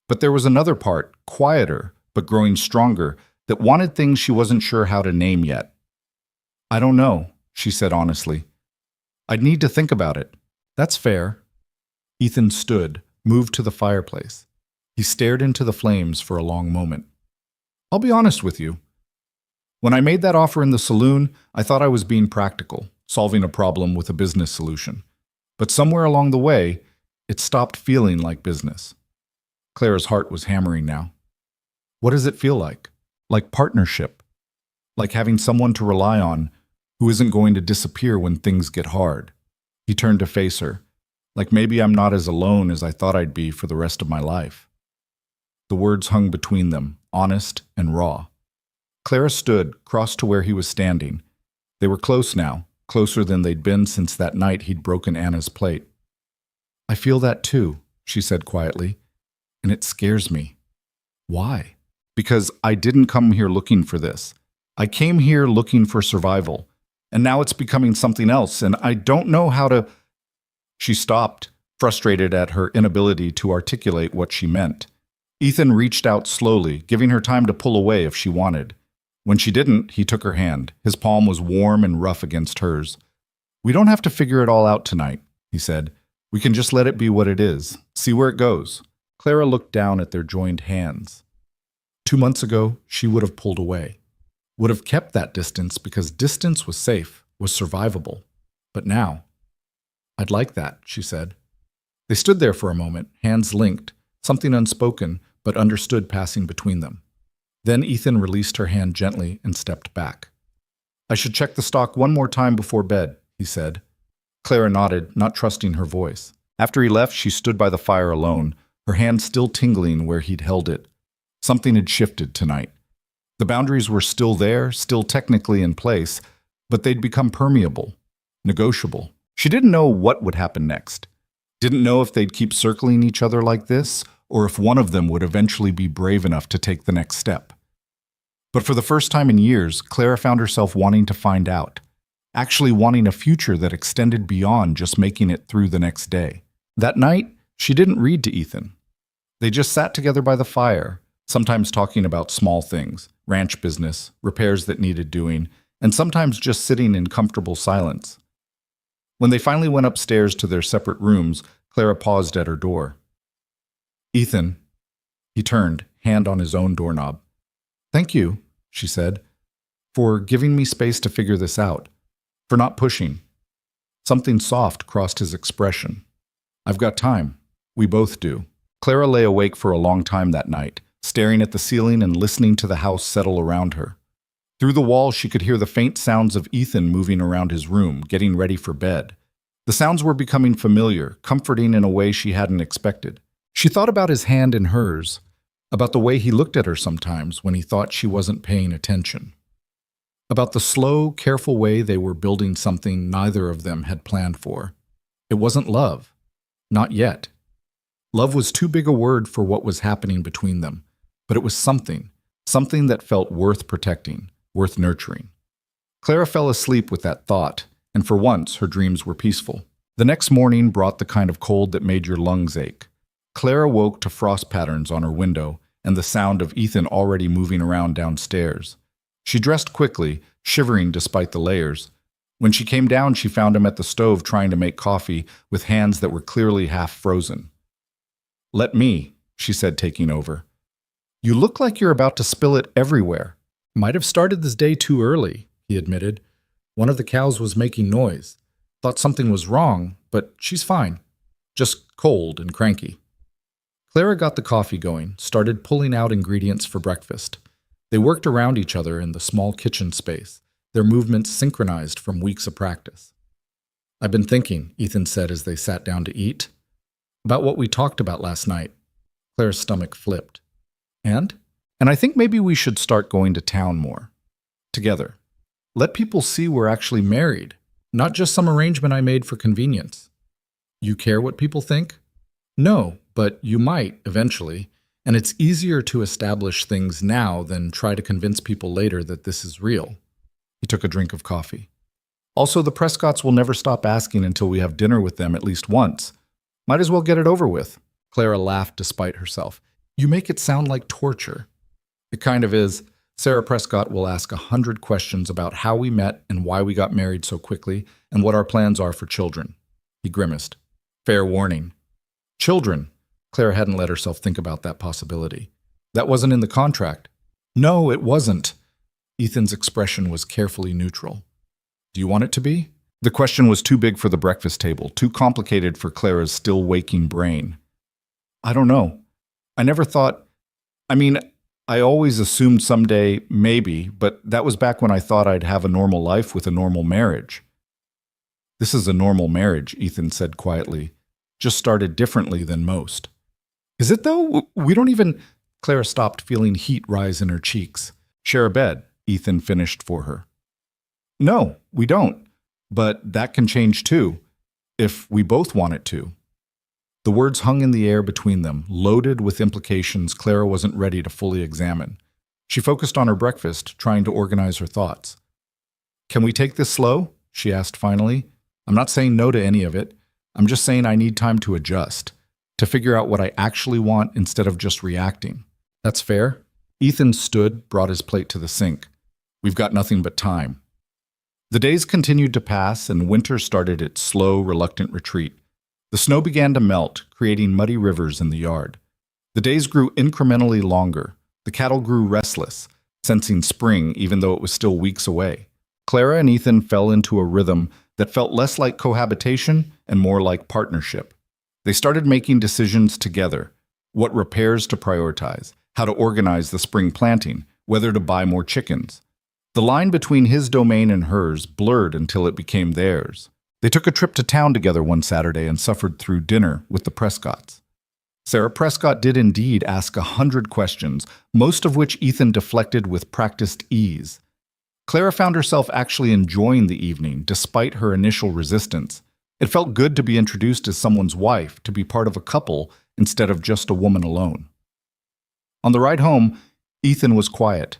But there was another part, quieter, but growing stronger, that wanted things she wasn't sure how to name yet. I don't know, she said honestly. I'd need to think about it. That's fair. Ethan stood, moved to the fireplace. He stared into the flames for a long moment. I'll be honest with you. When I made that offer in the saloon, I thought I was being practical, solving a problem with a business solution. But somewhere along the way, it stopped feeling like business. Clara's heart was hammering now. What does it feel like? Like partnership. Like having someone to rely on who isn't going to disappear when things get hard. He turned to face her. Like maybe I'm not as alone as I thought I'd be for the rest of my life. The words hung between them, honest and raw. Clara stood, crossed to where he was standing. They were close now, closer than they'd been since that night he'd broken Anna's plate. I feel that too, she said quietly, and it scares me. Why? Because I didn't come here looking for this. I came here looking for survival. And now it's becoming something else, and I don't know how to. She stopped, frustrated at her inability to articulate what she meant. Ethan reached out slowly, giving her time to pull away if she wanted. When she didn't, he took her hand. His palm was warm and rough against hers. "We don't have to figure it all out tonight," he said. "We can just let it be what it is. See where it goes." Clara looked down at their joined hands. 2 months ago, she would have pulled away. Would have kept that distance because distance was safe, was survivable. But now, "I'd like that," she said. They stood there for a moment, hands linked, something unspoken but understood passing between them. Then Ethan released her hand gently and stepped back. "I should check the stock one more time before bed," he said. Clara nodded, not trusting her voice. After he left, she stood by the fire alone, her hand still tingling where he'd held it. Something had shifted tonight. The boundaries were still there, still technically in place, but they'd become permeable, negotiable. She didn't know what would happen next. Didn't know if they'd keep circling each other like this, or if one of them would eventually be brave enough to take the next step. But for the first time in years, Clara found herself wanting to find out, actually wanting a future that extended beyond just making it through the next day. That night, she didn't read to Ethan. They just sat together by the fire, sometimes talking about small things, ranch business, repairs that needed doing, and sometimes just sitting in comfortable silence. When they finally went upstairs to their separate rooms, Clara paused at her door. "Ethan," he turned, hand on his own doorknob. "Thank you," she said, "for giving me space to figure this out, for not pushing." Something soft crossed his expression. "I've got time. We both do." Clara lay awake for a long time that night, staring at the ceiling and listening to the house settle around her. Through the wall, she could hear the faint sounds of Ethan moving around his room, getting ready for bed. The sounds were becoming familiar, comforting in a way she hadn't expected. She thought about his hand in hers, about the way he looked at her sometimes when he thought she wasn't paying attention, about the slow, careful way they were building something neither of them had planned for. It wasn't love. Not yet. Love was too big a word for what was happening between them, but it was something that felt worth protecting, worth nurturing. Clara fell asleep with that thought, and for once her dreams were peaceful. The next morning brought the kind of cold that made your lungs ache. Clara woke to frost patterns on her window and the sound of Ethan already moving around downstairs. She dressed quickly, shivering despite the layers. When she came down, she found him at the stove trying to make coffee with hands that were clearly half frozen. "Let me," she said, taking over. "You look like you're about to spill it everywhere." "Might have started this day too early," he admitted. "One of the cows was making noise. Thought something was wrong, but she's fine. Just cold and cranky." Clara got the coffee going, started pulling out ingredients for breakfast. They worked around each other in the small kitchen space, their movements synchronized from weeks of practice. "I've been thinking," Ethan said as they sat down to eat, "about what we talked about last night." Clara's stomach flipped. "And I think maybe we should start going to town more. Together. Let people see we're actually married, not just some arrangement I made for convenience." "You care what people think?" "No, but you might eventually, and it's easier to establish things now than try to convince people later that this is real." He took a drink of coffee. "Also, the Prescotts will never stop asking until we have dinner with them at least once. Might as well get it over with." Clara laughed despite herself. "You make it sound like torture." "It kind of is. Sarah Prescott will ask 100 questions about how we met and why we got married so quickly and what our plans are for children." He grimaced. "Fair warning." "Children." Clara hadn't let herself think about that possibility. "That wasn't in the contract." "No, it wasn't." Ethan's expression was carefully neutral. "Do you want it to be?" The question was too big for the breakfast table, too complicated for Clara's still waking brain. "I don't know. I never thought. I always assumed someday, maybe, but that was back when I thought I'd have a normal life with a normal marriage." "This is a normal marriage," Ethan said quietly. "Just started differently than most." "Is it though? We don't even—" Clara stopped, feeling heat rise in her cheeks. "Share a bed," Ethan finished for her. "No, we don't. But that can change too, if we both want it to." The words hung in the air between them, loaded with implications Clara wasn't ready to fully examine. She focused on her breakfast, trying to organize her thoughts. "Can we take this slow?" she asked finally. "I'm not saying no to any of it. I'm just saying I need time to adjust, to figure out what I actually want instead of just reacting. That's fair?" Ethan stood, brought his plate to the sink. "We've got nothing but time." The days continued to pass, and winter started its slow, reluctant retreat. The snow began to melt, creating muddy rivers in the yard. The days grew incrementally longer. The cattle grew restless, sensing spring even though it was still weeks away. Clara and Ethan fell into a rhythm that felt less like cohabitation and more like partnership. They started making decisions together: what repairs to prioritize, how to organize the spring planting, whether to buy more chickens. The line between his domain and hers blurred until it became theirs. They took a trip to town together one Saturday and suffered through dinner with the Prescotts. Sarah Prescott did indeed ask 100 questions, most of which Ethan deflected with practiced ease. Clara found herself actually enjoying the evening, despite her initial resistance. It felt good to be introduced as someone's wife, to be part of a couple instead of just a woman alone. On the ride home, Ethan was quiet.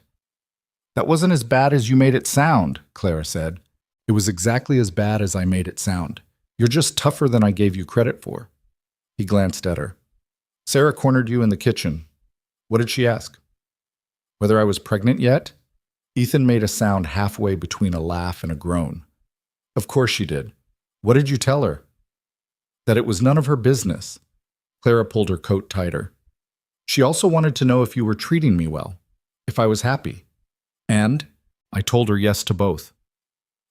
"That wasn't as bad as you made it sound," Clara said. "It was exactly as bad as I made it sound. You're just tougher than I gave you credit for." He glanced at her. "Sarah cornered you in the kitchen. What did she ask?" "Whether I was pregnant yet?" Ethan made a sound halfway between a laugh and a groan. "Of course she did. What did you tell her?" "That it was none of her business." Clara pulled her coat tighter. "She also wanted to know if you were treating me well, if I was happy. And I told her yes to both."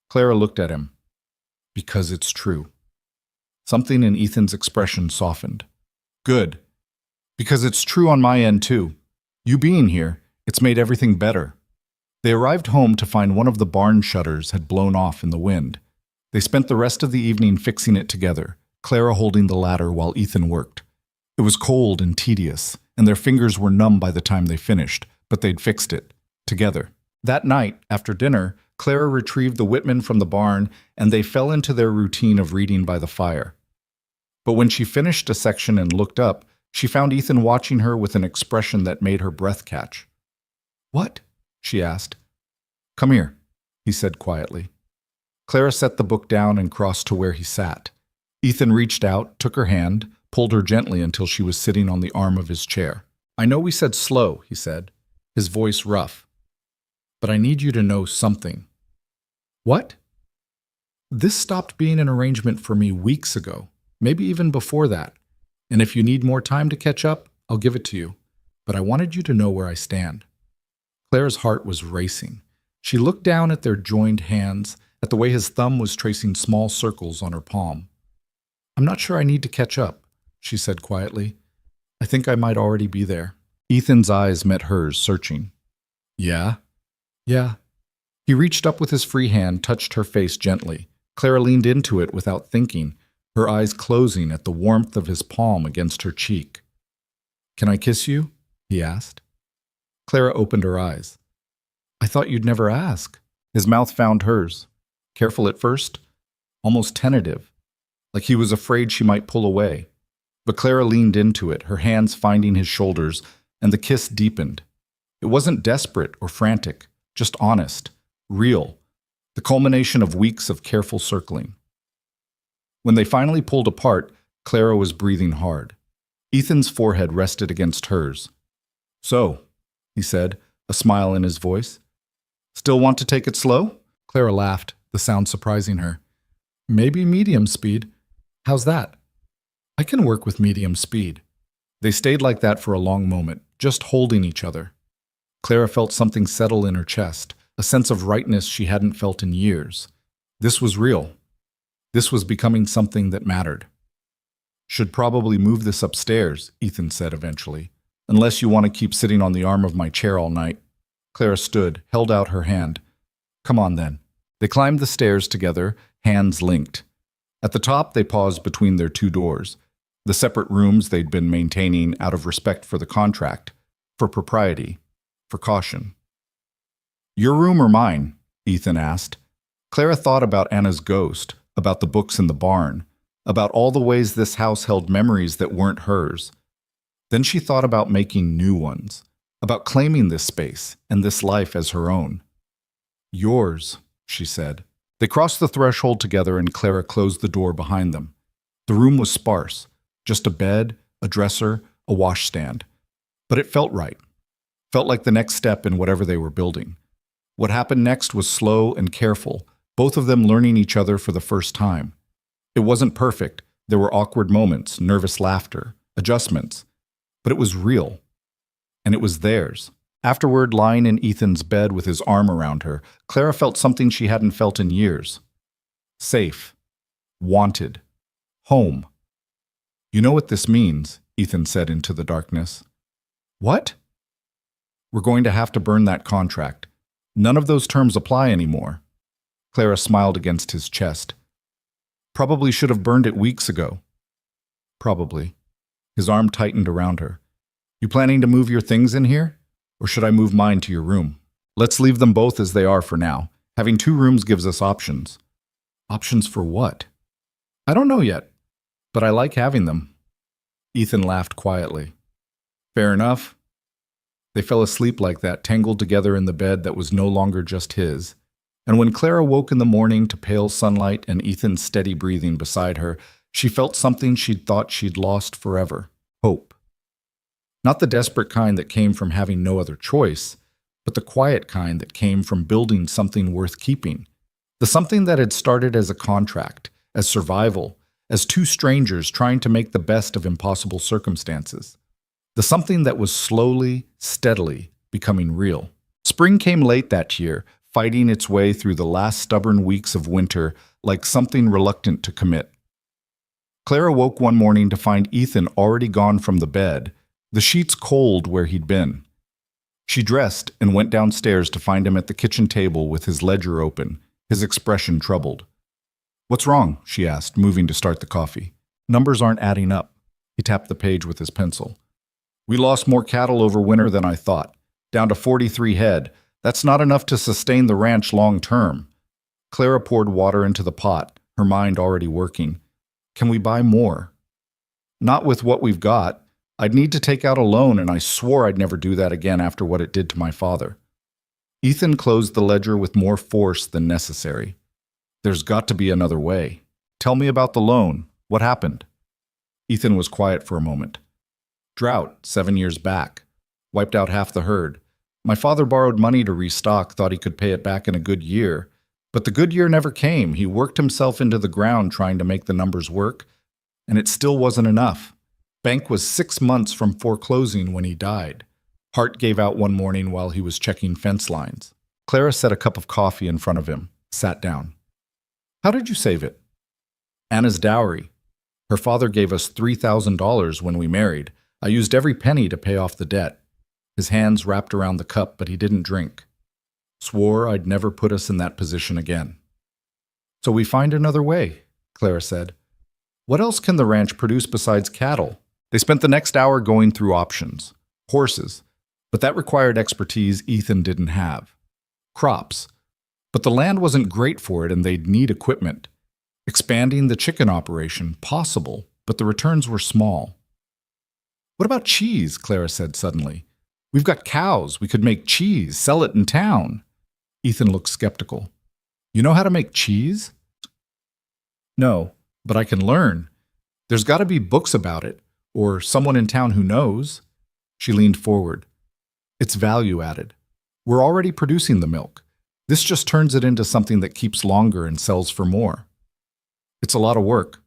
Clara looked at him. "Because it's true." Something in Ethan's expression softened. "Good. Because it's true on my end, too. You being here, it's made everything better." They arrived home to find one of the barn shutters had blown off in the wind. They spent the rest of the evening fixing it together, Clara holding the ladder while Ethan worked. It was cold and tedious, and their fingers were numb by the time they finished, but they'd fixed it, together. That night, after dinner, Clara retrieved the Whitman from the barn, and they fell into their routine of reading by the fire. But when she finished a section and looked up, she found Ethan watching her with an expression that made her breath catch. "What?" she asked. "Come here," he said quietly. Clara set the book down and crossed to where he sat. Ethan reached out, took her hand, pulled her gently until she was sitting on the arm of his chair. "I know we said slow," he said, his voice rough. "But I need you to know something." "What?" "This stopped being an arrangement for me weeks ago, maybe even before that. And if you need more time to catch up, I'll give it to you. But I wanted you to know where I stand." Clara's heart was racing. She looked down at their joined hands, at the way his thumb was tracing small circles on her palm. "I'm not sure I need to catch up," she said quietly. "I think I might already be there." Ethan's eyes met hers, searching. "Yeah?" "Yeah." He reached up with his free hand, touched her face gently. Clara leaned into it without thinking, her eyes closing at the warmth of his palm against her cheek. "Can I kiss you?" he asked. Clara opened her eyes. "I thought you'd never ask." His mouth found hers. Careful at first, almost tentative, like he was afraid she might pull away. But Clara leaned into it, her hands finding his shoulders, and the kiss deepened. It wasn't desperate or frantic, just honest, real, the culmination of weeks of careful circling. When they finally pulled apart, Clara was breathing hard. Ethan's forehead rested against hers. "So," he said, a smile in his voice. "Still want to take it slow?" Clara laughed, the sound surprising her. "Maybe medium speed. How's that?" "I can work with medium speed." They stayed like that for a long moment, just holding each other. Clara felt something settle in her chest, a sense of rightness she hadn't felt in years. This was real. This was becoming something that mattered. "Should probably move this upstairs," Ethan said eventually, "unless you want to keep sitting on the arm of my chair all night." Clara stood, held out her hand. "Come on then." They climbed the stairs together, hands linked. At the top, they paused between their two doors, the separate rooms they'd been maintaining out of respect for the contract, for propriety, for caution. "Your room or mine?" Ethan asked. Clara thought about Anna's ghost, about the books in the barn. about all the ways this house held memories that weren't hers. Then she thought about making new ones, about claiming this space and this life as her own. Yours, she said. They crossed the threshold together and Clara closed the door behind them. The room was sparse, just a bed, a dresser, a washstand. But it felt right. Felt like the next step in whatever they were building. What happened next was slow and careful, both of them learning each other for the first time. It wasn't perfect. There were awkward moments, nervous laughter, adjustments. But it was real. And it was theirs. Afterward, lying in Ethan's bed with his arm around her, Clara felt something she hadn't felt in years. Safe. Wanted. Home. You know what this means, Ethan said into the darkness. What? We're going to have to burn that contract. None of those terms apply anymore. Clara smiled against his chest. Probably should have burned it weeks ago. Probably. His arm tightened around her. You planning to move your things in here? Or should I move mine to your room? Let's leave them both as they are for now. Having 2 rooms gives us options. Options for what? I don't know yet, but I like having them. Ethan laughed quietly. Fair enough. They fell asleep like that, tangled together in the bed that was no longer just his. And when Clara woke in the morning to pale sunlight and Ethan's steady breathing beside her, she felt something she'd thought she'd lost forever. Hope. Not the desperate kind that came from having no other choice, but the quiet kind that came from building something worth keeping. The something that had started as a contract, as survival, as 2 strangers trying to make the best of impossible circumstances. The something that was slowly, steadily becoming real. Spring came late that year, fighting its way through the last stubborn weeks of winter like something reluctant to commit. Clara woke one morning to find Ethan already gone from the bed, the sheets cold where he'd been. She dressed and went downstairs to find him at the kitchen table with his ledger open, his expression troubled. What's wrong? She asked, moving to start the coffee. Numbers aren't adding up. He tapped the page with his pencil. We lost more cattle over winter than I thought, down to 43 head. That's not enough to sustain the ranch long term. Clara poured water into the pot, her mind already working. Can we buy more? Not with what we've got. I'd need to take out a loan, and I swore I'd never do that again after what it did to my father. Ethan closed the ledger with more force than necessary. There's got to be another way. Tell me about the loan. What happened? Ethan was quiet for a moment. Drought, 7 years back. Wiped out half the herd. My father borrowed money to restock, thought he could pay it back in a good year. But the good year never came. He worked himself into the ground trying to make the numbers work, and it still wasn't enough. Bank was 6 months from foreclosing when he died. Hart gave out one morning while he was checking fence lines. Clara set a cup of coffee in front of him, sat down. How did you save it? Anna's dowry. Her father gave us $3,000 when we married. I used every penny to pay off the debt. His hands wrapped around the cup, but he didn't drink. Swore I'd never put us in that position again. So we find another way, Clara said. What else can the ranch produce besides cattle? They spent the next hour going through options. Horses, but that required expertise Ethan didn't have. Crops, but the land wasn't great for it and they'd need equipment. Expanding the chicken operation, possible, but the returns were small. What about cheese? Clara said suddenly. We've got cows. We could make cheese, sell it in town. Ethan looked skeptical. You know how to make cheese? No, but I can learn. There's got to be books about it, or someone in town who knows. She leaned forward. It's value added. We're already producing the milk. This just turns it into something that keeps longer and sells for more. It's a lot of work,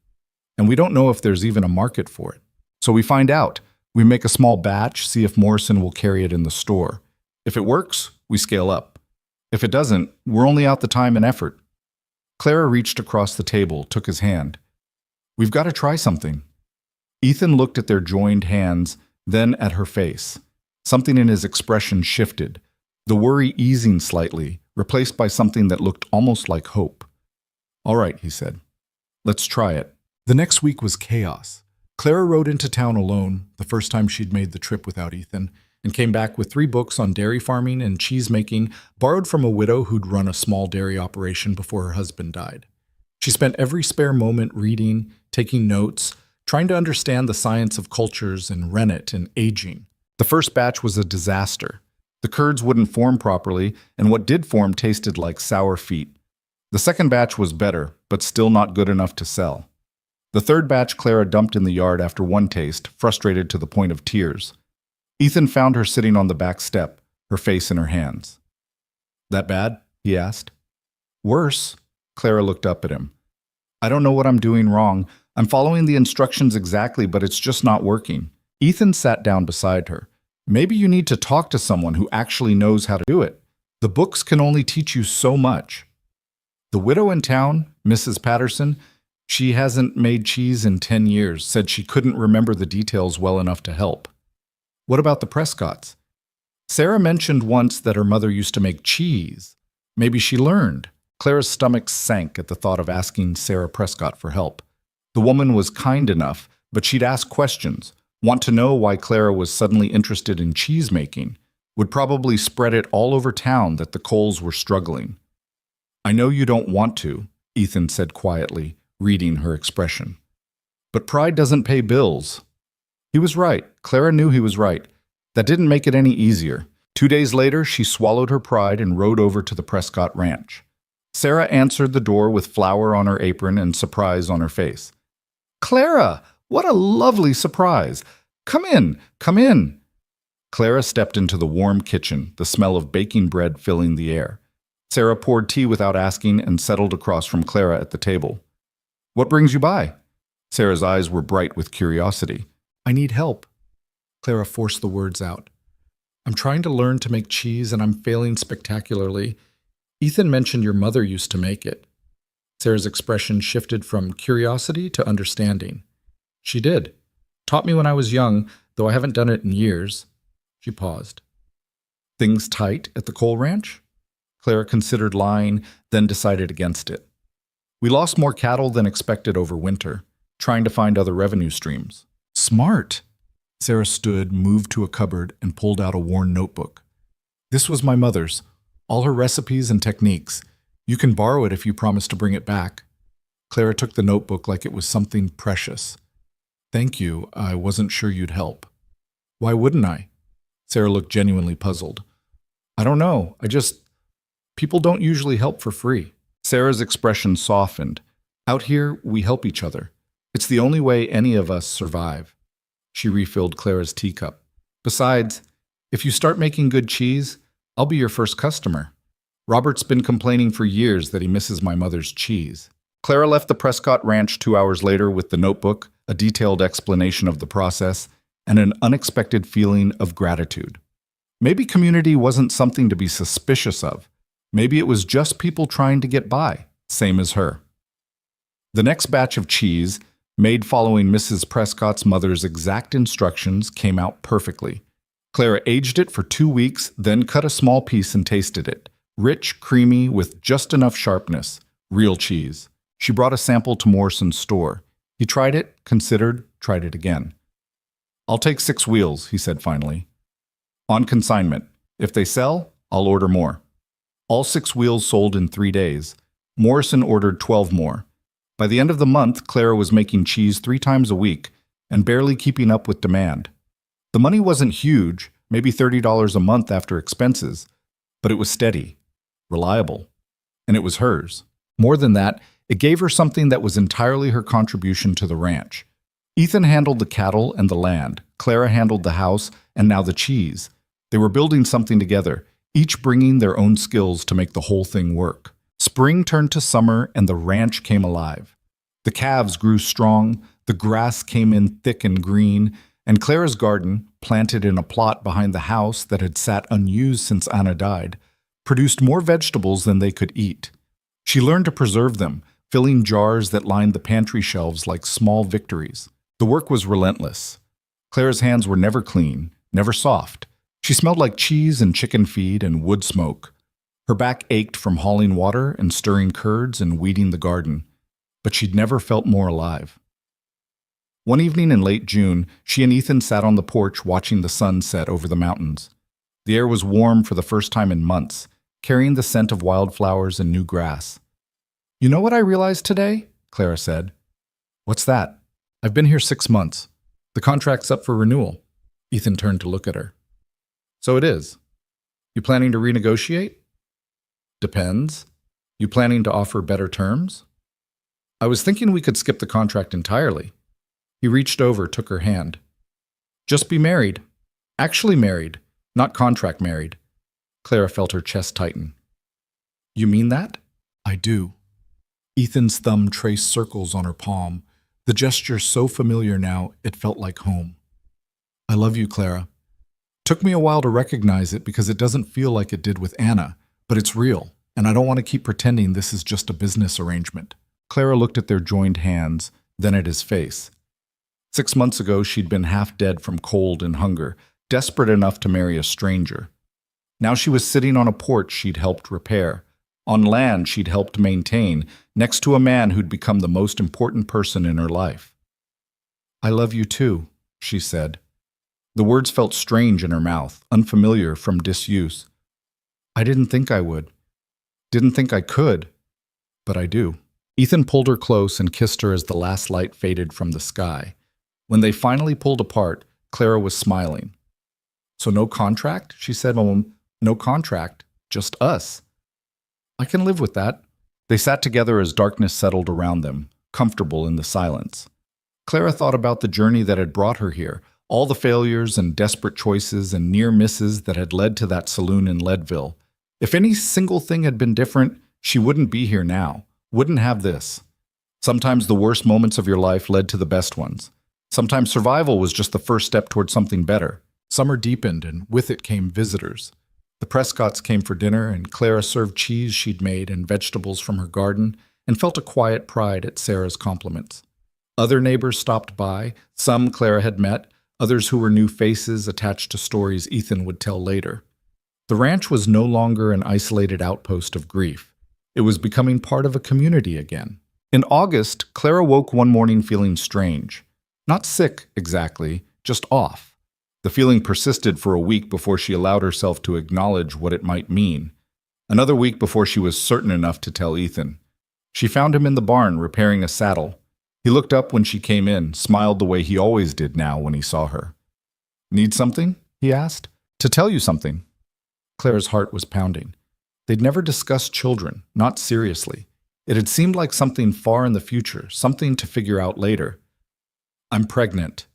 and we don't know if there's even a market for it. So we find out. We make a small batch, see if Morrison will carry it in the store. If it works, we scale up. If it doesn't, we're only out the time and effort. Clara reached across the table, took his hand. We've got to try something. Ethan looked at their joined hands, then at her face. Something in his expression shifted, the worry easing slightly, replaced by something that looked almost like hope. All right, he said. Let's try it. The next week was chaos. Clara rode into town alone, the first time she'd made the trip without Ethan, and came back with 3 books on dairy farming and cheese making, borrowed from a widow who'd run a small dairy operation before her husband died. She spent every spare moment reading, taking notes, trying to understand the science of cultures and rennet and aging. The first batch was a disaster. The curds wouldn't form properly, and what did form tasted like sour feet. The second batch was better, but still not good enough to sell. The third batch Clara dumped in the yard after one taste, frustrated to the point of tears. Ethan found her sitting on the back step, her face in her hands. "That bad?" he asked. "Worse." Clara looked up at him. "I don't know what I'm doing wrong. I'm following the instructions exactly, but it's just not working." Ethan sat down beside her. "Maybe you need to talk to someone who actually knows how to do it. The books can only teach you so much." The widow in town, Mrs. Patterson, she hasn't made cheese in 10 years, said she couldn't remember the details well enough to help. "What about the Prescotts?" "Sarah mentioned once that her mother used to make cheese. Maybe she learned." Clara's stomach sank at the thought of asking Sarah Prescott for help. The woman was kind enough, but she'd ask questions, want to know why Clara was suddenly interested in cheese making, would probably spread it all over town that the Coles were struggling. "I know you don't want to," Ethan said quietly, reading her expression. "But pride doesn't pay bills." He was right. Clara knew he was right. That didn't make it any easier. 2 days later, she swallowed her pride and rode over to the Prescott Ranch. Sarah answered the door with flour on her apron and surprise on her face. "Clara, what a lovely surprise! Come in, come in." Clara stepped into the warm kitchen, the smell of baking bread filling the air. Sarah poured tea without asking and settled across from Clara at the table. "What brings you by?" Sarah's eyes were bright with curiosity. "I need help." Clara forced the words out. "I'm trying to learn to make cheese and I'm failing spectacularly. Ethan mentioned your mother used to make it." Sarah's expression shifted from curiosity to understanding. "She did. Taught me when I was young, though I haven't done it in years." She paused. "Things tight at the Cole Ranch?" Clara considered lying, then decided against it. "We lost more cattle than expected over winter, trying to find other revenue streams." "Smart." Sarah stood, moved to a cupboard, and pulled out a worn notebook. "This was my mother's. All her recipes and techniques. You can borrow it if you promise to bring it back." Clara took the notebook like it was something precious. "Thank you. I wasn't sure you'd help." "Why wouldn't I?" Sarah looked genuinely puzzled. "I don't know. People don't usually help for free." Sarah's expression softened. "Out here, we help each other. It's the only way any of us survive." She refilled Clara's teacup. "Besides, if you start making good cheese, I'll be your first customer. Robert's been complaining for years that he misses my mother's cheese." Clara left the Prescott Ranch 2 hours later with the notebook, a detailed explanation of the process, and an unexpected feeling of gratitude. Maybe community wasn't something to be suspicious of. Maybe it was just people trying to get by, same as her. The next batch of cheese, made following Mrs. Prescott's mother's exact instructions, came out perfectly. Clara aged it for 2 weeks, then cut a small piece and tasted it. Rich, creamy, with just enough sharpness. Real cheese. She brought a sample to Morrison's store. He tried it, considered, tried it again. "I'll take 6 wheels," he said finally. "On consignment. If they sell, I'll order more." All 6 wheels sold in 3 days. Morrison ordered 12 more. By the end of the month, Clara was making cheese 3 times a week and barely keeping up with demand. The money wasn't huge, maybe $30 a month after expenses, but it was steady, reliable, and it was hers. More than that, it gave her something that was entirely her contribution to the ranch. Ethan handled the cattle and the land, Clara handled the house, and now the cheese. They were building something together, each bringing their own skills to make the whole thing work. Spring turned to summer and the ranch came alive. The calves grew strong, the grass came in thick and green, and Clara's garden, planted in a plot behind the house that had sat unused since Anna died, produced more vegetables than they could eat. She learned to preserve them, filling jars that lined the pantry shelves like small victories. The work was relentless. Clara's hands were never clean, never soft. She smelled like cheese and chicken feed and wood smoke. Her back ached from hauling water and stirring curds and weeding the garden, but she'd never felt more alive. One evening in late June, she and Ethan sat on the porch watching the sun set over the mountains. The air was warm for the first time in months, carrying the scent of wildflowers and new grass. "You know what I realized today?" Clara said. What's that? I've been here 6 months. The contract's up for renewal. Ethan turned to look at her. So it is. You planning to renegotiate? Depends. You planning to offer better terms? I was thinking we could skip the contract entirely. He reached over, took her hand. Just be married. Actually married, not contract married. Clara felt her chest tighten. You mean that? I do. Ethan's thumb traced circles on her palm, the gesture so familiar now it felt like home. I love you, Clara. Took me a while to recognize it because it doesn't feel like it did with Anna, but it's real, and I don't want to keep pretending this is just a business arrangement. Clara looked at their joined hands, then at his face. 6 months ago, she'd been half dead from cold and hunger, desperate enough to marry a stranger. Now she was sitting on a porch she'd helped repair, on land she'd helped maintain, next to a man who'd become the most important person in her life. I love you too, she said. The words felt strange in her mouth, unfamiliar from disuse. I didn't think I would. Didn't think I could. But I do. Ethan pulled her close and kissed her as the last light faded from the sky. When they finally pulled apart, Clara was smiling. So no contract? She said, no contract, just us. I can live with that. They sat together as darkness settled around them, comfortable in the silence. Clara thought about the journey that had brought her here, all the failures and desperate choices and near misses that had led to that saloon in Leadville. If any single thing had been different, she wouldn't be here now, wouldn't have this. Sometimes the worst moments of your life led to the best ones. Sometimes survival was just the first step toward something better. Summer deepened, and with it came visitors. The Prescotts came for dinner, and Clara served cheese she'd made and vegetables from her garden, and felt a quiet pride at Sarah's compliments. Other neighbors stopped by, some Clara had met, others who were new faces attached to stories Ethan would tell later. The ranch was no longer an isolated outpost of grief. It was becoming part of a community again. In August, Clara woke one morning feeling strange. Not sick, exactly, just off. The feeling persisted for a week before she allowed herself to acknowledge what it might mean. Another week before she was certain enough to tell Ethan. She found him in the barn repairing a saddle. He looked up when she came in, smiled the way he always did now when he saw her. Need something? He asked. To tell you something. Clara's heart was pounding. They'd never discussed children, not seriously. It had seemed like something far in the future, something to figure out later. I'm pregnant.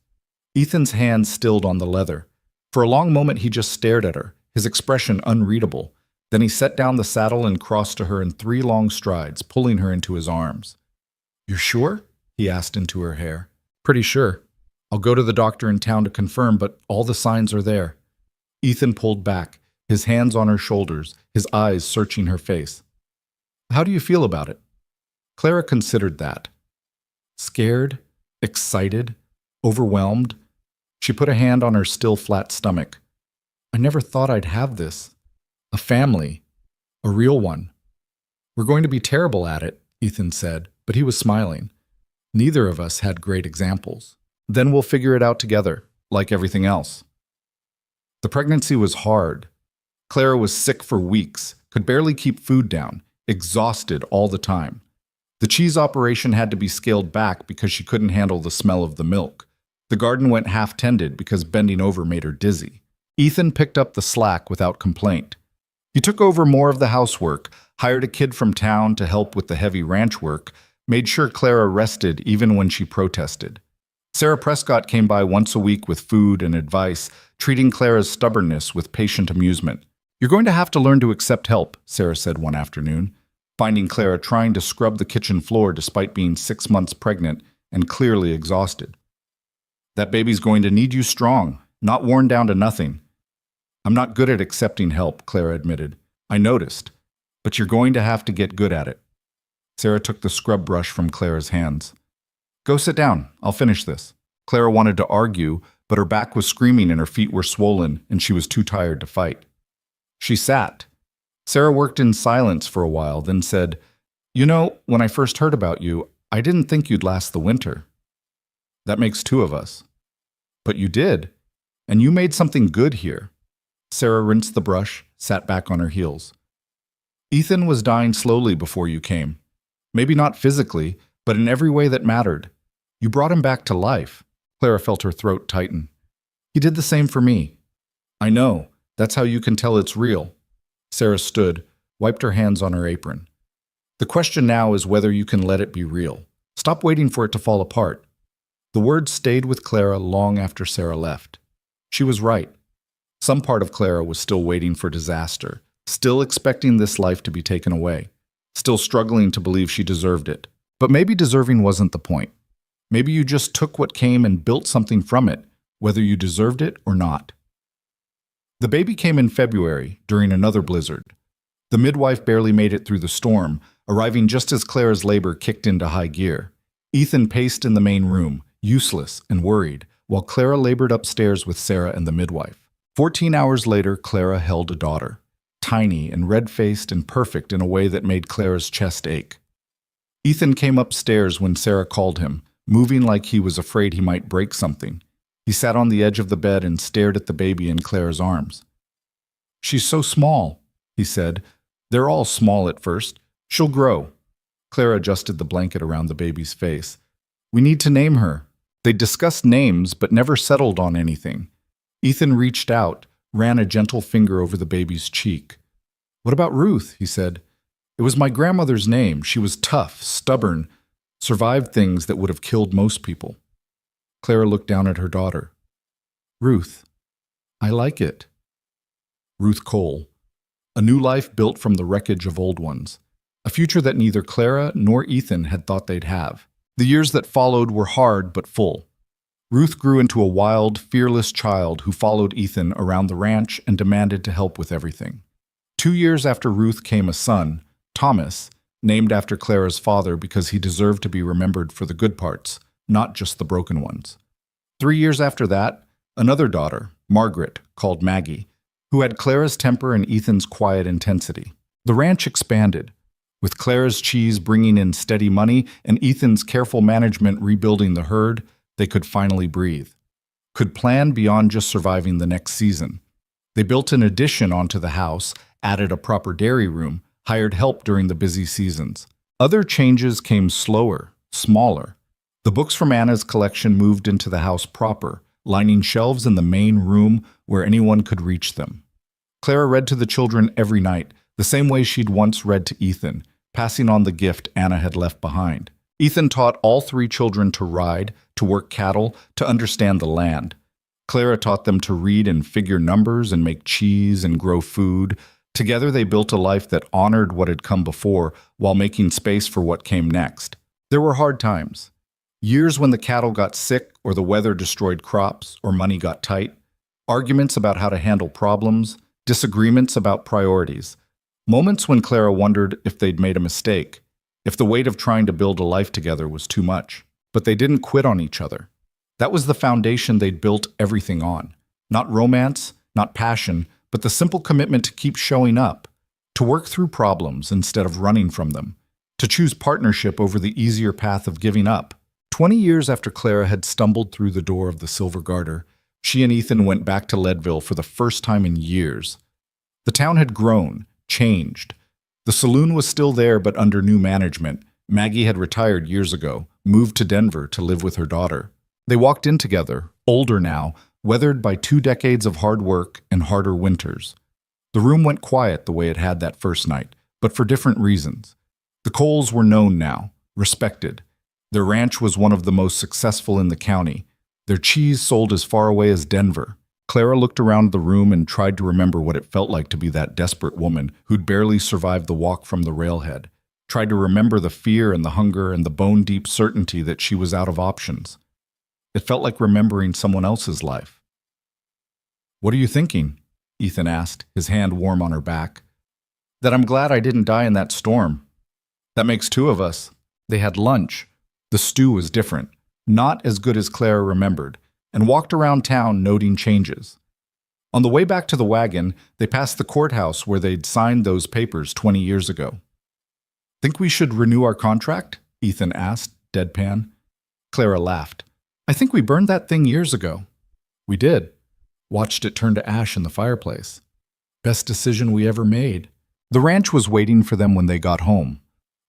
Ethan's hand stilled on the leather. For a long moment he just stared at her, his expression unreadable. Then he set down the saddle and crossed to her in 3 long strides, pulling her into his arms. You're sure? He asked into her hair. Pretty sure. I'll go to the doctor in town to confirm, but all the signs are there. Ethan pulled back, his hands on her shoulders, his eyes searching her face. How do you feel about it? Clara considered that. Scared, excited, overwhelmed. She put a hand on her still flat stomach. I never thought I'd have this. A family. A real one. We're going to be terrible at it, Ethan said, but he was smiling. Neither of us had great examples. Then we'll figure it out together, like everything else. The pregnancy was hard. Clara was sick for weeks, could barely keep food down, exhausted all the time. The cheese operation had to be scaled back because she couldn't handle the smell of the milk. The garden went half-tended because bending over made her dizzy. Ethan picked up the slack without complaint. He took over more of the housework, hired a kid from town to help with the heavy ranch work, made sure Clara rested even when she protested. Sarah Prescott came by once a week with food and advice, treating Clara's stubbornness with patient amusement. You're going to have to learn to accept help, Sarah said one afternoon, finding Clara trying to scrub the kitchen floor despite being 6 months pregnant and clearly exhausted. That baby's going to need you strong, not worn down to nothing. I'm not good at accepting help, Clara admitted. I noticed, but you're going to have to get good at it. Sarah took the scrub brush from Clara's hands. Go sit down. I'll finish this. Clara wanted to argue, but her back was screaming and her feet were swollen, and she was too tired to fight. She sat. Sarah worked in silence for a while, then said, You know, when I first heard about you, I didn't think you'd last the winter. That makes 2 of us. But you did, and you made something good here. Sarah rinsed the brush, sat back on her heels. Ethan was dying slowly before you came. Maybe not physically, but in every way that mattered. You brought him back to life. Clara felt her throat tighten. He did the same for me. I know. That's how you can tell it's real. Sarah stood, wiped her hands on her apron. The question now is whether you can let it be real. Stop waiting for it to fall apart. The words stayed with Clara long after Sarah left. She was right. Some part of Clara was still waiting for disaster, still expecting this life to be taken away, still struggling to believe she deserved it. But maybe deserving wasn't the point. Maybe you just took what came and built something from it, whether you deserved it or not. The baby came in February, during another blizzard. The midwife barely made it through the storm, arriving just as Clara's labor kicked into high gear. Ethan paced in the main room, useless and worried, while Clara labored upstairs with Sarah and the midwife. 14 hours later, Clara held a daughter, tiny and red-faced and perfect in a way that made Clara's chest ache. Ethan came upstairs when Sarah called him, moving like he was afraid he might break something. He sat on the edge of the bed and stared at the baby in Clara's arms. "She's so small," he said. "They're all small at first. She'll grow." Clara adjusted the blanket around the baby's face. "We need to name her." They discussed names but never settled on anything. Ethan reached out, ran a gentle finger over the baby's cheek. "What about Ruth?" he said. "It was my grandmother's name. She was tough, stubborn, survived things that would have killed most people." Clara looked down at her daughter. "Ruth, I like it." Ruth Cole. A new life built from the wreckage of old ones. A future that neither Clara nor Ethan had thought they'd have. The years that followed were hard but full. Ruth grew into a wild, fearless child who followed Ethan around the ranch and demanded to help with everything. 2 years after Ruth came a son, Thomas, named after Clara's father because he deserved to be remembered for the good parts, not just the broken ones. 3 years after that, another daughter, Margaret, called Maggie, who had Clara's temper and Ethan's quiet intensity. The ranch expanded, with Clara's cheese bringing in steady money and Ethan's careful management rebuilding the herd. They could finally breathe, could plan beyond just surviving the next season. They built an addition onto the house, added a proper dairy room, hired help during the busy seasons. Other changes came slower, smaller. The books from Anna's collection moved into the house proper, lining shelves in the main room where anyone could reach them. Clara read to the children every night, the same way she'd once read to Ethan, passing on the gift Anna had left behind. Ethan taught all 3 children to ride, to work cattle, to understand the land. Clara taught them to read and figure numbers and make cheese and grow food. Together they built a life that honored what had come before while making space for what came next. There were hard times. Years when the cattle got sick or the weather destroyed crops or money got tight. Arguments about how to handle problems. Disagreements about priorities. Moments when Clara wondered if they'd made a mistake, if the weight of trying to build a life together was too much. But they didn't quit on each other. That was the foundation they'd built everything on. Not romance, not passion, but the simple commitment to keep showing up, to work through problems instead of running from them, to choose partnership over the easier path of giving up. 20 years after Clara had stumbled through the door of the Silver Garter, she and Ethan went back to Leadville for the first time in years. The town had grown, changed. The saloon was still there but under new management. Maggie had retired years ago, moved to Denver to live with her daughter. They walked in together, older now, weathered by 2 decades of hard work and harder winters. The room went quiet the way it had that first night, but for different reasons. The Coles were known now, respected. Their ranch was one of the most successful in the county. Their cheese sold as far away as Denver. Clara looked around the room and tried to remember what it felt like to be that desperate woman who'd barely survived the walk from the railhead. Tried to remember the fear and the hunger and the bone-deep certainty that she was out of options. It felt like remembering someone else's life. "What are you thinking?" Ethan asked, his hand warm on her back. "That I'm glad I didn't die in that storm. That makes 2 of us." They had lunch. The stew was different, not as good as Clara remembered, and walked around town noting changes. On the way back to the wagon, they passed the courthouse where they'd signed those papers 20 years ago. "Think we should renew our contract?" Ethan asked, deadpan. Clara laughed. "I think we burned that thing years ago." "We did. Watched it turn to ash in the fireplace. Best decision we ever made." The ranch was waiting for them when they got home.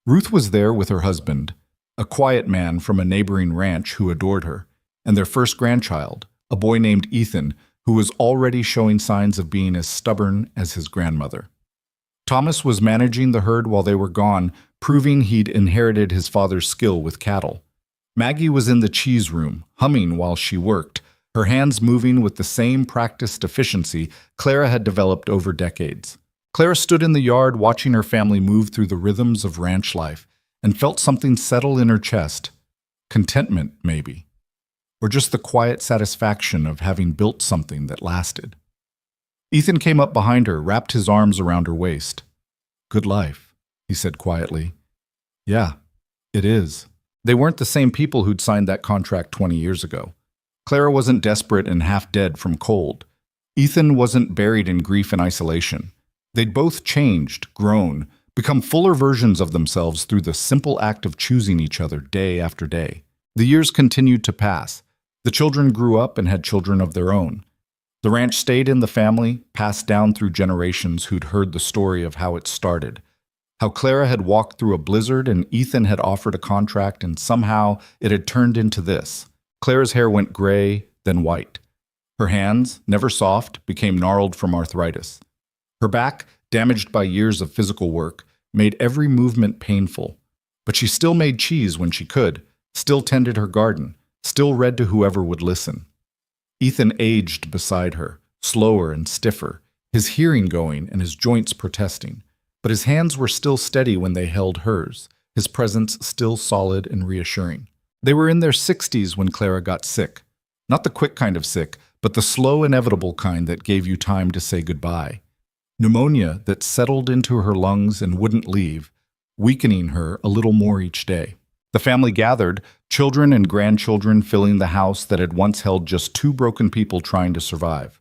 Ruth was there with her husband. a quiet man from a neighboring ranch who adored her, and their first grandchild, a boy named Ethan, who was already showing signs of being as stubborn as his grandmother. Thomas was managing the herd while they were gone, proving he'd inherited his father's skill with cattle. Maggie was in the cheese room, humming while she worked, her hands moving with the same practiced efficiency Clara had developed over decades. Clara stood in the yard watching her family move through the rhythms of ranch life and felt something settle in her chest. Contentment, maybe. Or just the quiet satisfaction of having built something that lasted. Ethan came up behind her, wrapped his arms around her waist. "Good life," he said quietly. "Yeah, it is." They weren't the same people who'd signed that contract 20 years ago. Clara wasn't desperate and half dead from cold. Ethan wasn't buried in grief and isolation. They'd both changed, grown, become fuller versions of themselves through the simple act of choosing each other day after day. The years continued to pass. The children grew up and had children of their own. The ranch stayed in the family, passed down through generations who'd heard the story of how it started. How Clara had walked through a blizzard and Ethan had offered a contract, and somehow it had turned into this. Clara's hair went gray, then white. Her hands, never soft, became gnarled from arthritis. Her back, damaged by years of physical work, made every movement painful. But she still made cheese when she could, still tended her garden, still read to whoever would listen. Ethan aged beside her, slower and stiffer, his hearing going and his joints protesting. But his hands were still steady when they held hers, his presence still solid and reassuring. They were in their 60s when Clara got sick. Not the quick kind of sick, but the slow, inevitable kind that gave you time to say goodbye. Pneumonia that settled into her lungs and wouldn't leave, weakening her a little more each day. The family gathered, children and grandchildren filling the house that had once held just two broken people trying to survive.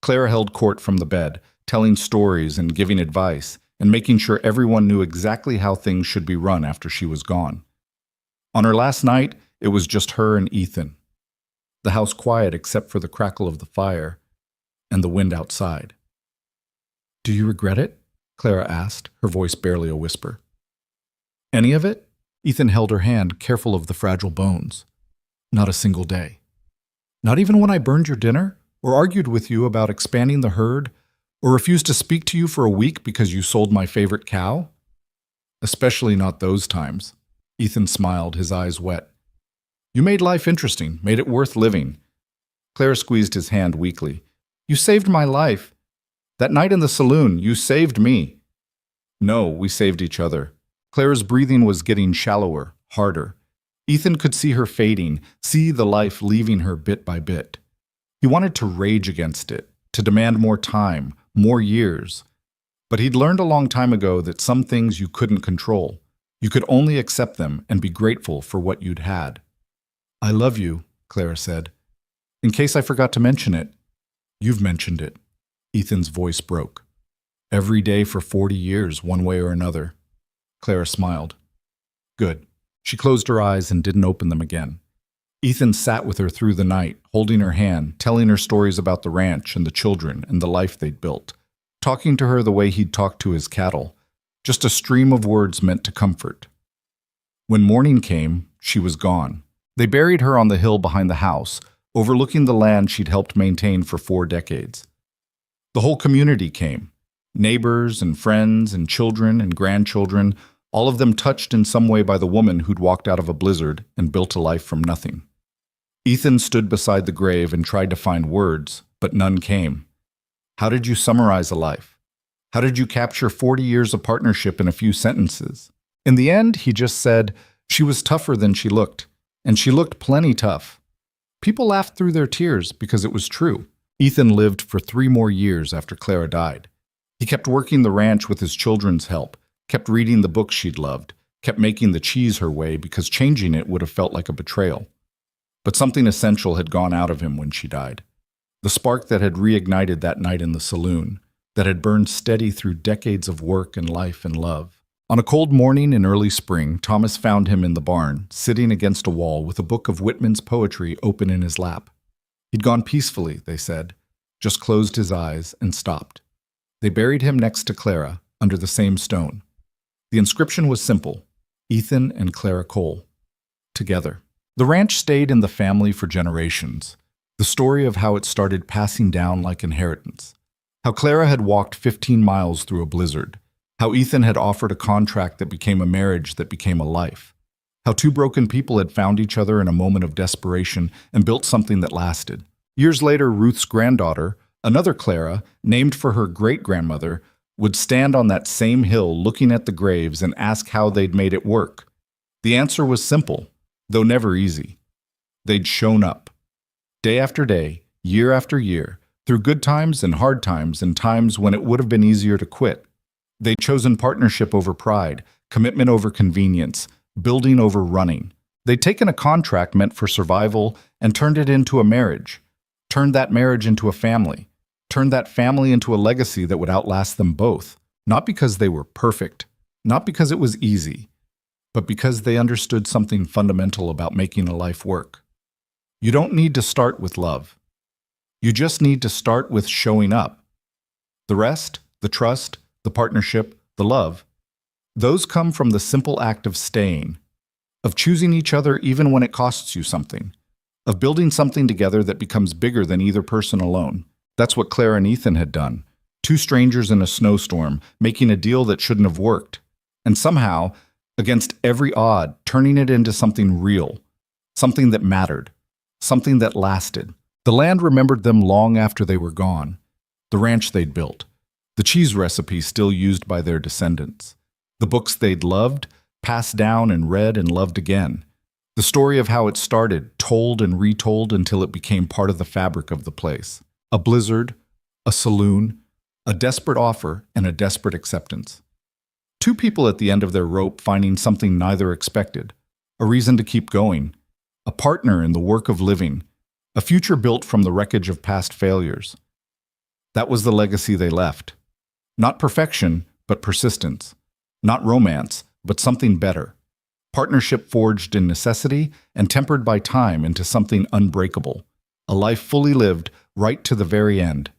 Clara held court from the bed, telling stories and giving advice, and making sure everyone knew exactly how things should be run after she was gone. On her last night, it was just her and Ethan. The house quiet except for the crackle of the fire and the wind outside. "Do you regret it?" Clara asked, her voice barely a whisper. "Any of it?" Ethan held her hand, careful of the fragile bones. "Not a single day. Not even when I burned your dinner, or argued with you about expanding the herd, or refused to speak to you for a week because you sold my favorite cow? Especially not those times." Ethan smiled, his eyes wet. "You made life interesting, made it worth living." Clara squeezed his hand weakly. "You saved my life. That night in the saloon, you saved me." "No, we saved each other." Clara's breathing was getting shallower, harder. Ethan could see her fading, see the life leaving her bit by bit. He wanted to rage against it, to demand more time, more years. But he'd learned a long time ago that some things you couldn't control. You could only accept them and be grateful for what you'd had. "I love you," Clara said. "In case I forgot to mention it." "You've mentioned it." Ethan's voice broke. "Every day for 40 years, one way or another." Clara smiled. "Good." She closed her eyes and didn't open them again. Ethan sat with her through the night, holding her hand, telling her stories about the ranch and the children and the life they'd built, talking to her the way he'd talked to his cattle, just a stream of words meant to comfort. When morning came, she was gone. They buried her on the hill behind the house, overlooking the land she'd helped maintain for 4 decades. The whole community came, neighbors and friends and children and grandchildren, all of them touched in some way by the woman who'd walked out of a blizzard and built a life from nothing. Ethan stood beside the grave and tried to find words, but none came. How did you summarize a life? How did you capture 40 years of partnership in a few sentences? In the end, he just said, she was tougher than she looked, and she looked plenty tough. People laughed through their tears because it was true. Ethan lived for 3 more years after Clara died. He kept working the ranch with his children's help, kept reading the books she'd loved, kept making the cheese her way because changing it would have felt like a betrayal. But something essential had gone out of him when she died. The spark that had reignited that night in the saloon, that had burned steady through decades of work and life and love. On a cold morning in early spring, Thomas found him in the barn, sitting against a wall with a book of Whitman's poetry open in his lap. He'd gone peacefully, they said, just closed his eyes and stopped. They buried him next to Clara, under the same stone. The inscription was simple, Ethan and Clara Cole. together. The ranch stayed in the family for generations. The story of how it started passing down like inheritance. How Clara had walked 15 miles through a blizzard. How Ethan had offered a contract that became a marriage that became a life. How two broken people had found each other in a moment of desperation and built something that lasted. Years later, Ruth's granddaughter, another Clara, named for her great-grandmother, would stand on that same hill looking at the graves and ask how they'd made it work. The answer was simple, though never easy. They'd shown up. Day after day, year after year, through good times and hard times and times when it would have been easier to quit. They'd chosen partnership over pride, commitment over convenience, building over running. They'd taken a contract meant for survival and turned it into a marriage, turned that marriage into a family, turned that family into a legacy that would outlast them both, not because they were perfect, not because it was easy, but because they understood something fundamental about making a life work. You don't need to start with love. You just need to start with showing up. The rest, the trust, the partnership, the love, those come from the simple act of staying, of choosing each other even when it costs you something, of building something together that becomes bigger than either person alone. That's what Clara and Ethan had done. Two strangers in a snowstorm, making a deal that shouldn't have worked. And somehow, against every odd, turning it into something real, something that mattered, something that lasted. The land remembered them long after they were gone. The ranch they'd built. The cheese recipe still used by their descendants. The books they'd loved, passed down and read and loved again. The story of how it started, told and retold until it became part of the fabric of the place. A blizzard, a saloon, a desperate offer, and a desperate acceptance. Two people at the end of their rope finding something neither expected. A reason to keep going. A partner in the work of living. A future built from the wreckage of past failures. That was the legacy they left. Not perfection, but persistence. Not romance, but something better. Partnership forged in necessity and tempered by time into something unbreakable. A life fully lived right to the very end.